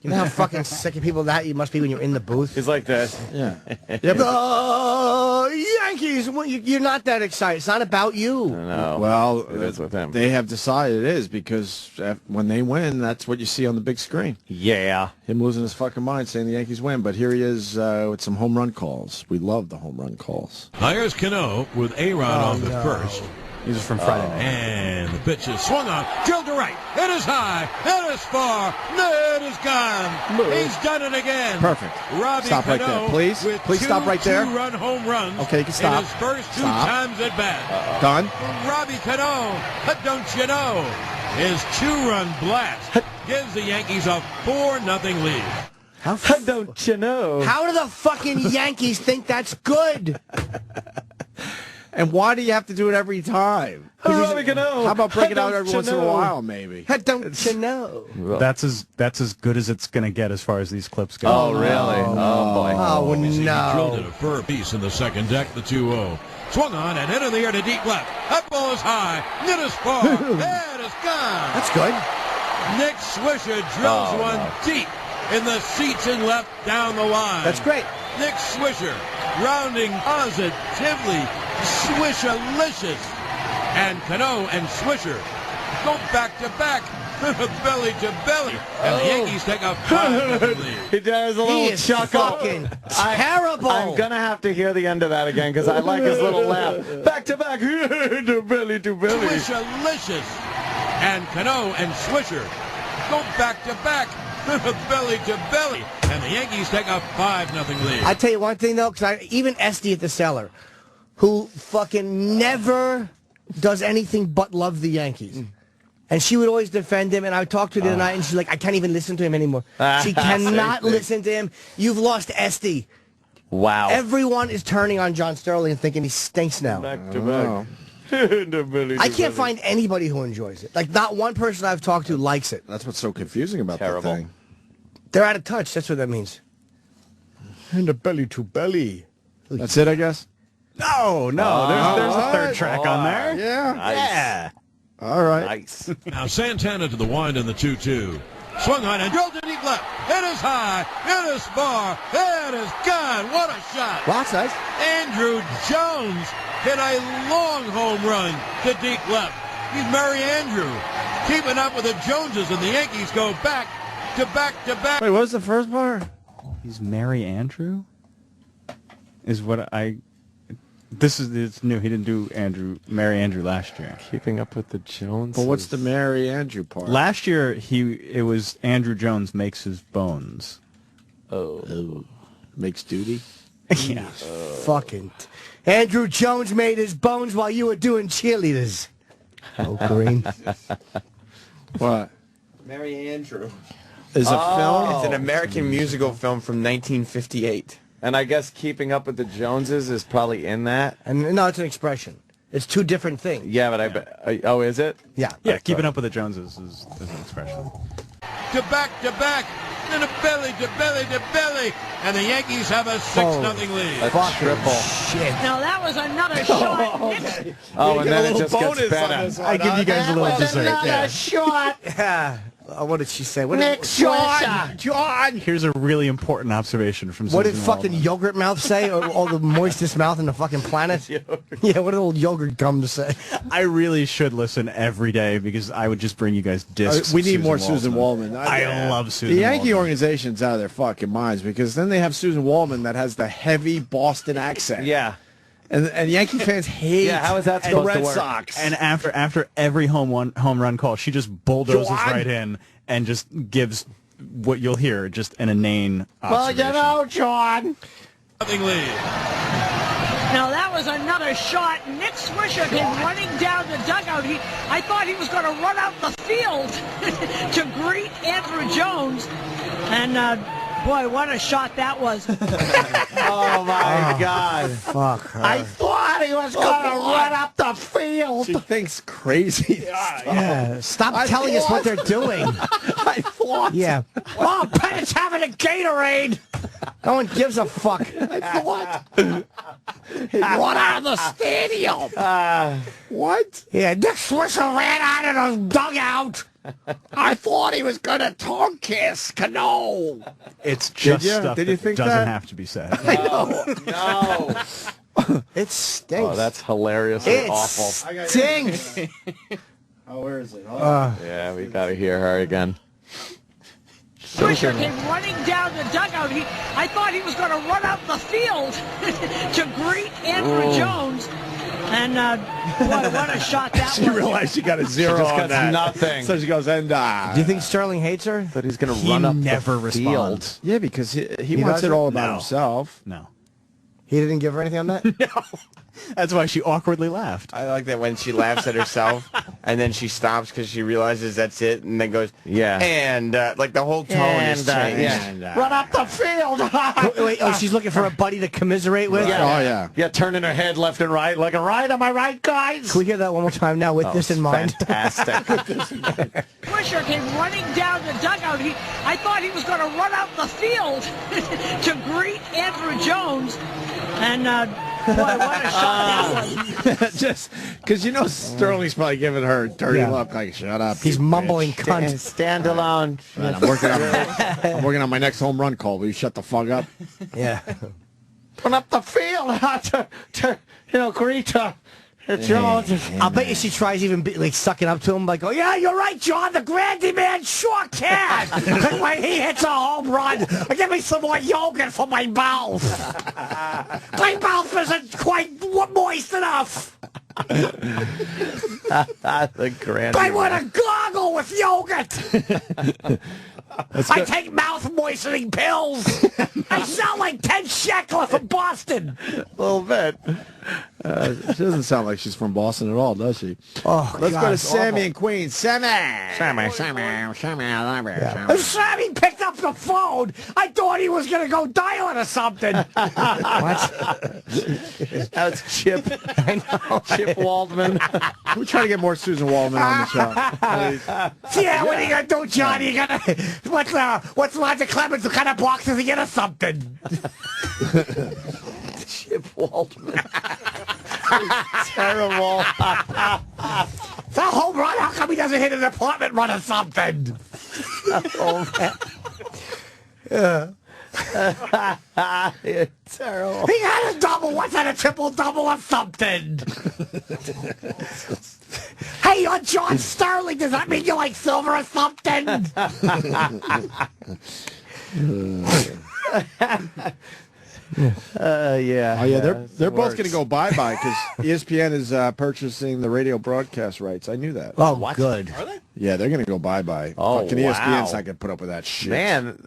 You know how fucking sick of people that you must be when you're in the booth? He's like this. Yeah. The Yankees, you're not that excited. It's not about you. No. Well, it is with him. They have decided it is because when they win, that's what you see on the big screen. Yeah. Him losing his fucking mind saying the Yankees win. But here he is with some home run calls. We love the home run calls. Here's Cano with A-Rod on the first. These are from Friday night. And the pitch is swung on, drilled to right. It is high, it is far, it is gone. He's done it again. Perfect. Robbie Stop right Cano there, please. with Please stop right there. Two-run home runs. Okay, you can stop. In his first two Stop. times at bat. Done. Robbie Cano, don't you know? His two-run blast gives the Yankees a 4-0 lead. How don't you know? How do the fucking Yankees think that's good? And why do you have to do it every time? How about break it out every once in a while, maybe? Don't you know? That's as good as it's going to get as far as these clips go. Oh, really? Oh, boy. Oh, He drilled no. it a fur piece in the second deck, the 2-0. Swung on and hit in the air to deep left. That ball is high. It is far. It is gone. That's good. Nick Swisher drills one deep in the seats and left down the line. That's great. Nick Swisher rounding positively Swishalicious. And Cano and Swisher go back to back, belly to belly, and the Yankees take a 5-0 lead. He does a little He is chuckle. fucking terrible. I'm gonna have to hear the end of that again because I like his little laugh. Back to back, to belly to belly. Swishalicious. And Cano and Swisher go back to back, belly to belly, and the Yankees take a 5-0 lead. I tell you one thing, though, because even Esty at the cellar, who fucking never does anything but love the Yankees. And she would always defend him, and I would talk to her the other night, and she's like, I can't even listen to him anymore. She cannot listen to him. You've lost Esty. Wow. Everyone is turning on John Sterling and thinking he stinks now. Back to back. I can't find anybody who enjoys it. Like, not one person I've talked to likes it. That's what's so confusing about Terrible. that thing. They're out of touch. That's what that means. And the belly to belly. That's it, I guess? No, there's a third track on there. Yeah. Nice. Yeah. All right. Nice. Now Santana to the wind in the 2-2. Swung on and drilled to deep left. It is high. It is far. It is gone. What a shot. Well, that's nice. Andrew Jones hit a long home run to deep left. He's Mary Andrew. Keeping up with the Joneses, and the Yankees go back to back to back. Wait, what was the first part? He's Mary Andrew? Is what I... It's new. He didn't do Mary Andrew last year. Keeping up with the Joneses. But what's the Mary Andrew part? Last year, it was Andrew Jones makes his bones. Oh. Makes duty? Yeah. Fucking... Andrew Jones made his bones while you were doing cheerleaders. Oh, Green. What? Mary Andrew. Is a film? It's an American musical film from 1958. And I guess Keeping Up with the Joneses is probably in that. And no, it's an expression. It's two different things. Yeah, but I bet. Oh, is it? Yeah. Yeah, Keeping Up with the Joneses is an expression. To back, and a belly to belly to belly, and the Yankees have a 6-0 lead. A triple. Shit. Now that was another shot. Oh, and then it just gets better. I give you guys a little dessert. Another shot. What did she say? Next shot. John! Here's a really important observation from Susan What did fucking Waldman. yogurt mouth say? Or the moistest mouth in the fucking planet? Yeah, what did old yogurt gum say? I really should listen every day because I would just bring you guys discs. We of need more Susan Susan Waldman. I love Susan The Yankee Waldman. organization's out of their fucking minds because then they have Susan Waldman that has the heavy Boston accent. Yeah. And Yankee fans hate how is that the supposed Red to work? Sox. And after every home run call, she just bulldozes right in and just gives what you'll hear, just an inane observation. John. Nothing lead. Now that was another shot. Nick Swisher came running down the dugout. I thought he was going to run out the field to greet Andrew Jones. And boy, what a shot that was. Oh, my God. Fuck her. I thought he was going to run up the field. She thinks crazy. Yeah, stop telling us what they're doing. I thought. Yeah. Oh, Pettit's having a Gatorade. No one gives a fuck. I thought. Run out of the stadium. What? Yeah, Nick Swisher ran out of the dugout. I thought he was going to tongue kiss Cano. It's just you? stuff Did you that think doesn't that? have to be said. No. It stinks. Oh, that's hilariously It awful. stinks. Oh, where is it? Yeah, we got to hear her again. Swisher came running down the dugout. I thought he was going to run out the field to greet Andrew Jones. And boy, what a shot that She was. realized she got a zero just on got that. nothing. So she goes, and Do you think Sterling hates her? But he's going to He run up never the responds. field. Yeah, because he wants doesn't? it all about No. himself. No. He didn't give her anything on that? That's why she awkwardly laughed. I like that when she laughs at herself and then she stops because she realizes that's it and then goes, Yeah. and like the whole tone is changed. Run up the field. Wait, she's looking for a buddy to commiserate with? Oh, yeah. Yeah, turning her head left and right, looking right. Am I right, guys? Can we hear that one more time now with this in mind? Fantastic. Swisher came running down the dugout. I thought he was going to run out the field to greet Andrew Jones. And boy, what a shot that was. Just because Sterling's probably giving her a dirty look, like, shut up. He's you mumbling bitch. cunt. Stand alone. Right, I'm working on my next home run call. Will you shut the fuck up? Yeah. Run up the field to greet Jones. I'll bet you she tries even like sucking up to him, like, oh yeah, you're right, John. The Grandy man sure can. When he hits a home run, give me some more yogurt for my mouth. My mouth isn't quite moist enough. The grand. I want a goggle with yogurt. I take mouth moistening pills. I sound like Ted Sheckler from Boston. A little bit. She doesn't sound like she's from Boston at all, does she? Oh, Let's God, go to it's Sammy awful. in Queens. Sammy. Sammy picked up the phone. I thought he was going to go dial it or something. What? That's Chyp. I know. Chyp Waldman. We're trying to get more Susan Waldman on the show. Yeah, what are you going to do, John? You gonna what's Roger Clemens? What kind of box is he in or something? Chyp Waldman. Terrible. It's a home run. How come he doesn't hit an apartment run or something? Oh, man. You're terrible. He had a double. What's that, a triple-double or something? Hey, you're John Sterling. Does that mean you like silver or something? Yeah. Oh, yeah, they're both going to go bye-bye because ESPN is purchasing the radio broadcast rights. I knew that. Oh, good. Are they? Yeah, they're going to go bye-bye. Oh, Fucking wow. ESPN's not going to put up with that shit. Man,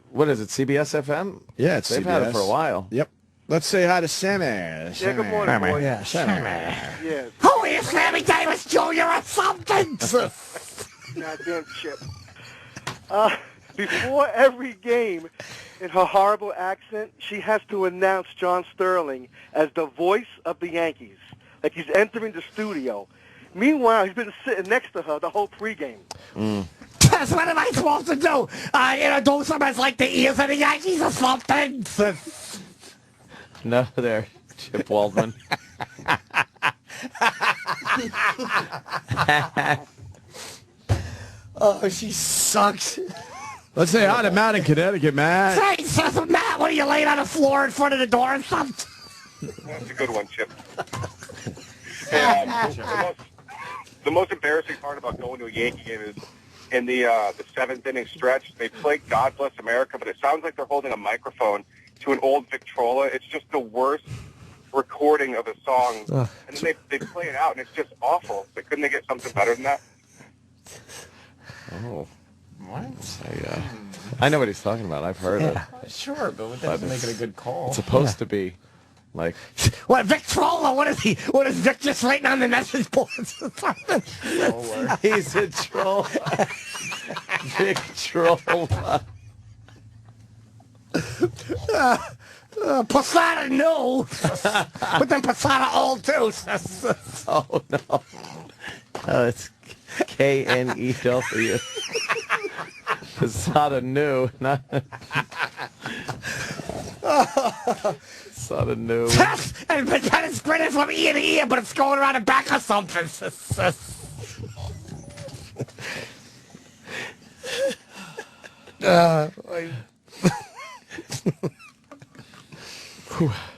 what is it, CBS FM? Yeah, it's They've CBS. had it for a while. Yep. Let's say hi to Sammy. Yeah, good morning, boys. Yeah, Sammy. Yeah, Who is Sammy Davis Jr. or something? goddamn Chyp. Before every game, in her horrible accent, she has to announce John Sterling as the voice of the Yankees, like he's entering the studio. Meanwhile, he's been sitting next to her the whole pregame. What am I supposed to do? Do something that's like the ears of the Yankees or something? No, there, Chyp Waldman. Oh, she sucks. Let's say hi to Matt in Connecticut, Matt. Say, Matt, what are you laying on the floor in front of the door or something? That's a good one, Chyp. The most embarrassing part about going to a Yankee game is in the seventh inning stretch, they play God Bless America, but it sounds like they're holding a microphone to an old Victrola. It's just the worst recording of a song. And then they play it out, and it's just awful. So couldn't they get something better than that? Oh. What? I know what he's talking about. I've heard it. Sure, but that doesn't make it a good call. It's supposed to be like... What, Victrola? What is he? What is Vic just writing on the message boards? He's a troll. Victrola. Posada new. But then Posada old too. Oh, no. Oh, it's K-N-E-W. Posada new. Not... Posada new. And then it's spreading from ear to ear, but it's going around the back or something.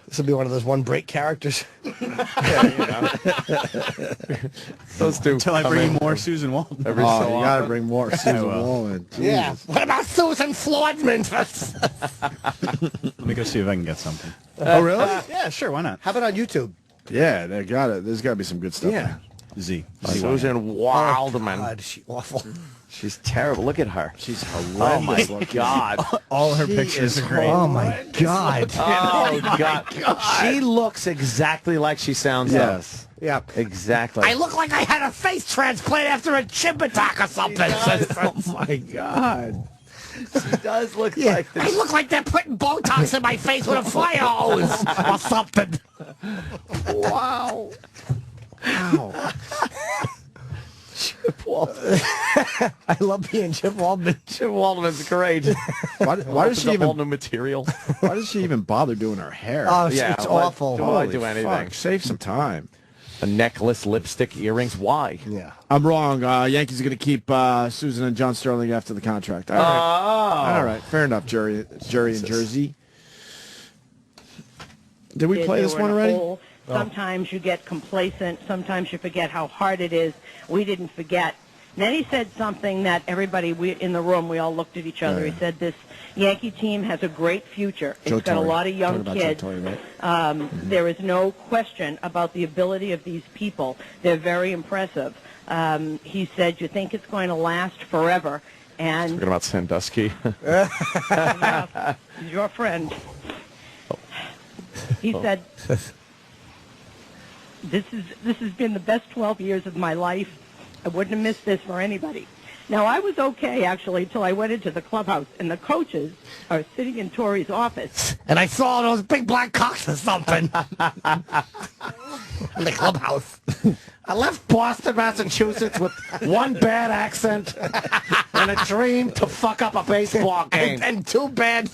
This will be one of those one break characters. Those two. Until I bring more Susan Waldman. You got to bring more Susan Waldman. Yeah. What about Susan Waldman? Let me go see if I can get something. Oh, really? Yeah, sure. Why not? How about on YouTube? Yeah, they got it. There's got to be some good stuff. Yeah. Z. Susan Waldman. Oh, God, she's awful. She's terrible. Look at her. She's Oh, my God. All her pictures are great. Oh, my God. Oh, God. She looks exactly like she sounds like. Yes. Yeah. Exactly. I look like I had a face transplant after a chimp attack or something. Oh, my God. She does look Yeah, like I look like they're putting Botox in my face with a fire hose or something. Wow. Wow. Chyp Waldman. I love being Chyp Waldman. Chyp Waldman's great. Why does she whole even? new material? Why does she even bother doing her hair? Oh, Yeah, it's what- awful. Why Holy do anything? fuck, save some time. A necklace, lipstick, earrings. Why? Yeah. I'm wrong. Yankees are going to keep Susan and John Sterling after the contract. All right. All right. Fair enough, Jury in Jersey. Did we play this one already? Sometimes you get complacent. Sometimes you forget how hard it is. We didn't forget. And then he said something that everybody in the room, we all looked at each other. He said this Yankee team has a great future. It's got a lot of young kids. There is no question about the ability of these people. They're very impressive. He said, you think it's going to last forever. And Talking about Sandusky. yeah, he's your friend. He said, this has been the best 12 years of my life. I wouldn't have missed this for anybody. Now, I was okay, actually, until I went into the clubhouse, and the coaches are sitting in Torrey's office. And I saw those big black cocks or something. In the clubhouse. I left Boston, Massachusetts with one bad accent and a dream to fuck up a baseball game. And too bad.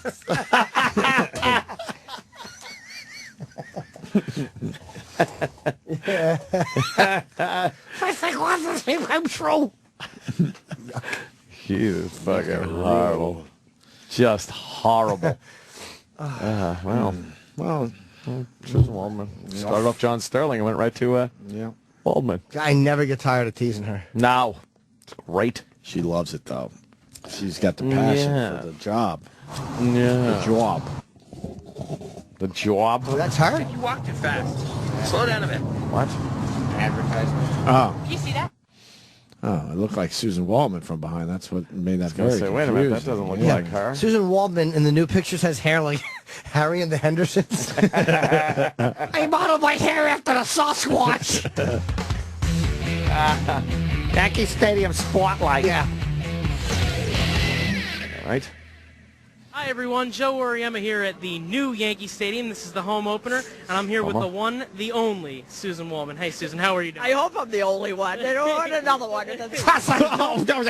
think wants this dream come true. He is fucking horrible. Just horrible. Well, Susan Waldman. Started off John Sterling and went right to Waldman. I never get tired of teasing her. No. It's great. She loves it, though. She's got the passion for the job. Yeah. The job. The job? Oh, that's her? You walk too fast. Slow down a bit. What? Advertisement. Oh. Do you see that? Oh, it looked like Susan Waldman from behind. That's what made that very confusing. Wait a minute, that doesn't look like her. Susan Waldman in the new pictures has hair like Harry and the Hendersons. I modeled my hair after the Sasquatch. Yankee Stadium spotlight. Yeah. All right. Hi everyone, Joe Oriema here at the new Yankee Stadium. This is the home opener, and I'm here with the one, the only Susan Waldman. Hey Susan, how are you doing? I hope I'm the only one. I don't want another one. I hope there's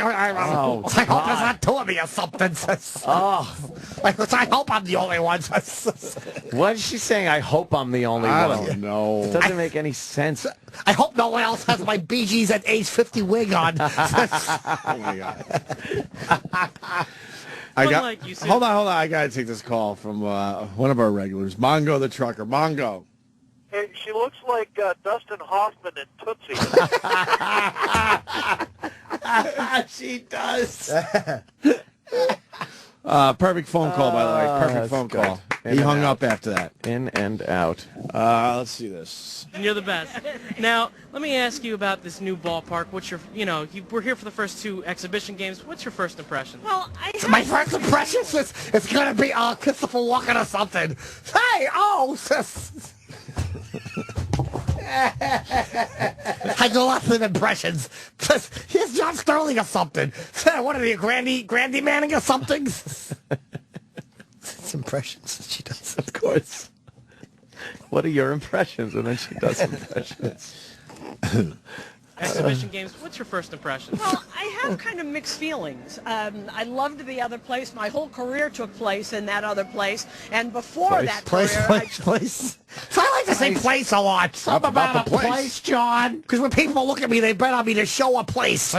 not two of me or something. I hope I'm the only one. What is she saying? I hope I'm the only one. I don't know. It doesn't make any sense. I hope no one else has my Bee Gees at age 50 wig on. Oh my God. Hold on. I got to take this call from one of our regulars, Mongo the trucker. Mongo. Hey, she looks like Dustin Hoffman in Tootsie. She does. Perfect phone call, by the way. Perfect phone call. He hung up after that. In and out. Let's see this. And you're the best. Now, let me ask you about this new ballpark. What's your, we're here for the first two exhibition games. What's your first impression? Well, my first impression is it's going to be Christopher Walken or something. Hey, I do lots of impressions. Here's John Sterling or something. What are you, Grandy Manning or something? It's impressions that she does. Of course. What are your impressions? And then she does impressions. Exhibition games, what's your first impression? Well, I have kind of mixed feelings. I loved the other place. My whole career took place in that other place. And before that career... Place. So I like to say place a lot. Something about a place, John. Because when people look at me, they bet on me to show a place.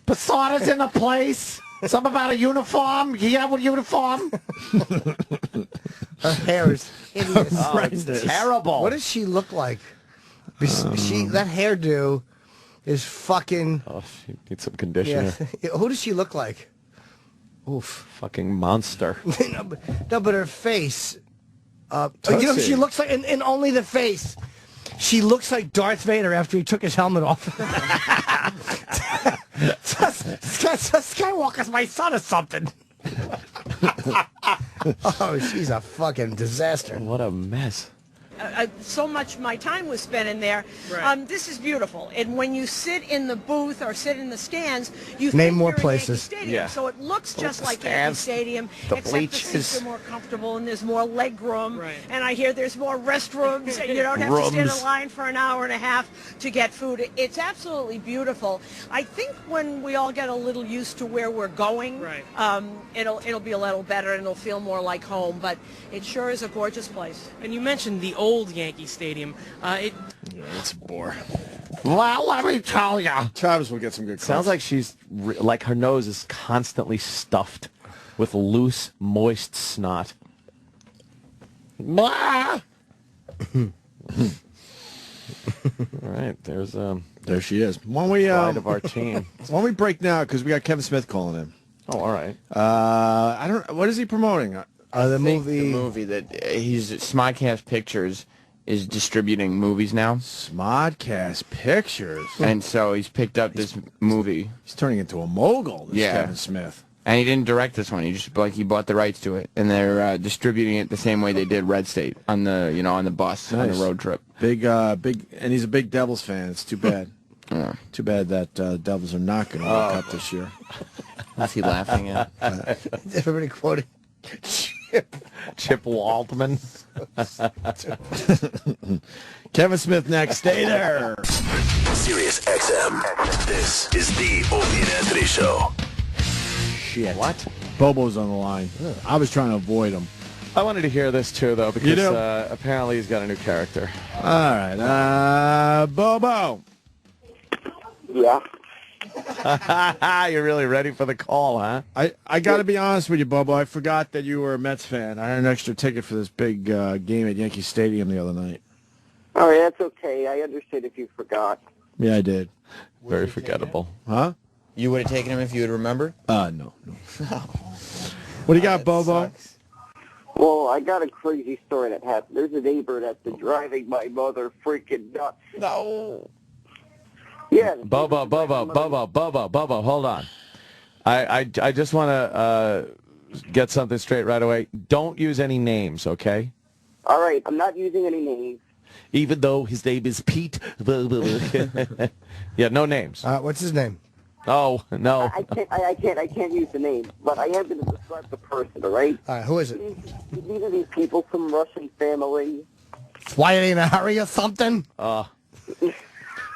Posada's in the place. Something about a uniform. You have a uniform? Her hair is hideous. It's terrible. What does she look like? That hairdo is fucking... Oh, she needs some conditioner. Yeah. Who does she look like? Oof. Fucking monster. No, but her face... who she looks like in only the face. She looks like Darth Vader after he took his helmet off. Skywalker's my son or something. Oh, she's a fucking disaster. What a mess. So much my time was spent in there. Right. This is beautiful. And when you sit in the booth or sit in the stands, you name think more you're places. In Yankee Stadium. Yeah. So it looks just like stands, Yankee Stadium, the except bleachers. the seats are more comfortable and there's more leg room. Right. And I hear there's more restrooms and you don't have to stand in line for an hour and a half to get food. It's absolutely beautiful. I think when we all get a little used to where we're going, right. It'll be a little better and it'll feel more like home. But it sure is a gorgeous place. And you mentioned the old Yankee Stadium. It's a bore. Well, let me tell you. Travis will get some good calls. Sounds like she's, like her nose is constantly stuffed with loose, moist snot. Blah. All right, there she is. Why don't we pride of our team. Why don't we break now because we got Kevin Smith calling in. Oh, all right. I don't. What is he promoting? The movie that he's Smodcast Pictures is distributing movies now. Smodcast Pictures. And so he's picked up this movie. He's turning into a mogul. This Kevin Smith. And he didn't direct this one. He just he bought the rights to it, and they're distributing it the same way they did Red State on the on the bus on the road trip. Big, and he's a big Devils fan. It's too bad. Too bad that Devils are not going to World Cup this year. What's he laughing at? Everybody quoting Chyp Waldman. Kevin Smith next. Stay there. Sirius XM. This is the Opie and Anthony Show. Shit. What? Bobo's on the line. I was trying to avoid him. I wanted to hear this too, though, because apparently he's got a new character. All right. Bobo. Yeah. You're really ready for the call, huh? I got to be honest with you, Bobo. I forgot that you were a Mets fan. I had an extra ticket for this big game at Yankee Stadium the other night. All right, that's okay. I understand if you forgot. Yeah, I did. Very forgettable. Huh? You would have taken him if you had remembered? No. What do you got, Bobo? Well, I got a crazy story that happened. There's a neighbor that's been driving my mother freaking nuts. No. Yeah. Bobo, hold on. I just want to get something straight right away. Don't use any names, okay? All right, I'm not using any names. Even though his name is Pete. Yeah, no names. What's his name? Oh, no. I can't use the name, but I am going to describe the person, all right? All right, who is it? These are these people from Russian family. Why, are they in a hurry or something?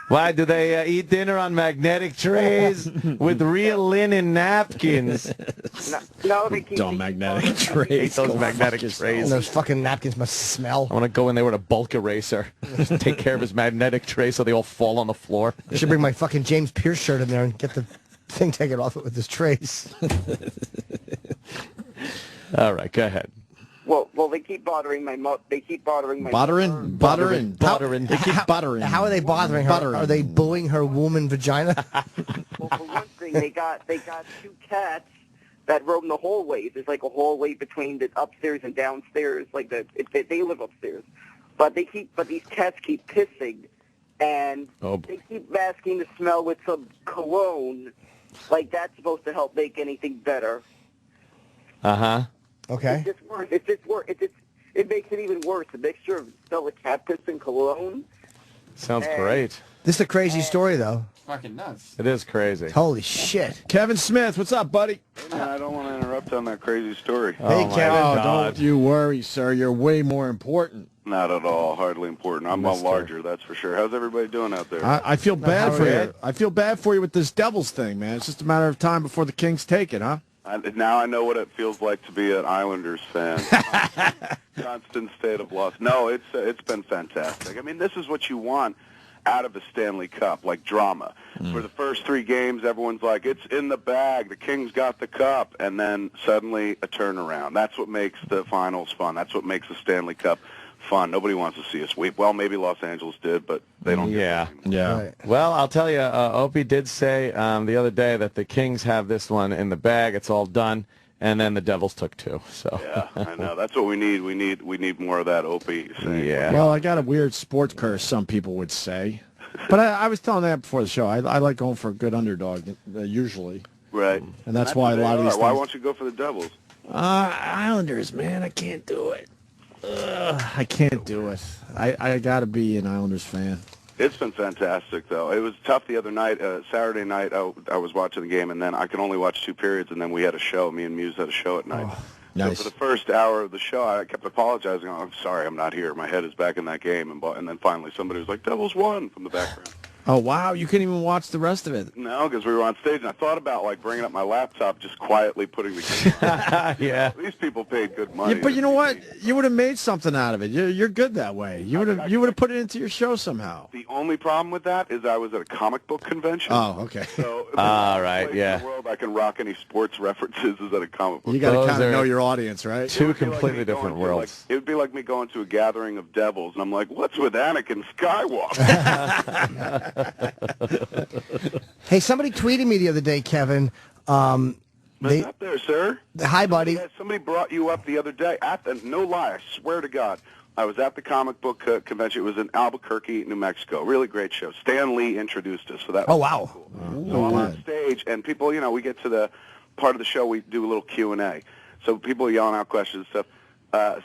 Why, do they eat dinner on magnetic trays with real linen napkins? No, they keep... Dumb magnetic trays. Those magnetic trays. And those fucking napkins must smell. I want to go in there with a bulk eraser. Just take care of his magnetic tray so they all fall on the floor. I should bring my fucking James Pierce shirt in there and get the thing taken off it with his trays. All right, go ahead. Well, they keep bothering my mother. They keep bothering my Bothering. They keep buttering. How are they bothering her? Buttering. Are they booing her womb and vagina? Well, for one thing, they got two cats that roam the hallways. There's like a hallway between the upstairs and downstairs. Like they live upstairs, but these cats keep pissing, and they keep masking the smell with some cologne. Like that's supposed to help make anything better. Uh-huh. Okay. It's just worse. It makes it even worse. The mixture of smell of cat piss and cologne. Sounds great. This is a crazy story, though. Fucking nuts. It is crazy. Holy shit. Kevin Smith, what's up, buddy? Man, I don't want to interrupt on that crazy story. Hey, Kevin. Oh, don't you worry, sir. You're way more important. Not at all. Hardly important. I'm a lot larger, that's for sure. How's everybody doing out there? I feel bad for you. I feel bad for you with this Devils thing, man. It's just a matter of time before the Kings take it, huh? Now I know what it feels like to be an Islanders fan. Constant state of loss. No, it's been fantastic. I mean, this is what you want out of a Stanley Cup, like drama. For the first 3 games, everyone's like, it's in the bag. The Kings got the cup. And then suddenly a turnaround. That's what makes the finals fun. That's what makes the Stanley Cup fun. Nobody wants to see us sweep. Well, maybe Los Angeles did, but they don't. Yeah. Right. Well, I'll tell you, Opie did say the other day that the Kings have this one in the bag. It's all done, and then the Devils took 2. So yeah, I know. That's what we need. We need more of that, Opie. Saying, yeah. Well, I got a weird sports curse, some people would say. But I was telling that before the show. I like going for a good underdog, usually. Right. And that's why a lot of these things... Why won't you go for the Devils? Islanders, man. I can't do it. I can't do it. I got to be an Islanders fan. It's been fantastic, though. It was tough the other night. Saturday night, I was watching the game, and then I could only watch 2 periods, and then we had a show. Me and Muse had a show at night. Oh, nice. So for the first hour of the show, I kept apologizing. Oh, I'm sorry, I'm not here. My head is back in that game. And then finally somebody was like, Devils won from the background. Oh, wow. You couldn't even watch the rest of it. No, because we were on stage, and I thought about, like, bringing up my laptop, just quietly putting the game. Yeah. These people paid good money. Yeah, but you know what? You would have made something out of it. You're good that way. You would have put it into your show somehow. The only problem with that is I was at a comic book convention. Oh, okay. So right, yeah. in the world I can rock any sports references is at a comic book. You got to Those kind of are know your audience, right? 2 completely different worlds. It would be like me going to a gathering of devils, and I'm like, what's with Anakin Skywalker? Hey, somebody tweeted me the other day, Kevin. What's up there, sir? Hi, buddy. Yeah, somebody brought you up the other day. No lie, I swear to God. I was at the comic book convention. It was in Albuquerque, New Mexico. Really great show. Stan Lee introduced us, so that was wow. cool. So I'm on stage, and people, we get to the part of the show, we do a little Q&A. So people are yelling out questions and stuff.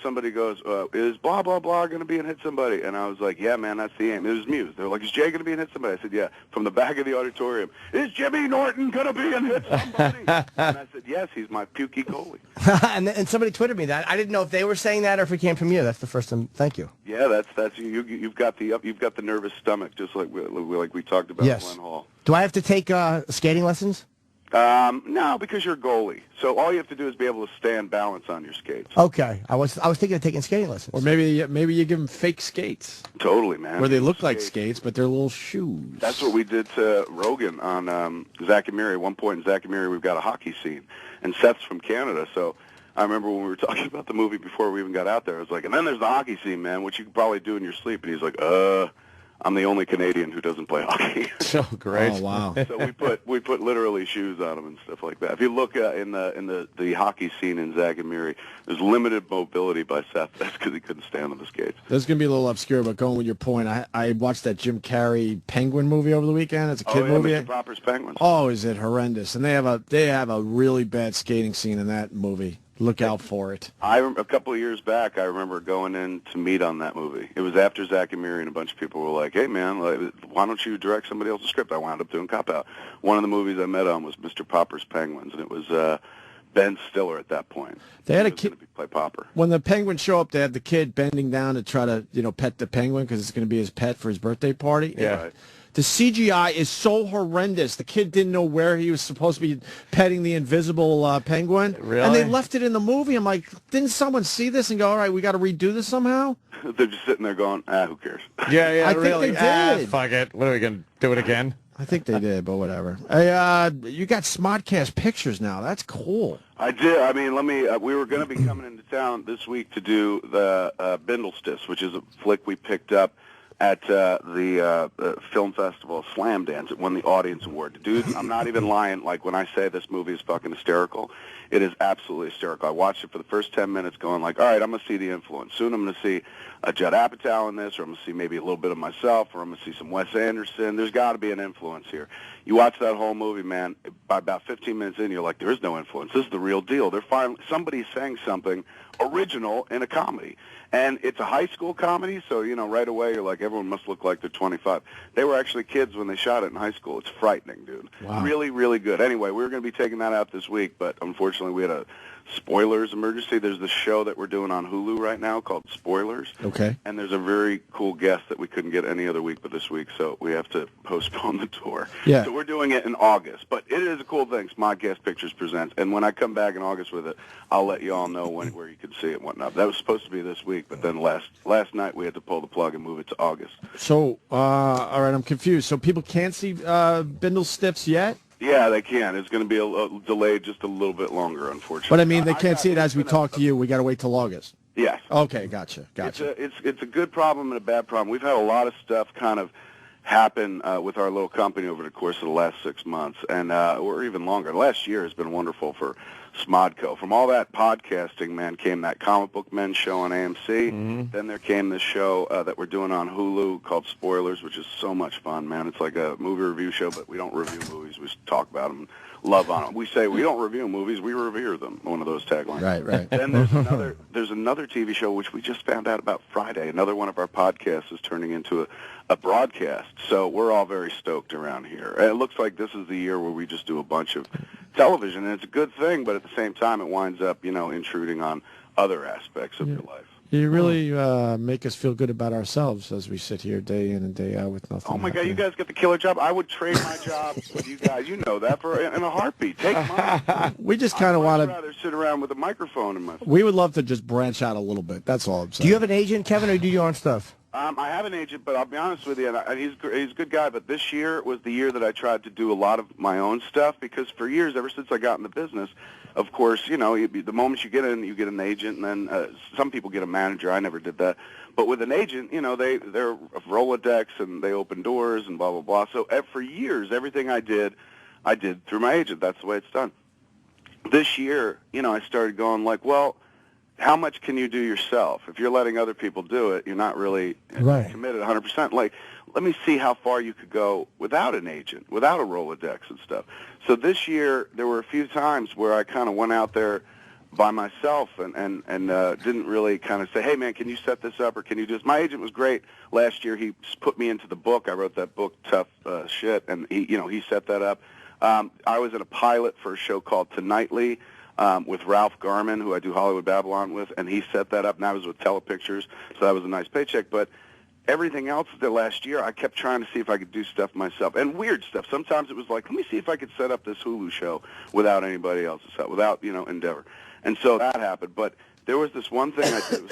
Somebody goes, is blah, blah, blah going to be in Hit Somebody? And I was like, yeah, man, that's the aim. It was Muse. They were like, is Jay going to be in Hit Somebody? I said, yeah. From the back of the auditorium, is Jimmy Norton going to be in Hit Somebody? And I said, yes, he's my pukey goalie. and somebody tweeted me that. I didn't know if they were saying that or if it came from you. That's the first time. Thank you. Yeah, that's you. You've got the nervous stomach, just like we talked about. Yes. Glenn Hall. Do I have to take skating lessons? No, because you're a goalie. So all you have to do is be able to stand balance on your skates. Okay, I was thinking of taking skating lessons. Or maybe you give them fake skates. Totally, man. Where they look like skates, but they're little shoes. That's what we did to Rogan on Zach and Miri. At one point in Zach and Miri, we've got a hockey scene. And Seth's from Canada, so I remember when we were talking about the movie before we even got out there, I was like, and then there's the hockey scene, man, which you could probably do in your sleep. And he's like, I'm the only Canadian who doesn't play hockey. So great. Oh, wow. So we put literally shoes on him and stuff like that. If you look in the hockey scene in Zach and Miri, there's limited mobility by Seth. That's because he couldn't stand on the skates. This is going to be a little obscure, but going with your point, I watched that Jim Carrey Penguin movie over the weekend. It's a kid movie. Mr. Popper's Penguins. Oh, is it horrendous? And they have a really bad skating scene in that movie. Look out for it. A couple of years back, I remember going in to meet on that movie. It was after Zach and Miri, and a bunch of people were like, hey, man, why don't you direct somebody else's script? I wound up doing Cop Out. One of the movies I met on was Mr. Popper's Penguins, and it was Ben Stiller at that point. They had a kid play Popper. When the penguins show up, they have the kid bending down to try to pet the penguin because it's going to be his pet for his birthday party. Yeah. Right. The CGI is so horrendous. The kid didn't know where he was supposed to be petting the invisible penguin. Really? And they left it in the movie. I'm like, didn't someone see this and go, all right, we got to redo this somehow? They're just sitting there going, who cares? Yeah, I think they did. Fuck it. What are we going to do it again? I think they did, but whatever. Hey, you got Smodcast pictures now. That's cool. I did. I mean, we were going to be coming into town this week to do the Bindlestiffs, which is a flick we picked up at the film festival, Slam Dance. It won the Audience Award. Dude, I'm not even lying. Like, when I say this movie is fucking hysterical, it is absolutely hysterical. I watched it for the first 10 minutes going like, all right, I'm going to see the influence. Soon I'm going to see Judd Apatow in this, or I'm going to see maybe a little bit of myself, or I'm going to see some Wes Anderson. There's got to be an influence here. You watch that whole movie, man, by about 15 minutes in, you're like, there is no influence. This is the real deal. Somebody's saying something original in a comedy. And it's a high school comedy, so, right away you're like, everyone must look like they're 25. They were actually kids when they shot it in high school. It's frightening, dude. Wow. Really, really good. Anyway, we were going to be taking that out this week, but unfortunately we had a spoilers emergency. There's this show that we're doing on Hulu right now called Spoilers. Okay. And there's a very cool guest that we couldn't get any other week but this week, so we have to postpone the tour. Yeah. So we're doing it in August. But it is a cool thing, Smodcast Pictures presents. And when I come back in August with it, I'll let you all know where you can see it and whatnot. That was supposed to be this week, but then last night we had to pull the plug and move it to August. So, all right, I'm confused. So people can't see Bindlestiffs yet? Yeah, they can. It's going to be delayed just a little bit longer, unfortunately. But, I mean, they can't see it as we talk to you. We got to wait till August. Yes. Okay, gotcha. It's a good problem and a bad problem. We've had a lot of stuff kind of happen with our little company over the course of the last 6 months, and or even longer. The last year has been wonderful for Smodco. From all that podcasting, man, came that Comic Book Men show on AMC. Mm-hmm. Then there came this show that we're doing on Hulu called Spoilers, which is so much fun, man. It's like a movie review show, but we don't review movies. We just talk about them and love on them. We say we don't review movies, we revere them, one of those taglines. Right. Then there's another TV show, which we just found out about Friday. Another one of our podcasts is turning into a broadcast. So we're all very stoked around here. And it looks like this is the year where we just do a bunch of television, and it's a good thing, but at the same time it winds up, intruding on other aspects of your life. You really make us feel good about ourselves as we sit here day in and day out with nothing. Oh, my God, you guys get the killer job. I would trade my job with you guys. You know that in a heartbeat. Take mine. We just kind of want I'd rather sit around with a microphone in my face. We would love to just branch out a little bit. That's all I'm saying. Do you have an agent, Kevin, or do you do your own stuff? I have an agent, but I'll be honest with you, and he's a good guy, but this year was the year that I tried to do a lot of my own stuff, because for years, ever since I got in the business, of course, the moment you get in, you get an agent, and then some people get a manager. I never did that. But with an agent, they're Rolodex, and they open doors, and blah, blah, blah. So for years, everything I did through my agent. That's the way it's done. This year, I started going like, well, how much can you do yourself? If you're letting other people do it, you're not really committed 100%. Like, let me see how far you could go without an agent, without a Rolodex and stuff. So this year, there were a few times where I kind of went out there by myself and didn't really kind of say, hey, man, can you set this up or can you do this? My agent was great. Last year, he put me into the book. I wrote that book, Tough Shit, and he set that up. I was in a pilot for a show called Tonightly, with Ralph Garman, who I do Hollywood Babylon with, and he set that up, and I was with Telepictures, so that was a nice paycheck. But everything else the last year, I kept trying to see if I could do stuff myself, and weird stuff. Sometimes it was like, let me see if I could set up this Hulu show without anybody else's help, without, Endeavor. And so that happened. But there was this one thing I did.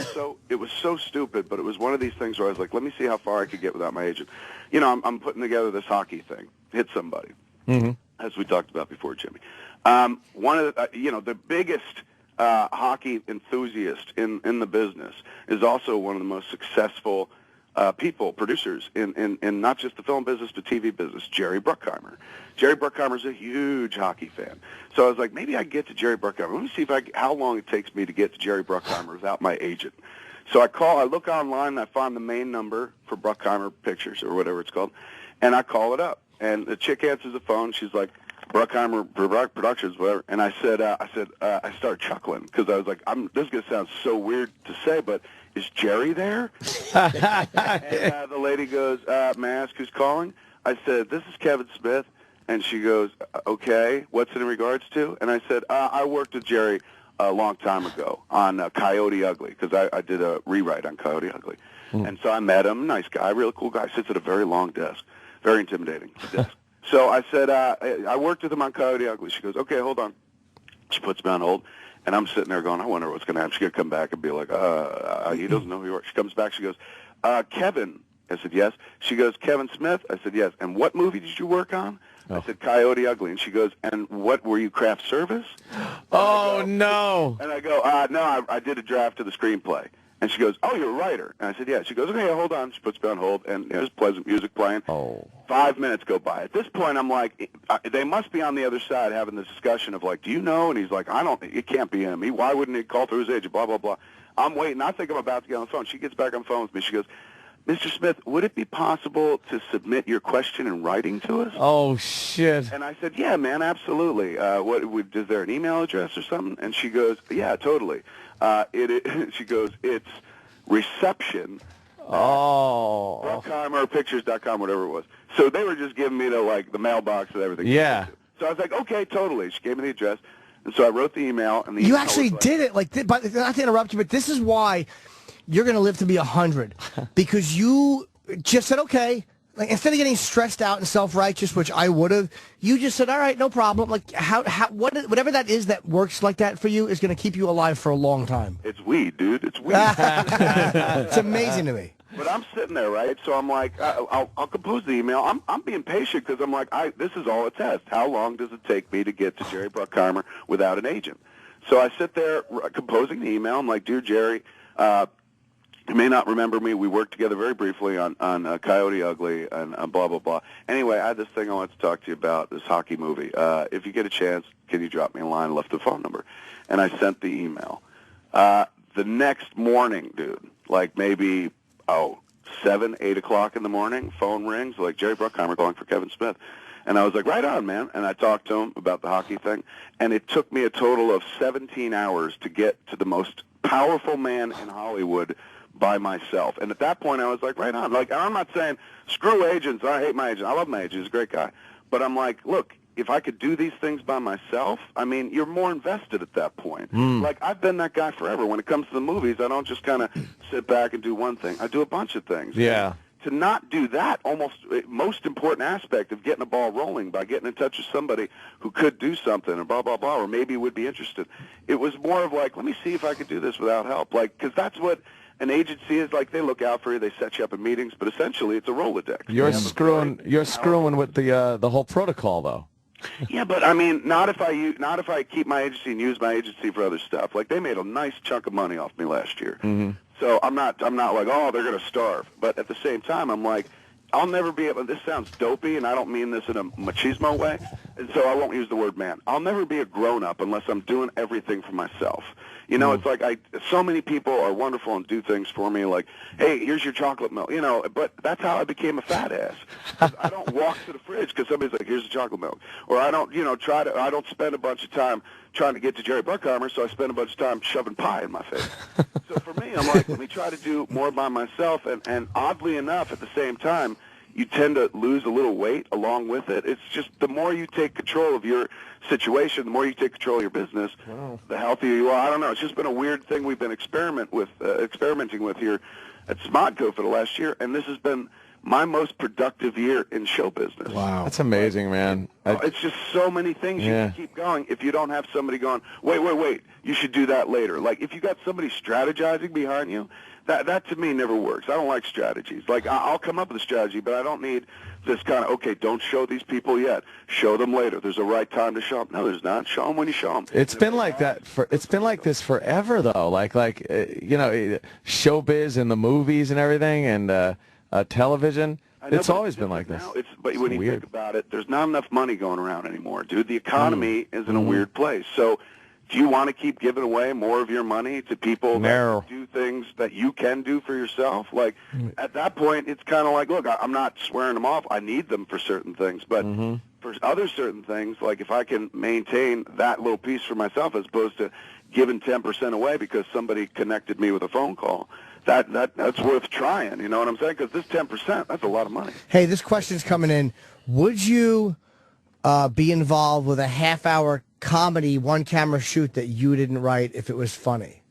It was so stupid, but it was one of these things where I was like, let me see how far I could get without my agent. I'm putting together this hockey thing, hit somebody, as we talked about before, Jimmy. One of the, the biggest hockey enthusiast in the business is also one of the most successful producers in not just the film business, but TV business, Jerry Bruckheimer. Jerry Bruckheimer's a huge hockey fan. So I was like, maybe I can get to Jerry Bruckheimer. Let me see how long it takes me to get to Jerry Bruckheimer without my agent. So I look online, and I find the main number for Bruckheimer Pictures, or whatever it's called, and I call it up. And the chick answers the phone. She's like, Bruckheimer Productions, whatever. And I started chuckling, because I was like, this is going to sound so weird to say, but is Jerry there? And the lady goes, may I ask who's calling? I said, this is Kevin Smith. And she goes, okay, what's it in regards to? And I said, I worked with Jerry a long time ago on Coyote Ugly, because I did a rewrite on Coyote Ugly. And so I met him, nice guy, really cool guy, sits at a very long desk, very intimidating desk. So I said, I worked with him on Coyote Ugly. She goes, okay, hold on. She puts me on hold. And I'm sitting there going, I wonder what's going to happen. She's going to come back and be like, he doesn't know who you are. She comes back. She goes, Kevin. I said, yes. She goes, Kevin Smith? I said, yes. And what movie did you work on? I said, Coyote Ugly. And she goes, and what, were you craft service? Oh, no. And I go, no, I did a draft of the screenplay. And she goes, oh, you're a writer. And I said, yeah. She goes, okay, hold on. She puts me on hold, and there's pleasant music playing. 5 minutes go by. At this point, I'm like, they must be on the other side having this discussion of like, do you know? And he's like, it can't be him. Why wouldn't he call through his agent, blah, blah, blah. I'm waiting. I think I'm about to get on the phone. She gets back on the phone with me. She goes, Mr. Smith, would it be possible to submit your question in writing to us? Oh, shit. And I said, yeah, man, absolutely. Is there an email address or something? And she goes, yeah, totally. She goes, it's reception. Bruckheimerpictures.com, whatever it was. So they were just giving me the mailbox and everything. Yeah. So I was like, okay, totally. She gave me the address. And so I wrote the email. And you actually did it. But not to interrupt you, but this is why you're going to live to be 100. Because you just said, okay. Instead of getting stressed out and self-righteous, which I would have, you just said, all right, no problem. Whatever that is that works like that for you is going to keep you alive for a long time. It's weed, dude. It's weed. It's amazing to me. But I'm sitting there, right? So I'm like, I'll compose the email. I'm being patient, because I'm like, this is all a test. How long does it take me to get to Jerry Bruckheimer without an agent? So I sit there composing the email. I'm like, dear Jerry, you may not remember me. We worked together very briefly on Coyote Ugly and blah, blah, blah. Anyway, I had this thing I wanted to talk to you about, this hockey movie. If you get a chance, can you drop me a line? I left the phone number. And I sent the email. The next morning, dude, like maybe, 7, 8 o'clock in the morning, phone rings, like Jerry Bruckheimer calling for Kevin Smith. And I was like, right on, man. And I talked to him about the hockey thing. And it took me a total of 17 hours to get to the most powerful man in Hollywood by myself. And at that point, I was like, right on. Like, I'm not saying, screw agents. I hate my agent. I love my agent. He's a great guy. But I'm like, look, if I could do these things by myself, I mean, you're more invested at that point. Like, I've been that guy forever. When it comes to the movies, I don't just kind of sit back and do one thing. I do a bunch of things. Yeah. To not do that, most important aspect of getting a ball rolling by getting in touch with somebody who could do something or blah, blah, blah, or maybe would be interested. It was more of like, let me see if I could do this without help. Like, because that's what an agency is like. They look out for you. They set you up in meetings, but essentially it's a Rolodex. You're screwing with the whole protocol, though. Yeah, but I mean, not if I keep my agency and use my agency for other stuff. Like, they made a nice chunk of money off me last year. So I'm not like, oh, they're going to starve. But at the same time, I'm like, I'll never be able, this sounds dopey, and I don't mean this in a machismo way, and so I won't use the word man. I'll never be a grown-up unless I'm doing everything for myself. You know, it's like so many people are wonderful and do things for me, like, hey, here's your chocolate milk, but that's how I became a fat ass. I don't walk to the fridge because somebody's like, here's the chocolate milk. Or I don't, I don't spend a bunch of time trying to get to Jerry Bruckheimer, so I spend a bunch of time shoving pie in my face. So for me, I'm like, let me try to do more by myself, and oddly enough, at the same time, you tend to lose a little weight along with it. It's just the more you take control of your situation, the more you take control of your business, the healthier you are. I don't know. It's just been a weird thing we've been experimenting with here at Smodco for the last year, and this has been my most productive year in show business. Wow. That's amazing, man. It's just so many things you can keep going if you don't have somebody going, wait, you should do that later. Like, if you got somebody strategizing behind you, that to me never works. I don't like strategies. Like, I'll come up with a strategy, but I don't need this kind of, okay, don't show these people yet. Show them later. There's a right time to show them. No, there's not. Show them when you show them. It's been like that. It's been like this forever, though. Like showbiz and the movies and everything, and television. It's always been like this. But when you think about it, there's not enough money going around anymore, dude. The economy is in a weird place. So do you want to keep giving away more of your money to people that do things that you can do for yourself? Like, at that point, it's kind of like, look, I'm not swearing them off. I need them for certain things. But for other certain things, like if I can maintain that little piece for myself as opposed to giving 10% away because somebody connected me with a phone call, that's worth trying. You know what I'm saying? Because this 10%, that's a lot of money. Hey, this question's coming in. Would you be involved with a half-hour comedy one-camera shoot that you didn't write if it was funny?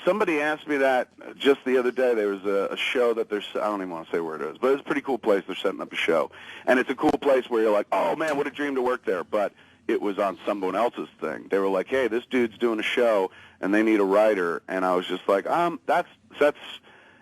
Somebody asked me that just the other day. There was a show that I don't even want to say where it is, but it's a pretty cool place. They're setting up a show. And it's a cool place where you're like, oh, man, what a dream to work there. But it was on someone else's thing. They were like, hey, this dude's doing a show, and they need a writer. And I was just like, that's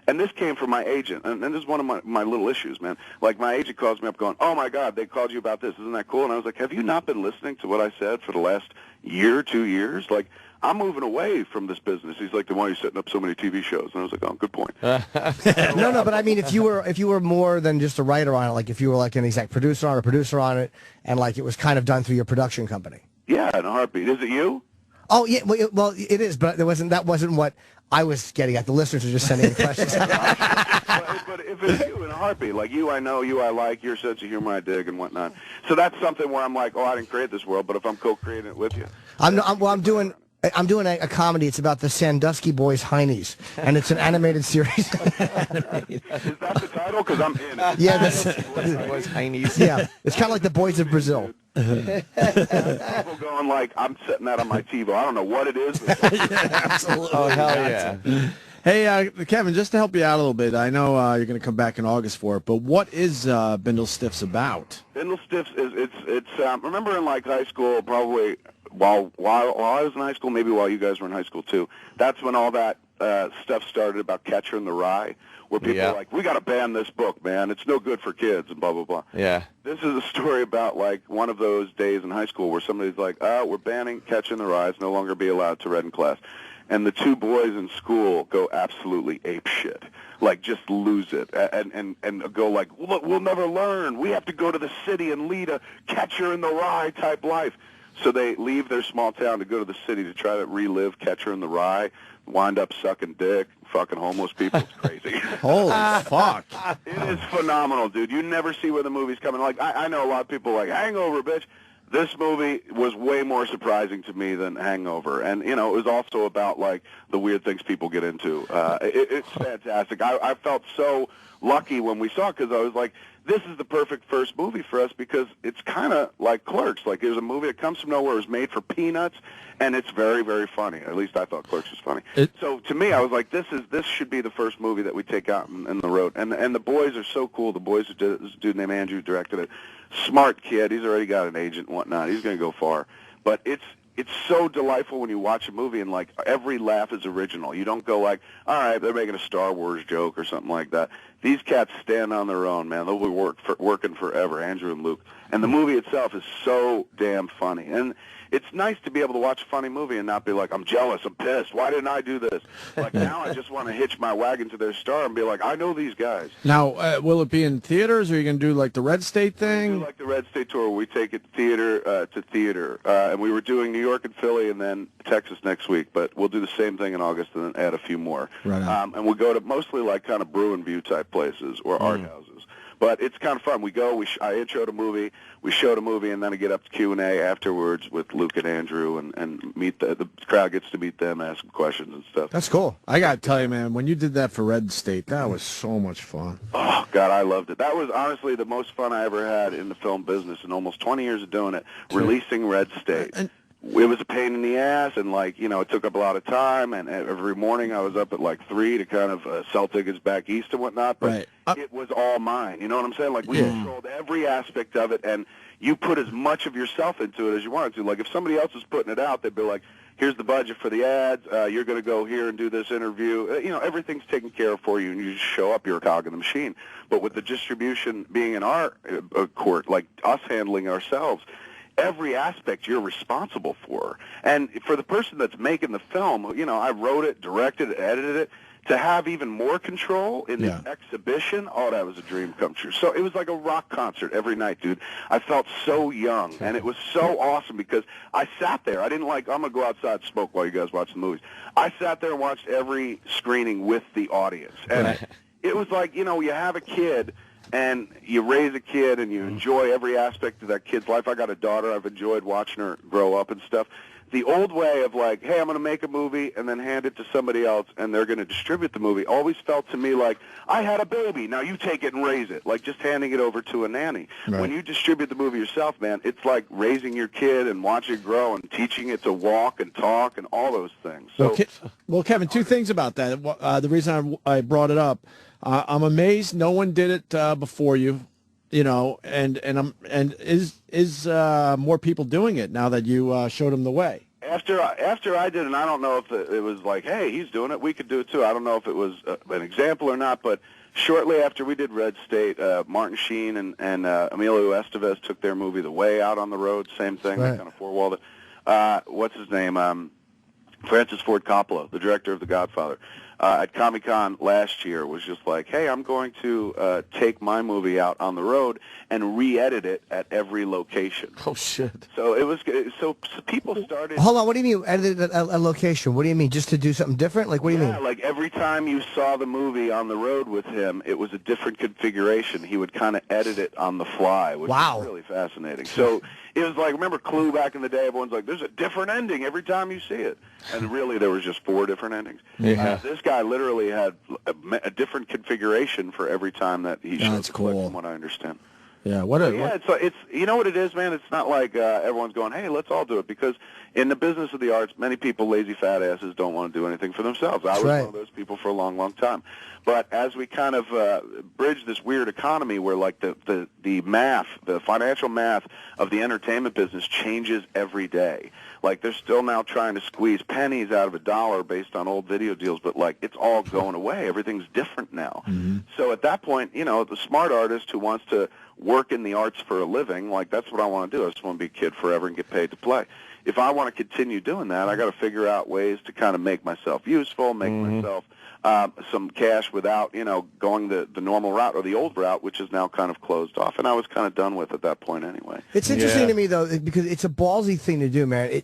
and this came from my agent. And this is one of my little issues, man. Like, my agent calls me up going, oh, my God, they called you about this. Isn't that cool? And I was like, have you not been listening to what I said for the last year, 2 years? Like, I'm moving away from this business. He's like, then why are you setting up so many TV shows? And I was like, oh, good point. No, but I mean, if you were more than just a writer on it, like if you were like an exec producer on it, or producer on it, and like it was kind of done through your production company. Yeah, in a heartbeat. Is it you? Oh, yeah, well, it is, but that wasn't what I was getting at. The listeners are just sending in questions. But if it's you in a heartbeat, like you, I know, you, I like, your sense of humor, I dig, and whatnot. So that's something where I'm like, oh, I didn't create this world, but if I'm co-creating it with you. I'm doing a comedy. It's about the Sandusky Boys Heinies, and it's an animated series. Is that the title? Because I'm in it. Yeah, Boys Heinies. Yeah, it's kind of like the Boys of Brazil. People going like, I'm setting that on my TiVo. I don't know what it is. Yeah, absolutely. Oh, hell yeah. Hey, Kevin, just to help you out a little bit, I know you're going to come back in August for it, but what is Bindlestiffs about? Bindlestiffs it's remember in like high school, probably while I was in high school, maybe while you guys were in high school too, that's when all that stuff started about Catcher in the Rye, where people are like, we got to ban this book, man. It's no good for kids, and blah, blah, blah. Yeah. This is a story about, like, one of those days in high school where somebody's like, we're banning Catcher in the Rye. It's no longer be allowed to read in class. And the two boys in school go absolutely apeshit. Like, just lose it. And go like, look, we'll never learn. We have to go to the city and lead a Catcher in the Rye type life. So they leave their small town to go to the city to try to relive Catcher in the Rye, wind up sucking dick, fucking homeless people. It's crazy. Holy fuck. It is phenomenal, dude. You never see where the movie's coming. Like, I know a lot of people like, Hangover, bitch. This movie was way more surprising to me than Hangover. And, it was also about, like, the weird things people get into. It's fantastic. I felt so lucky when we saw it because I was like, this is the perfect first movie for us because it's kind of like Clerks. Like, there's a movie that comes from nowhere, it was made for peanuts, and it's very, very funny. At least I thought Clerks was funny. So to me, I was like, this should be the first movie that we take out in the road. And the boys are so cool. The boys, this dude named Andrew directed it. Smart kid. He's already got an agent and whatnot. He's going to go far. But it's so delightful when you watch a movie and, like, every laugh is original. You don't go like, all right, they're making a Star Wars joke or something like that. These cats stand on their own, man. They'll be working forever, Andrew and Luke. And the movie itself is so damn funny. And it's nice to be able to watch a funny movie and not be like, I'm jealous, I'm pissed, why didn't I do this? Like, now I just want to hitch my wagon to their star and be like, I know these guys. Now, will it be in theaters, or are you going to do, like, the Red State thing? We do, like, the Red State tour. We take it theater to theater. And we were doing New York and Philly and then Texas next week, but we'll do the same thing in August and then add a few more. Right on. And we'll go to mostly, like, kind of brew and view type places or art houses. But it's kind of fun. We go, I introed a movie, we showed a movie, and then I get up to Q&A afterwards with Luke and Andrew, and meet the crowd gets to meet them, ask them questions and stuff. That's cool. I got to tell you, man, when you did that for Red State, that was so much fun. Oh, God, I loved it. That was honestly the most fun I ever had in the film business in almost 20 years of doing it, releasing Red State. It was a pain in the ass, and, like, you know, it took up a lot of time, and every morning I was up at, like, 3 to kind of sell tickets back east and whatnot, but it was all mine. You know what I'm saying? Like, we controlled every aspect of it, and you put as much of yourself into it as you wanted to. Like, if somebody else was putting it out, they'd be like, here's the budget for the ads, you're going to go here and do this interview. You know, everything's taken care of for you, and you just show up, you're a cog in the machine. But with the distribution being in our court, like us handling ourselves, every aspect you're responsible for. And for the person that's making the film, you know, I wrote it, directed it, edited it, to have even more control in the exhibition, oh, that was a dream come true. So it was like a rock concert every night, dude. I felt so young, and it was so awesome because I sat there. I didn't like, I'm going to go outside and smoke while you guys watch the movies. I sat there and watched every screening with the audience. And it was like, you know, you have a kid, and you raise a kid, and you enjoy every aspect of that kid's life. I got a daughter. I've enjoyed watching her grow up and stuff. The old way of like, hey, I'm going to make a movie and then hand it to somebody else, and they're going to distribute the movie, always felt to me like, I had a baby, now you take it and raise it, like just handing it over to a nanny. Right. When you distribute the movie yourself, man, it's like raising your kid and watching it grow and teaching it to walk and talk and all those things. So, well, Kevin, two things about that. The reason I brought it up, I'm amazed no one did it before you. You know, and is more people doing it now that you showed them the way? After I did it, and I don't know if it was like, hey, he's doing it, we could do it too. I don't know if it was an example or not, but shortly after we did Red State, Martin Sheen and Emilio Estevez took their movie The Way out on the road. Same thing, they kind of four-walled it. What's his name? Francis Ford Coppola, the director of The Godfather. At Comic-Con last year was just like, hey, I'm going to take my movie out on the road and re-edit it at every location. Oh, shit. So it was, so people started... Hold on, what do you mean, edit at a location? What do you mean, just to do something different? Like, what do you mean? Yeah, like every time you saw the movie on the road with him, it was a different configuration. He would kind of edit it on the fly, which was really fascinating. So it was like, remember Clue back in the day? Everyone's like, there's a different ending every time you see it. And really, there was just 4 different endings. Yeah. This guy literally had a different configuration for every time that he showed That's the clip, cool. from what I understand. Yeah, it's you know what it is, man? It's not like everyone's going, hey, let's all do it, because in the business of the arts, many people, lazy fat asses, don't want to do anything for themselves. I was one of those people for a long, long time. But as we kind of bridge this weird economy where, like, the math, the financial math of the entertainment business changes every day. Like, they're still now trying to squeeze pennies out of a dollar based on old video deals, but, like, it's all going away. Everything's different now. So at that point, you know, the smart artist who wants to work in the arts for a living, like, that's what I want to do. I just want to be a kid forever and get paid to play. If I want to continue doing that, I got to figure out ways to kind of make myself useful, make myself some cash without, you know, going the normal route or the old route, which is now kind of closed off. And I was kind of done with at that point anyway. It's interesting to me, though, because it's a ballsy thing to do, man.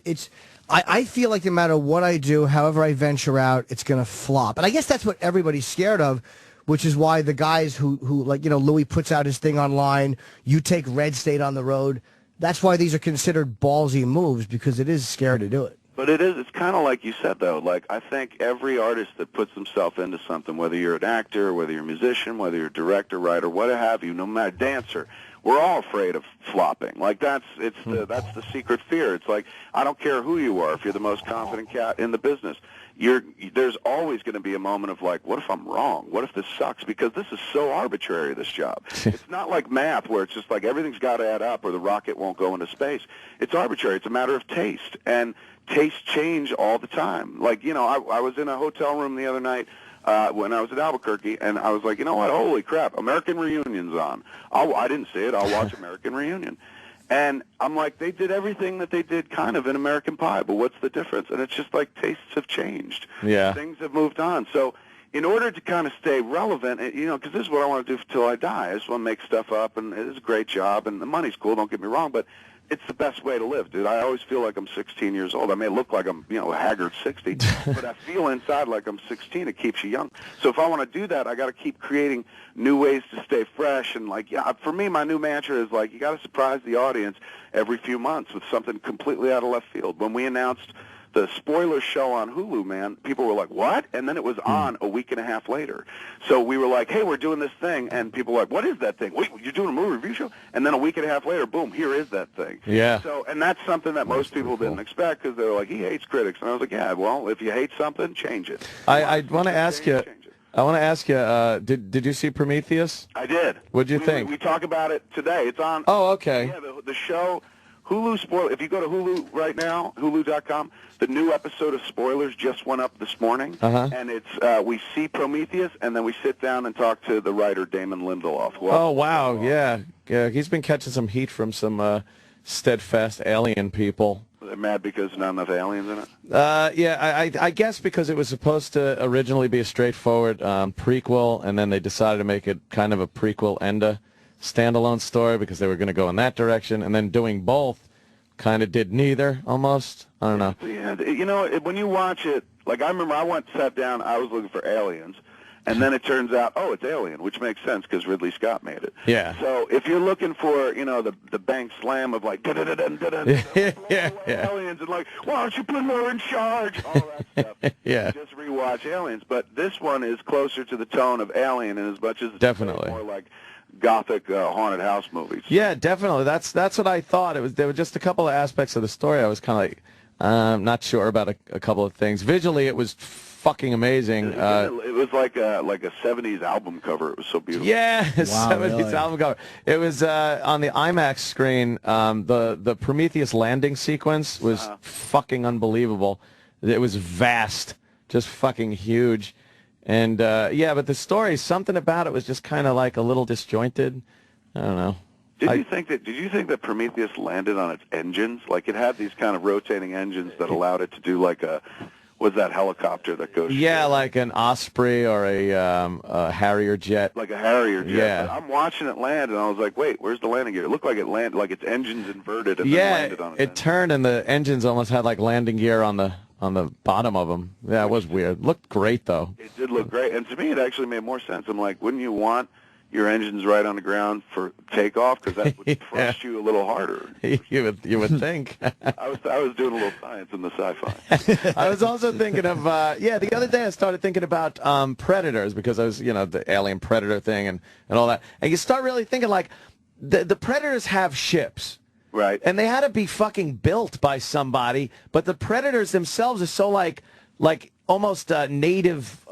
I feel like no matter what I do, however I venture out, it's going to flop. And I guess that's what everybody's scared of, which is why the guys who like, you know, Louis puts out his thing online, you take Red State on the road. That's why these are considered ballsy moves, because it is scary to do it. But it's kind of like you said, though. Like, I think every artist that puts himself into something, whether you're an actor, whether you're a musician, whether you're a director, writer, what have you, no matter, dancer, we're all afraid of flopping. Like, that's the secret fear. It's like, I don't care who you are, if you're the most confident cat in the business, there's always going to be a moment of like, what if I'm wrong? What if this sucks? Because this is so arbitrary, this job. It's not like math where it's just like everything's got to add up or the rocket won't go into space. It's arbitrary. It's a matter of taste. And tastes change all the time. Like, you know, I was in a hotel room the other night when I was at Albuquerque, and I was like, you know what, holy crap, American Reunion's on. I didn't see it. I'll watch American Reunion. And I'm like, they did everything that they did kind of in American Pie, but what's the difference? And it's just like tastes have changed. Yeah. Things have moved on. So in order to kind of stay relevant, you know, because this is what I want to do till I die. I just want to make stuff up, and it's a great job, and the money's cool, don't get me wrong, but it's the best way to live, dude. I always feel like I'm 16 years old. I may look like I'm, a haggard 60, but I feel inside like I'm 16. It keeps you young. So if I want to do that, I got to keep creating new ways to stay fresh. And for me, my new mantra is you got to surprise the audience every few months with something completely out of left field. When we announced the spoiler show on Hulu, man, people were like, what? And then it was on a week and a half later. So we were like, hey, we're doing this thing. And people were like, what is that thing? Wait, you're doing a movie review show? And then a week and a half later, boom, here is that thing. Yeah. So, and that's something that most people didn't expect because they were like, he hates critics. And I was like, yeah, well, if you hate something, change it. I want to ask you. Did you see Prometheus? I did. What'd you think? We talk about it today. It's on. Oh, okay. Yeah, the show, Hulu spoiler. If you go to Hulu right now, Hulu.com, the new episode of Spoilers just went up this morning, and it's we see Prometheus, and then we sit down and talk to the writer Damon Lindelof. Oh wow, yeah. He's been catching some heat from some steadfast alien people. They're mad because not enough aliens in it. I guess because it was supposed to originally be a straightforward prequel, and then they decided to make it kind of a prequel and a standalone story because they were going to go in that direction, and then doing both kind of did neither almost. I don't know. Yeah, when you watch it, I remember I sat down, I was looking for aliens, and then it turns out, oh, it's Alien, which makes sense because Ridley Scott made it. Yeah. So if you're looking for, the bank slam of aliens and why don't you put her in charge, all that stuff. Yeah. Just rewatch Aliens, but this one is closer to the tone of Alien in as much as it's definitely more like gothic haunted house movies. Yeah, definitely. That's what I thought. There were just a couple of aspects of the story I was kind of not sure about a couple of things. Visually, it was fucking amazing. It was like a 70s album cover. It was so beautiful. Yeah, 70s album cover. It was on the IMAX screen. The Prometheus landing sequence was fucking unbelievable. It was vast, just fucking huge. And but the story, something about it was just kind of a little disjointed. I don't know. Did you think that Prometheus landed on its engines? It had these kind of rotating engines that allowed it to do was that helicopter that goes? Yeah, like an Osprey or a Harrier jet. Like a Harrier jet. Yeah. But I'm watching it land, and I was like, wait, where's the landing gear? It looked like it landed, like its engines inverted and then landed on it. It turned, and the engines almost had landing gear on the bottom of them. Yeah, it was weird. Looked great, though. It did look great, and to me, it actually made more sense. I'm like, wouldn't you want your engines right on the ground for takeoff? Because that would thrust you a little harder. You would think. I was doing a little science in the sci-fi. I was also thinking of the other day I started thinking about Predators because I was the Alien Predator thing and all that, and you start really thinking the Predators have ships. Right. And they had to be fucking built by somebody, but the Predators themselves are so like almost native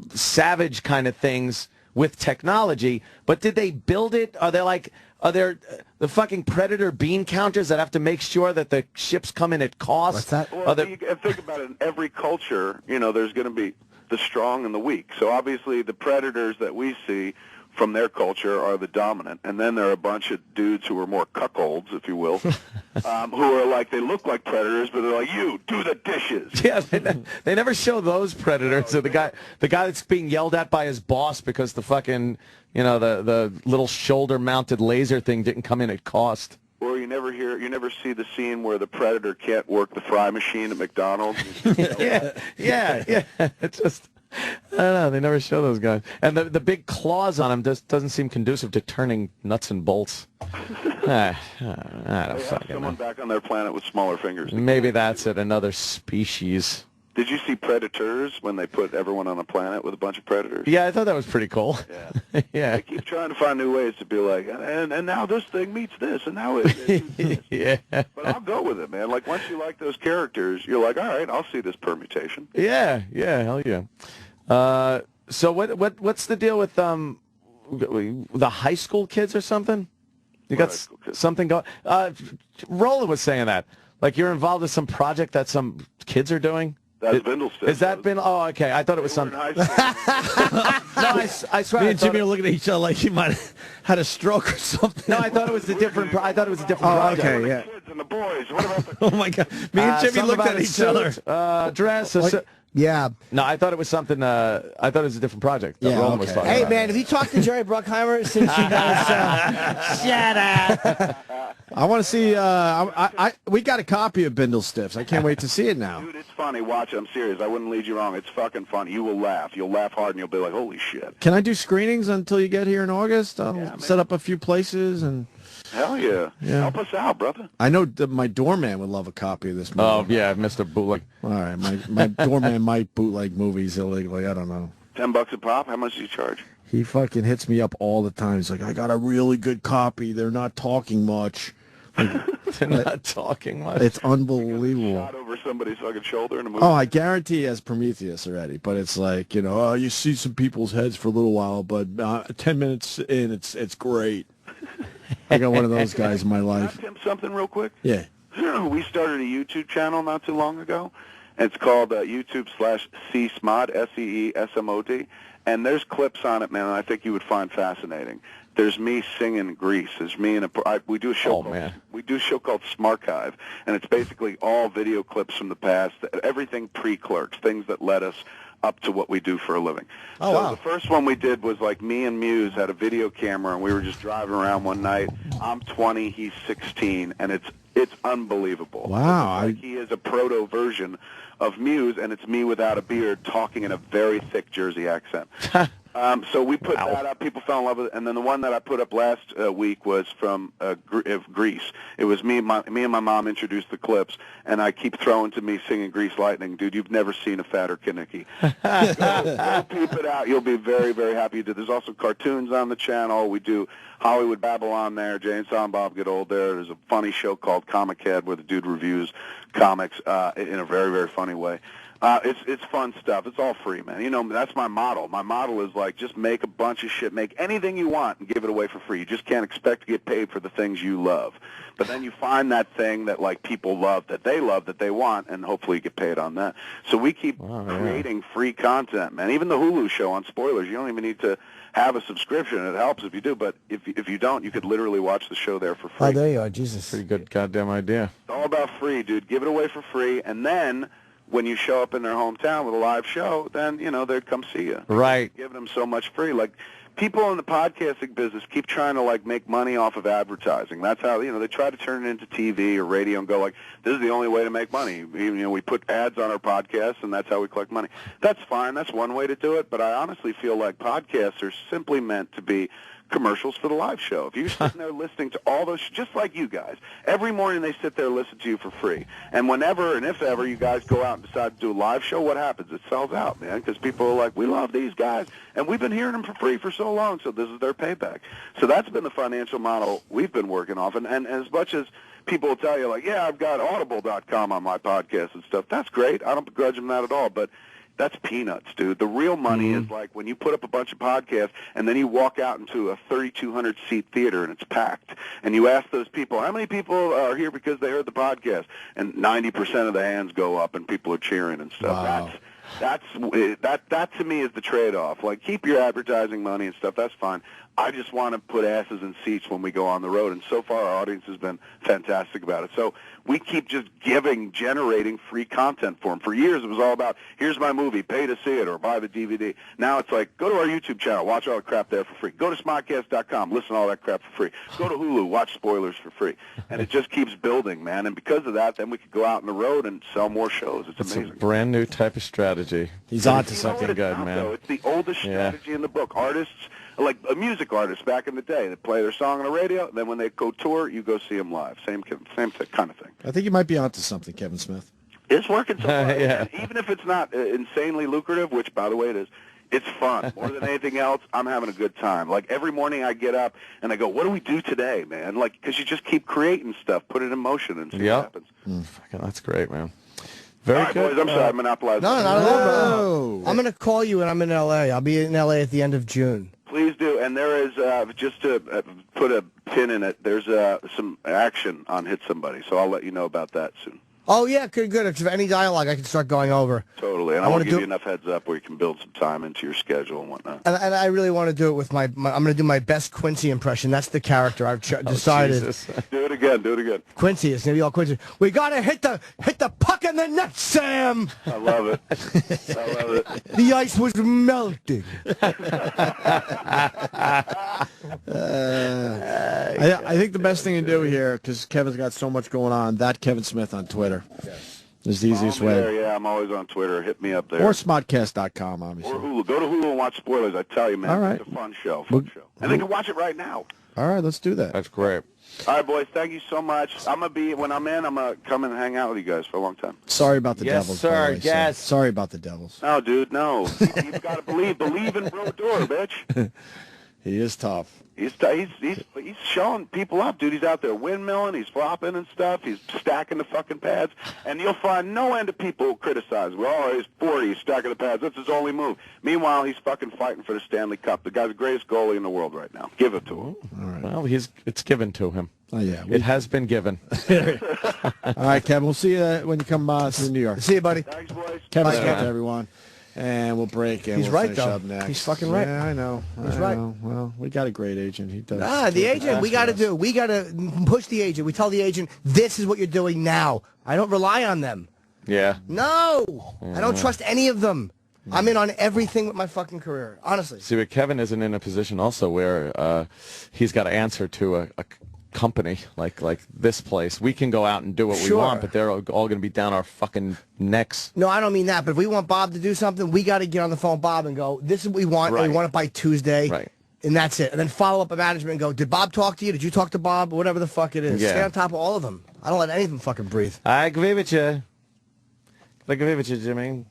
savage kind of things with technology. But did they build it? Are there the fucking Predator bean counters that have to make sure that the ships come in at cost? What's that? Well, you think about it, in every culture, there's going to be the strong and the weak. So obviously the Predators that we see from their culture are the dominant, and then there are a bunch of dudes who are more cuckolds, if you will, who are they look like predators, but they're like, you, do the dishes. Yeah, they never show those predators. So the guy that's being yelled at by his boss because the fucking, the little shoulder-mounted laser thing didn't come in at cost. Or you never see the scene where the predator can't work the fry machine at McDonald's. Yeah. It's just, I don't know. They never show those guys. And the big claws on him doesn't seem conducive to turning nuts and bolts. I don't fucking know. Someone back on their planet with smaller fingers. Maybe that's it. Another species. Did you see Predators when they put everyone on a planet with a bunch of predators? Yeah, I thought that was pretty cool. Yeah. Yeah. They keep trying to find new ways to be like, and now this thing meets this, and now it this. Yeah. But I'll go with it, man. Once you like those characters, you're like, all right, I'll see this permutation. Yeah, hell yeah. So what's the deal with the high school kids or something? You got something going? Roland was saying that. You're involved in some project that some kids are doing? That's Bindlestiffs. Is that been? Oh, okay. I thought it was something. No, I swear. Me and Jimmy are looking at each other like he might have had a stroke or something. No, I thought it was a different. I thought it was a different project. Okay, yeah. Kids and the boys. What about the oh my God! Me and Jimmy looked at each other. Dress. Yeah. No, I thought it was something. I thought it was a different project that Roland was talking Hey, about. man, have you talked to Jerry Bruckheimer since you guys... Shut up. I want to see. We got a copy of Bindlestiffs. I can't wait to see it now. Dude, it's funny. Watch it. I'm serious. I wouldn't lead you wrong. It's fucking funny. You will laugh. You'll laugh hard, and you'll be like, holy shit. Can I do screenings until you get here in August? I'll set up a few places and. Hell yeah. Help us out, brother. I know my doorman would love a copy of this movie. Oh, yeah, Mr. Bootleg. All right, my doorman might bootleg movies illegally. I don't know. $10 a pop? How much do you charge? He fucking hits me up all the time. He's like, I got a really good copy. They're not talking much. They're not talking much. It's unbelievable. Shot over somebody's fucking shoulder in a movie. Oh, I guarantee he has Prometheus already. But it's like, you see some people's heads for a little while, but 10 minutes in, it's great. I got one of those guys in my life. Can I ask him something real quick? Yeah. We started a YouTube channel not too long ago. It's called YouTube/CSMOD, SEESMOD. And there's clips on it, man, and I think you would find fascinating. There's me singing Grease. There's me in we do a show. We do a show called Smarchive, and it's basically all video clips from the past, everything pre-Clerks, things that led us up to what we do for a living. Oh, so wow. the first one we did was like me and Muse had a video camera, and we were just driving around one night. I'm 20, he's 16, and it's unbelievable. Wow. Like he is a proto version of Muse, and it's me without a beard talking in a very thick Jersey accent. So we put that up. People fell in love with it. And then the one that I put up last week was from Grease. It was me and my mom introduced the clips, and I keep throwing to me singing Grease Lightning. Dude, you've never seen a fatter Kinnicky. Go peep it out. You'll be very, very happy. There's also cartoons on the channel. We do Hollywood Babylon there. Jay and Silent Bob Get Old there. There's a funny show called Comic Head where the dude reviews comics in a very, very funny way. It's fun stuff. It's all free, man. That's my model. My model is like just make a bunch of shit, make anything you want, and give it away for free. You just can't expect to get paid for the things you love. But then you find that thing that like people love, that they want, and hopefully you get paid on that. So we keep creating free content, man. Even the Hulu show on Spoilers, you don't even need to have a subscription. It helps if you do, but if you don't, you could literally watch the show there for free. Oh, there you are, Jesus. Pretty good goddamn idea. It's all about free, dude. Give it away for free, and then when you show up in their hometown with a live show, then, they'd come see you. Right. Giving them so much free. Like, people in the podcasting business keep trying to, like, make money off of advertising. That's how, they try to turn it into TV or radio and go, like, this is the only way to make money. We put ads on our podcasts, and that's how we collect money. That's fine. That's one way to do it. But I honestly feel like podcasts are simply meant to be commercials for the live show. If you're sitting there listening to all those, just like you guys, every morning they sit there and listen to you for free. And whenever and if ever you guys go out and decide to do a live show, what happens? It sells out, man, because people are like, we love these guys, and we've been hearing them for free for so long, so this is their payback. So that's been the financial model we've been working off. And as much as people will tell you, like, yeah, I've got audible.com on my podcast and stuff, that's great. I don't begrudge them that at all, but that's peanuts, dude. The real money is like when you put up a bunch of podcasts and then you walk out into a 3,200-seat theater and it's packed, and you ask those people, how many people are here because they heard the podcast? And 90% of the hands go up and people are cheering and stuff. Wow. That to me is the trade-off. Like, keep your advertising money and stuff. That's fine. I just want to put asses in seats when we go on the road, and so far our audience has been fantastic about it. So we keep just generating free content for them. For years it was all about, here's my movie, pay to see it, or buy the DVD. Now it's like, go to our YouTube channel, watch all the crap there for free. Go to Smodcast.com, listen to all that crap for free. Go to Hulu, watch Spoilers for free. And it just keeps building, man. And because of that, then we could go out on the road and sell more shows. It's amazing. A brand new type of strategy. He's on to something good, man. Though? It's the oldest strategy in the book. Artists, like music artists back in the day, they play their song on the radio, and then when they go tour, you go see them live. Same kind of thing. I think you might be onto something, Kevin Smith. It's working so far. Yeah. Even if it's not insanely lucrative, which, by the way, it is, it's fun. More than anything else, I'm having a good time. Like, every morning I get up and I go, what do we do today, man? Like, because you just keep creating stuff, put it in motion, and see what happens. That's great, man. Very all right, good. boys, I'm sorry, I monopolized. No, not at all, bro. I'm going to call you when I'm in L.A. I'll be in L.A. at the end of June. Please do. And there is, just to put a pin in it, there's some action on Hit Somebody, so I'll let you know about that soon. Oh, yeah, good. If there's any dialogue, I can start going over. Totally. Absolutely. And I want to give you enough heads up where you can build some time into your schedule and whatnot. And I really want to do it with my I'm going to do my best Quincy impression. That's the character I've decided. Do it again. Do it again. Quincy, it's going to be all Quincy. We got to hit the puck in the net, Sam. I love it. I love it. The ice was melting. I think the best thing to do here, because Kevin's got so much going on, that Kevin Smith on Twitter is the easiest way. There, yeah, I'm always on Twitter. Hit me up there. Or Smodcast.com, obviously. Or Hulu. Go to Hulu and watch Spoilers. I tell you, man. All right. It's a fun show. Fun show. And they can watch it right now. All right, let's do that. That's great. All right, boys. Thank you so much. I'm going to be, when I'm in, I'm going to come and hang out with you guys for a long time. Sorry about the Devils. Sir, by the way, yes. Sorry about the Devils. No, dude, no. You've got to believe in Brodeur, bitch. He is tough. He's showing people up, dude. He's out there windmilling, he's flopping and stuff, he's stacking the fucking pads, and you'll find no end of people who criticize. Well, he's 40, he's stacking the pads. That's his only move. Meanwhile, he's fucking fighting for the Stanley Cup. The guy's the greatest goalie in the world right now. Give it to him. All right. Well, it's given to him. Oh yeah, it has been given. All right, Kevin. We'll see you when you come to New York. See you, buddy. Thanks, boys. Kevin Smith, everyone. And we'll break. And He's we'll right, finish though. up next. He's fucking right. Yeah, I know. He's I right. know. Well, we got a great agent. He does. The agent, we got to do. We got to push the agent. We tell the agent, this is what you're doing now. I don't rely on them. Yeah. No. I don't trust any of them. I'm in on everything with my fucking career, honestly. See, but Kevin isn't in a position also where he's got to answer to a company like this place. We can go out and do what we want, but they're all going to be down our fucking necks. No, I don't mean that, but if we want Bob to do something, we got to get on the phone with Bob and go, this is what we want, and we want it by Tuesday. Right. And that's it. And then follow up at management and go, did Bob talk to you? Did you talk to Bob? Whatever the fuck it is. Yeah. Stay on top of all of them. I don't let any of them fucking breathe. I agree with you. I agree with you, Jimmy.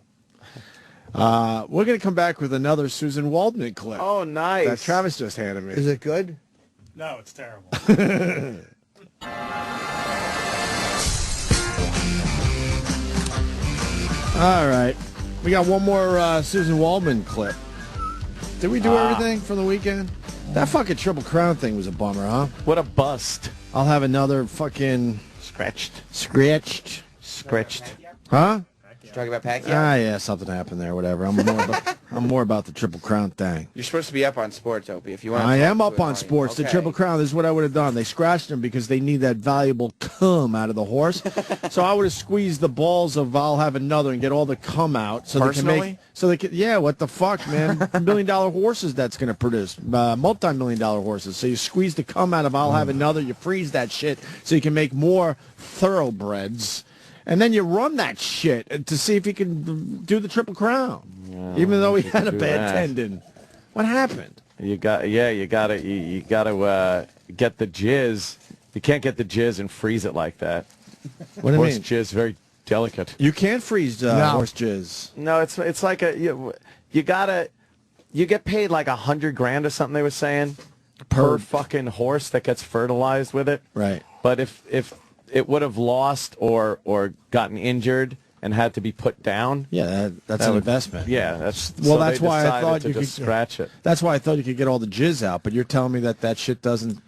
We're going to come back with another Susan Waldman clip. Oh, nice. That Travis just handed me. Is it good? No, it's terrible. All right. We got one more Susan Waldman clip. Did we do everything from the weekend? That fucking Triple Crown thing was a bummer, huh? What a bust. I'll have another fucking... Scratched. Huh? Talking about Pacquiao? Yeah, something happened there, whatever. I'm more about the Triple Crown thing. You're supposed to be up on sports, Opie. If you want. I am up on sports. Okay. The Triple Crown, this is what I would have done. They scratched him because they need that valuable cum out of the horse. So I would have squeezed the balls of I'll have another and get all the cum out. So Personally? they can make. So they can. Yeah, what the fuck, man? $1 million horses that's going to produce. Multi-million-dollar horses. So you squeeze the cum out of I'll have another. You freeze that shit so you can make more thoroughbreds. And then you run that shit to see if you can do the Triple Crown, even though he had a bad tendon. What happened? You gotta get the jizz. You can't get the jizz and freeze it like that. What do you horse mean? jizz very delicate. You can't freeze horse jizz. No, it's like you get paid like $100,000 or something. They were saying per fucking horse that gets fertilized with it. Right. But if it would have lost or gotten injured and had to be put down. Yeah, that's an investment. Yeah, that's that's why I thought you could scratch it. That's why I thought you could get all the jizz out. But you're telling me that shit doesn't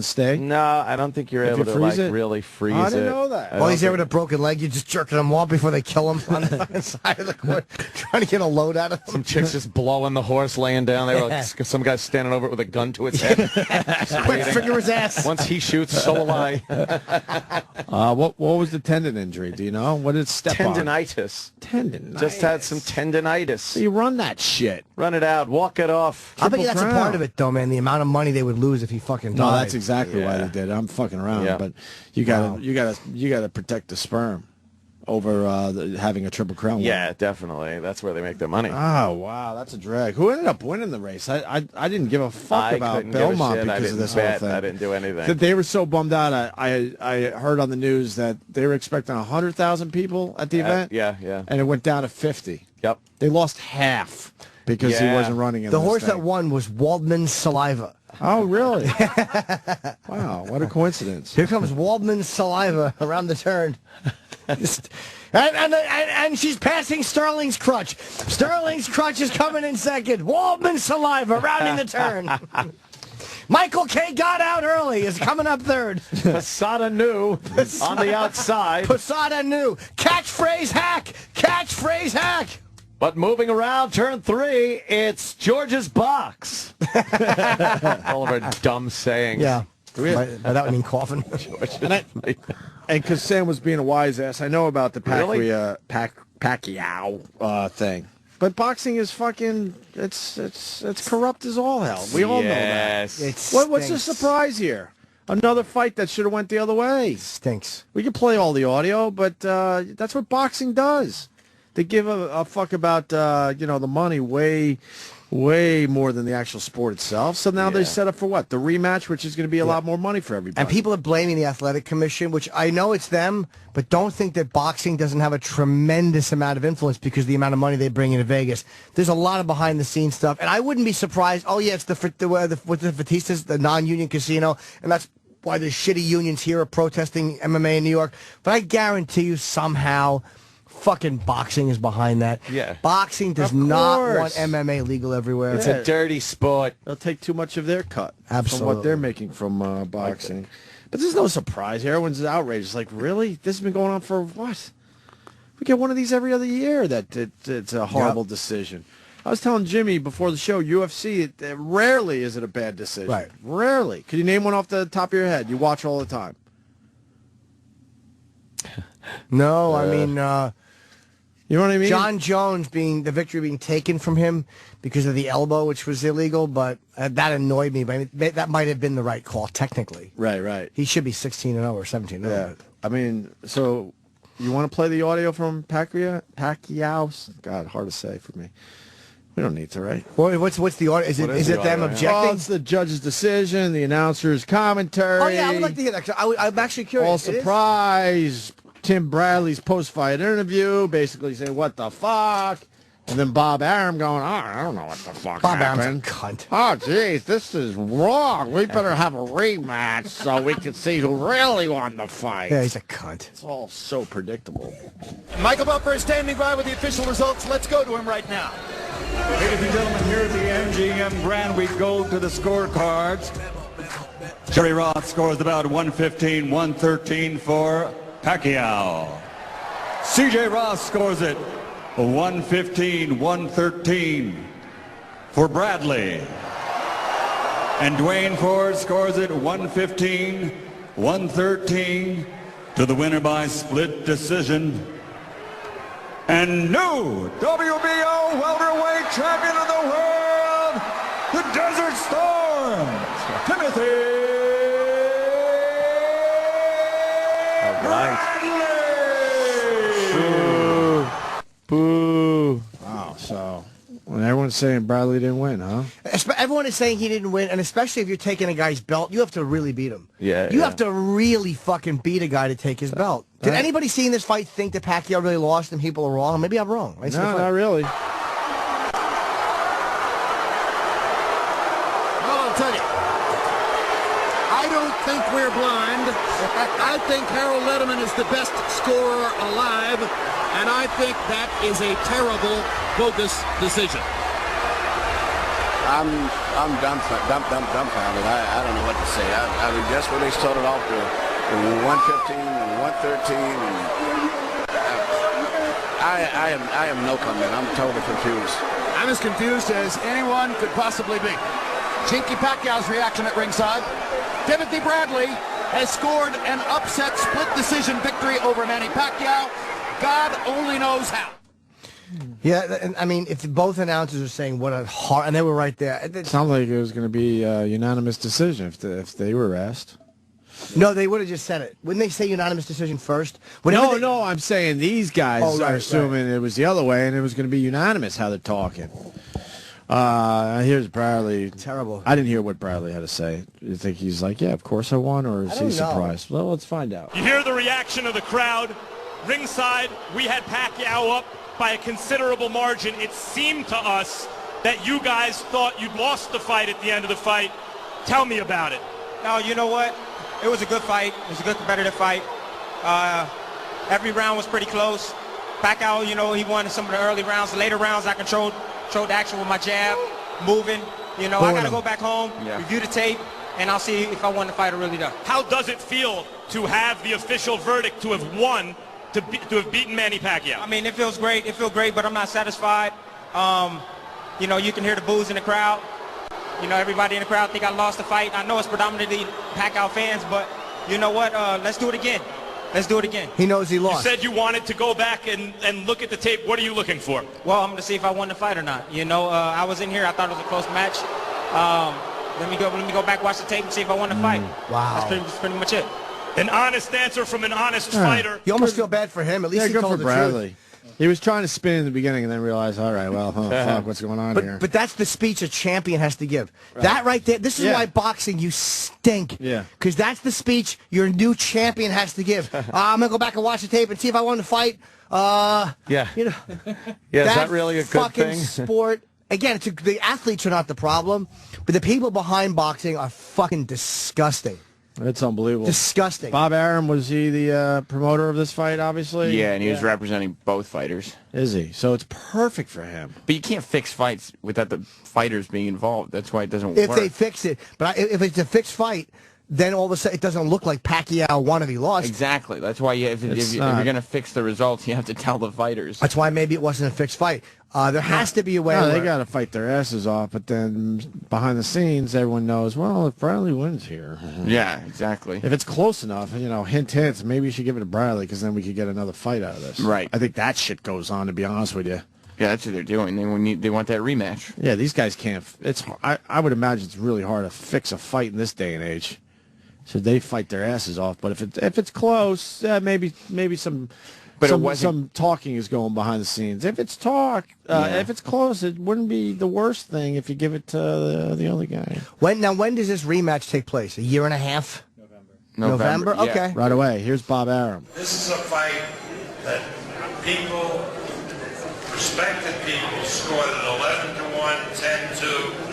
stay? No, I don't think you're able to really freeze it. I didn't know that. While he's there with a broken leg, you're just jerking him off before they kill him on the fucking side of the court, trying to get a load out of him. Some chicks just blowing the horse laying down there. Like some guy's standing over it with a gun to his head. Quick, finger his ass. Once he shoots, so will I. What was the tendon injury? Do you know? What did it step on? Tendinitis. Tendinitis. Just had some tendinitis. So you run that shit. Run it out. Walk it off. I bet that's a part of it, though, man. The amount of money they would lose if he fucking died. No, that's exactly why they did. I'm fucking around, but you gotta protect the sperm over having a Triple Crown. Yeah, definitely. That's where they make their money. Oh wow, that's a drag. Who ended up winning the race? I didn't give a fuck about Belmont because of this whole thing. I didn't do anything. They were so bummed out. I heard on the news that they were expecting 100,000 people at the event. Yeah. And it went down to 50. Yep. They lost half because he wasn't running in the this horse thing. that won was Waldman's Saliva. Oh, really? Wow, what a coincidence. Here comes Waldman's Saliva around the turn. And she's passing Sterling's crutch. Sterling's crutch is coming in second. Waldman's Saliva rounding the turn. Michael K. got out early. Is coming up third. Posada New on the outside. Posada New. Catchphrase hack. Catchphrase hack. But moving around, turn 3, it's George's box. All of our dumb sayings. Yeah. That would mean coughing. And because Sam was being a wise ass, I know about the Pacquiao thing. But boxing is fucking, it's corrupt as all hell. We all know that. What's the surprise here? Another fight that should have went the other way. Stinks. We can play all the audio, but that's what boxing does. They give a fuck about the money way more than the actual sport itself. So now they set up for what? The rematch, which is going to be a lot more money for everybody. And people are blaming the athletic commission, which I know it's them, but don't think that boxing doesn't have a tremendous amount of influence because of the amount of money they bring into Vegas. There's a lot of behind-the-scenes stuff, and I wouldn't be surprised. Oh yeah, it's the Fertistas, the non-union casino, and that's why the shitty unions here are protesting MMA in New York. But I guarantee you somehow fucking boxing is behind that. Yeah. Boxing does not want MMA legal everywhere. It's a dirty sport. They'll take too much of their cut Absolutely. from what they're making from boxing. But there's no surprise here. Everyone's outraged. It's like, really? This has been going on for what? We get one of these every other year. It's a horrible decision. I was telling Jimmy before the show, UFC, rarely is it a bad decision. Right. Rarely. Could you name one off the top of your head? You watch all the time. No, I mean... you know what I mean? John Jones the victory being taken from him because of the elbow, which was illegal, but that annoyed me. But that might have been the right call, technically. Right. He should be 16-0 or 17-0. Yeah. I mean, so you want to play the audio from Pacquiao? God, hard to say for me. We don't need to, right? Well, what's the audio? Is it them objecting? Oh, it's the judge's decision, the announcer's commentary. Oh, yeah, I would like to hear that. I'm actually curious. All surprise. Tim Bradley's post-fight interview, basically saying, what the fuck? And then Bob Arum going, I don't know what the fuck happened. Arum's a cunt. Oh, geez, this is wrong. We better have a rematch so we can see who really won the fight. Yeah, he's a cunt. It's all so predictable. Michael Buffer is standing by with the official results. Let's go to him right now. Ladies and gentlemen, here at the MGM Grand, we go to the scorecards. Jerry Roth scores about 115-113 for Pacquiao. CJ Ross scores it 115-113 for Bradley. And Dwayne Ford scores it 115-113 to the winner by split decision. And new WBO welterweight champion of the world, the Desert Storm, Timothy Boo. Wow, so when everyone's saying Bradley didn't win, huh? Everyone is saying he didn't win, and especially if you're taking a guy's belt, you have to really beat him. Yeah. You have to really fucking beat a guy to take his belt. Did anybody seeing this fight think that Pacquiao really lost and people are wrong? Maybe I'm wrong. No, not really. Well, I'll tell you, I don't think we're blind. I think Harold Letterman is the best scorer alive, and I think that is a terrible, bogus decision. I'm dumbfounded. I don't know what to say. I mean, just when they started off the 115 and 113, and I am no comment. I'm totally confused. I'm as confused as anyone could possibly be. Chinky Pacquiao's reaction at ringside. Timothy Bradley has scored an upset split decision victory over Manny Pacquiao. God only knows how. Yeah, and I mean, if both announcers are saying what a hard, and they were right there. It sounded like it was going to be a unanimous decision if they were asked. No, they would have just said it. Wouldn't they say unanimous decision first? No, I'm saying these guys are assuming it was the other way, and it was going to be unanimous how they're talking. Here's Bradley. Terrible. I didn't hear what Bradley had to say. You think he's like, yeah, of course I won, or is he surprised? Well, let's find out. You hear the reaction of the crowd. Ringside, we had Pacquiao up by a considerable margin. It seemed to us that you guys thought you'd lost the fight at the end of the fight. Tell me about it. No, you know what? It was a good fight. It was a good competitive fight. Every round was pretty close. Pacquiao, you know, he won some of the early rounds. The later rounds, I controlled the action with my jab, moving. You know, I got to go back home, review the tape, and I'll see if I won the fight or really don't. How does it feel to have the official verdict to have won, to have beaten Manny Pacquiao? I mean, it feels great. It feels great, but I'm not satisfied. You know, you can hear the boos in the crowd. You know, everybody in the crowd think I lost the fight. I know it's predominantly Pacquiao fans, but you know what? Let's do it again. Let's do it again. He knows he lost. You said you wanted to go back and look at the tape. What are you looking for? Well, I'm going to see if I won the fight or not. You know, I was in here. I thought it was a close match. Let me go back, watch the tape, and see if I won the fight. Wow. That's pretty much it. An honest answer from an honest fighter. You almost feel bad for him. At least he good told for the Bradley. truth. He was trying to spin in the beginning and then realized, all right, well, fuck, what's going on here? But that's the speech a champion has to give. Right. That right there, this is why boxing, you stink. Yeah. Because that's the speech your new champion has to give. I'm going to go back and watch the tape and see if I won the fight. Yeah. You know, yeah, is that really a good fucking thing? Sport. Again, the athletes are not the problem, but the people behind boxing are fucking disgusting. It's unbelievable. Disgusting. Bob Arum, was he the promoter of this fight, obviously? Yeah, and he was representing both fighters. Is he? So it's perfect for him. But you can't fix fights without the fighters being involved. That's why it doesn't If work. they fix it. But if it's a fixed fight, then all of a sudden it doesn't look like Pacquiao won if he lost. Exactly. That's why if you're going to fix the results, you have to tell the fighters. That's why maybe it wasn't a fixed fight. There has to be a way. No, they got to fight their asses off, but then behind the scenes, everyone knows, well, if Bradley wins here. Yeah, exactly. If it's close enough, hint, maybe you should give it to Bradley because then we could get another fight out of this. Right. I think that shit goes on, to be honest with you. Yeah, that's what they're doing. They want that rematch. Yeah, these guys can't. I would imagine it's really hard to fix a fight in this day and age. So they fight their asses off. But if it's close, maybe some. But some talking is going behind the scenes. If it's if it's close, it wouldn't be the worst thing if you give it to the other guy. When does this rematch take place? A year and a half? November? Yeah. Okay. Right away. Here's Bob Arum. This is a fight that people, respected people, scored at 11-1, 10-2.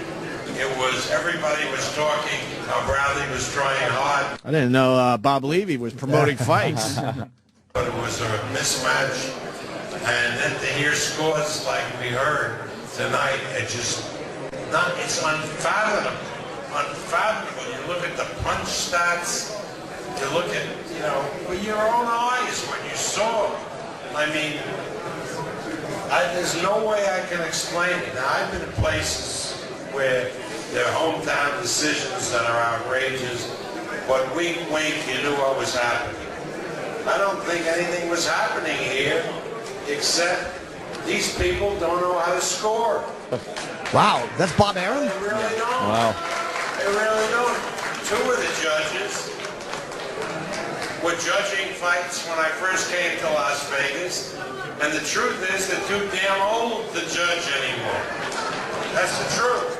Everybody was talking how Bradley was trying hard. I didn't know Bob Levy was promoting fights. But it was a mismatch, and then to hear scores like we heard tonight, it's unfathomable. You look at the punch stats, you look at, with your own eyes when you saw it. I mean, there's no way I can explain it. Now, I've been in places where there are hometown decisions that are outrageous, but wink, you knew what was happening. I don't think anything was happening here, except these people don't know how to score. Wow, that's Bob Arum? They really don't. Wow. They really don't. Two of the judges were judging fights when I first came to Las Vegas, and the truth is they're too damn old to judge anymore. That's the truth.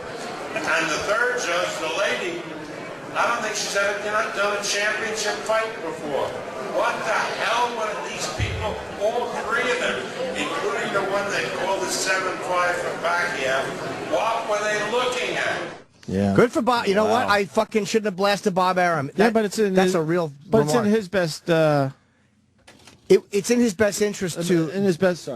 And the third judge, the lady, I don't think she's ever done a championship fight before. What the hell were these people, all three of them, including the one they called the 7-5 for Pacquiao, what were they looking at? Yeah. Good for Bob. You know what? I fucking shouldn't have blasted Bob Arum. But it's in a real But remark. it's in his best... it's in his best interest to... In his best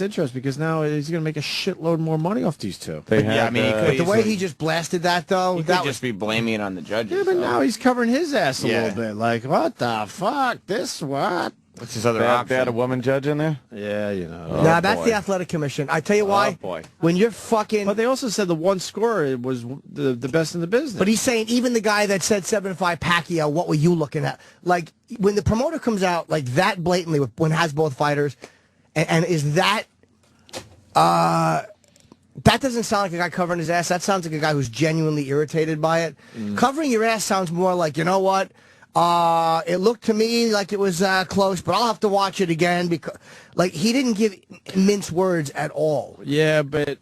interest, because now he's going to make a shitload more money off these two. But the way he just blasted that, though... He could just be blaming it on the judges. Yeah, but now he's covering his ass a little bit. Like, what the fuck? This what? What's his other option? They had a woman judge in there? Yeah, that's the athletic commission. I tell you why. Oh, boy. When you're fucking... But they also said the one scorer was the best in the business. But he's saying even the guy that said 7-5 Pacquiao, what were you looking at? Like, when the promoter comes out like that blatantly when has both fighters, and is that... that doesn't sound like a guy covering his ass. That sounds like a guy who's genuinely irritated by it. Covering your ass sounds more like, you know what? It looked to me like it was close, but I'll have to watch it again because, like, he didn't give mince words at all. Yeah, but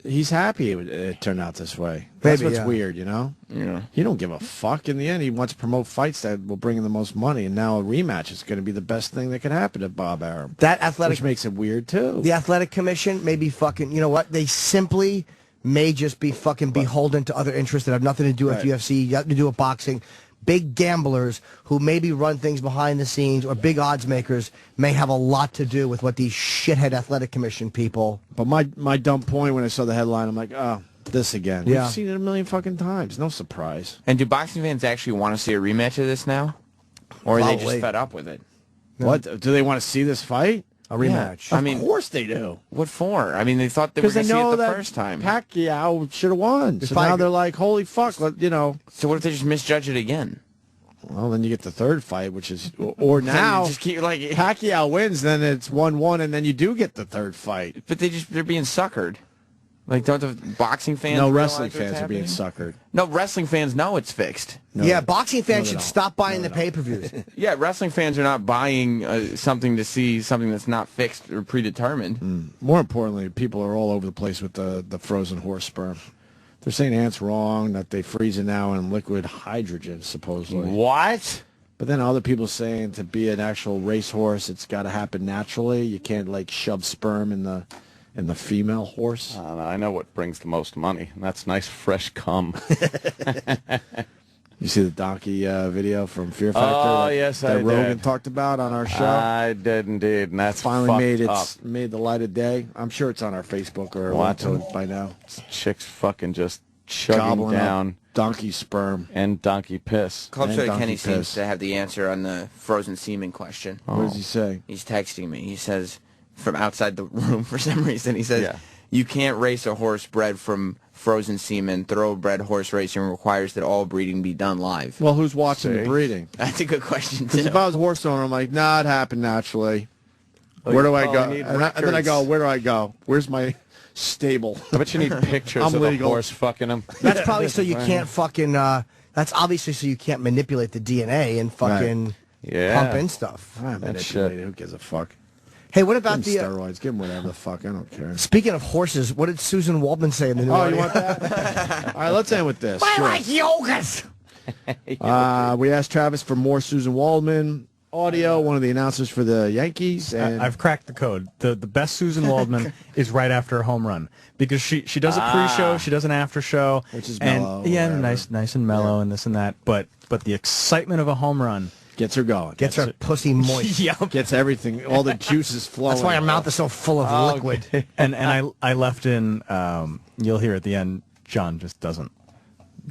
he's happy it turned out this way. That's what's weird, you know? Yeah. You don't give a fuck. In the end, he wants to promote fights that will bring him the most money, and now a rematch is going to be the best thing that could happen to Bob Arum. That athletic, which makes it weird too. The athletic commission may be fucking. You know what? They simply may just be fucking beholden to other interests that have nothing to do with UFC, nothing to do with boxing. Big gamblers who maybe run things behind the scenes, or big odds makers, may have a lot to do with what these shithead athletic commission people. But my dumb point when I saw the headline, I'm like, oh, this again. Yeah. We've seen it a million fucking times. No surprise. And do boxing fans actually want to see a rematch of this now? Or are they just fed up with it? What? Do they want to see this fight? A rematch. Yeah. Of course they do. What for? I mean, they thought they were going to see it the first time. Pacquiao should have won. So now they're like, holy fuck, you know. So what if they just misjudge it again? Well, then you get the third fight, which is, or now, just keep, like, Pacquiao wins, then it's 1-1, and then you do get the third fight. But they're being suckered. Like, don't the boxing fans No, realize wrestling what's fans are being happening? suckered. No, wrestling fans know it's fixed. Yeah, boxing fans they should don't. stop buying the pay-per-views. Yeah, wrestling fans are not buying something to see something that's not fixed or predetermined. More importantly, people are all over the place with the frozen horse sperm. They're saying Ant's wrong, that they freeze it now in liquid hydrogen, supposedly. What? But then other people saying to be an actual racehorse, it's got to happen naturally. You can't, like, shove sperm in the female horse. I know what brings the most money, and that's nice fresh cum. You see the donkey video from Fear Factor? Oh, that, yes, that I Rogan did. talked about on our show? I did indeed, and that's finally fucked made the light of day. I'm sure it's on our Facebook or Watching by now. Chicks fucking just chugging Gobbling down up donkey sperm and donkey piss. Club And Soda donkey Kenny piss. seems to have the answer on the frozen semen question. What does he say? He's texting me. He says, from outside the room for some reason, he says, Yeah. you can't race a horse bred from frozen semen. Thoroughbred horse racing requires that all breeding be done live. Well, who's watching the See? breeding? That's a good question, Because too. if I was a horse owner, I'm like, nah, it happened naturally. Oh, Where you do I go? probably need And then I go, records. where do I go? Where's my stable? I bet you need pictures I'm of legal. a horse fucking him. That's probably so you can't fucking. That's obviously so you can't manipulate the DNA and fucking pump in stuff. I'm manipulated. Who gives a fuck? Hey, what about Give him the? steroids? Give him whatever the fuck. I don't care. Speaking of horses, what did Susan Waldman say in the new? Oh, you audio? want that? All right, let's end with this. I Sure. like yogas. We asked Travis for more Susan Waldman audio, one of the announcers for the Yankees. And I've cracked the code. The best Susan Waldman is right after a home run because she does a pre-show, she does an after show, which is and mellow. yeah, whatever. nice and mellow and this and that. But the excitement of a home run Gets her going. Gets her pussy moist. Gets everything, all the juices flowing. That's why her mouth is so full of liquid. And I left in. You'll hear at the end. John just doesn't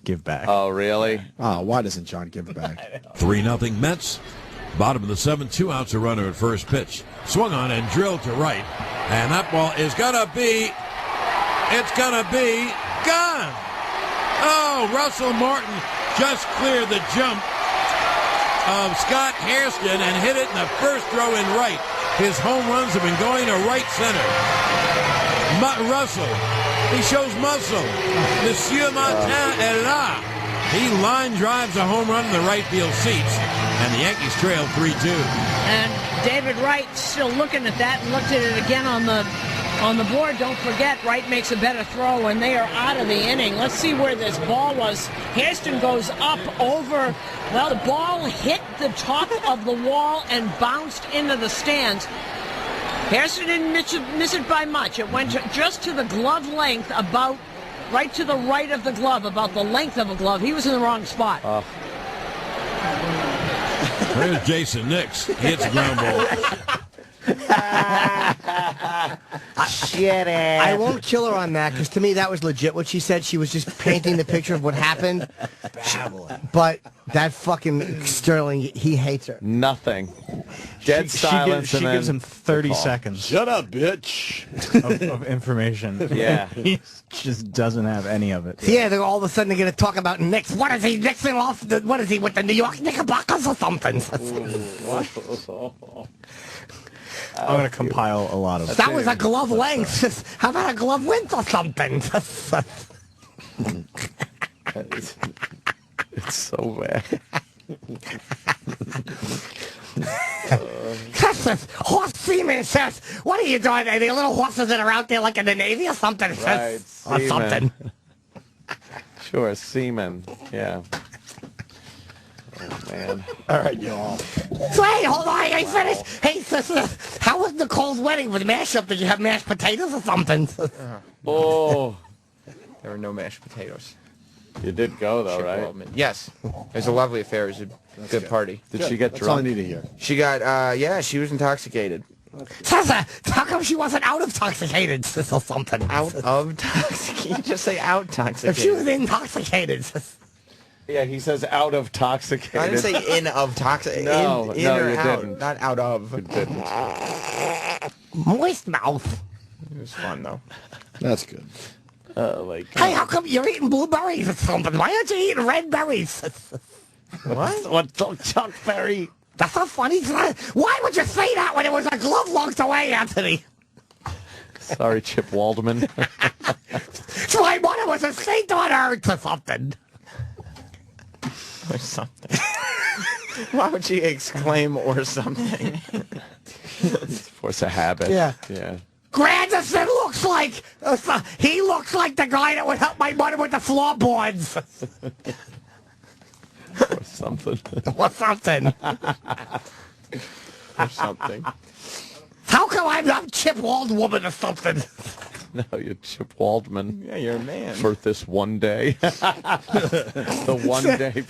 give back. Oh, really? Oh, why doesn't John give back? 3-0 Mets. Bottom of the 7th, 2-outs a runner at first pitch. Swung on and drilled to right. And that ball is going to be gone. Oh, Russell Martin just cleared the jump of Scott Hairston and hit it in the first throw in right. His home runs have been going to right center. Russell, he shows muscle. Monsieur Martin est là. He line drives a home run in the right field seats, and the Yankees trail 3-2. And David Wright still looking at that and looked at it again on the board. Don't forget, Wright makes a better throw, and they are out of the inning. Let's see where this ball was. Hairston goes up over. Well, the ball hit the top of the wall and bounced into the stands. Hairston didn't miss it by much. It went just to the glove length, about right to the right of the glove, about the length of a glove. He was in the wrong spot. There's Jason Nix. He hits a ground ball. Shit ass. I won't kill her on that because to me that was legit what she said. She was just painting the picture of what happened. But that fucking Sterling, he hates her. Nothing. Dead silence. She and gives then him 30 the call. seconds. Shut up, bitch. of information. Yeah. He just doesn't have any of it. Yeah, they're all of a sudden they're going to talk about Knicks. What is he mixing off? What is he with the New York Knickerbockers or something? I'm going to compile a lot of That was a glove length. How about a glove width or something? It's so bad. Horse semen says, what are you doing? Are they little horses that are out there like in the Navy or something? Right, Or something. Sure, semen. Yeah. Oh, man. All right, y'all. So, hey, hold on, I ain't finished. Hey, sister, how was Nicole's wedding with mashup? Did you have mashed potatoes or something? Oh. There were no mashed potatoes. You did go, though, Chyp right? Waldman. Yes. It was a lovely affair. It was a good party. Did she get That's all I drunk? need to hear. She got, yeah, she was intoxicated. How come she wasn't out intoxicated or something? Out of intoxicated? You just say out intoxicated. If she was intoxicated. Yeah, he says out of toxicated. I didn't say in of toxic. No, in no, or you out, didn't. not out of. You didn't. Moist mouth. It was fun though. That's good. Oh my God. Hey, how come you're eating blueberries or something? Why aren't you eating red berries? What? What Chuck Berry? That's not funny. Why would you say that when it was a glove locked away, Anthony? Sorry, Chyp Waldman. My mother was a saint on earth or something. Or something. Why would she exclaim or something? Force a habit. Yeah. Yeah. Grandison looks like he looks like the guy that would help my mother with the floorboards. Or something. Or something. Or something. How come I'm Chyp Waldman or something? No, you're Chyp Waldman. Yeah, you're a man. For this one day. The one day.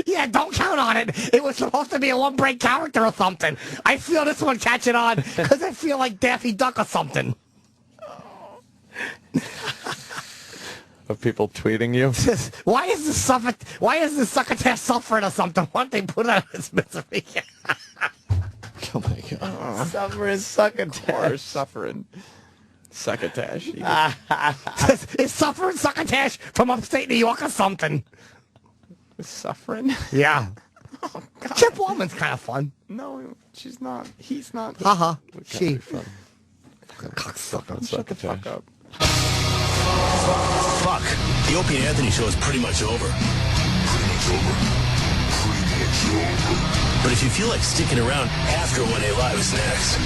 Yeah, don't count on it. It was supposed to be a one-break character or something. I feel this one catching on because I feel like Daffy Duck or something. Are people tweeting you? Why is the succotash suffering or something? Why don't they put it on his misery? Oh my God. Suffering succotash. Or suffering succotash. Is suffering succotash from upstate New York or something? Suffering? Yeah. Oh, God. Chyp Waldman's kind of fun. No, she's not. He's not. Haha. She. Cocksucker. Shut the fuck up. Fuck. The Opie and Anthony show is pretty much over. Pretty much over. But if you feel like sticking around after 1A Live is next.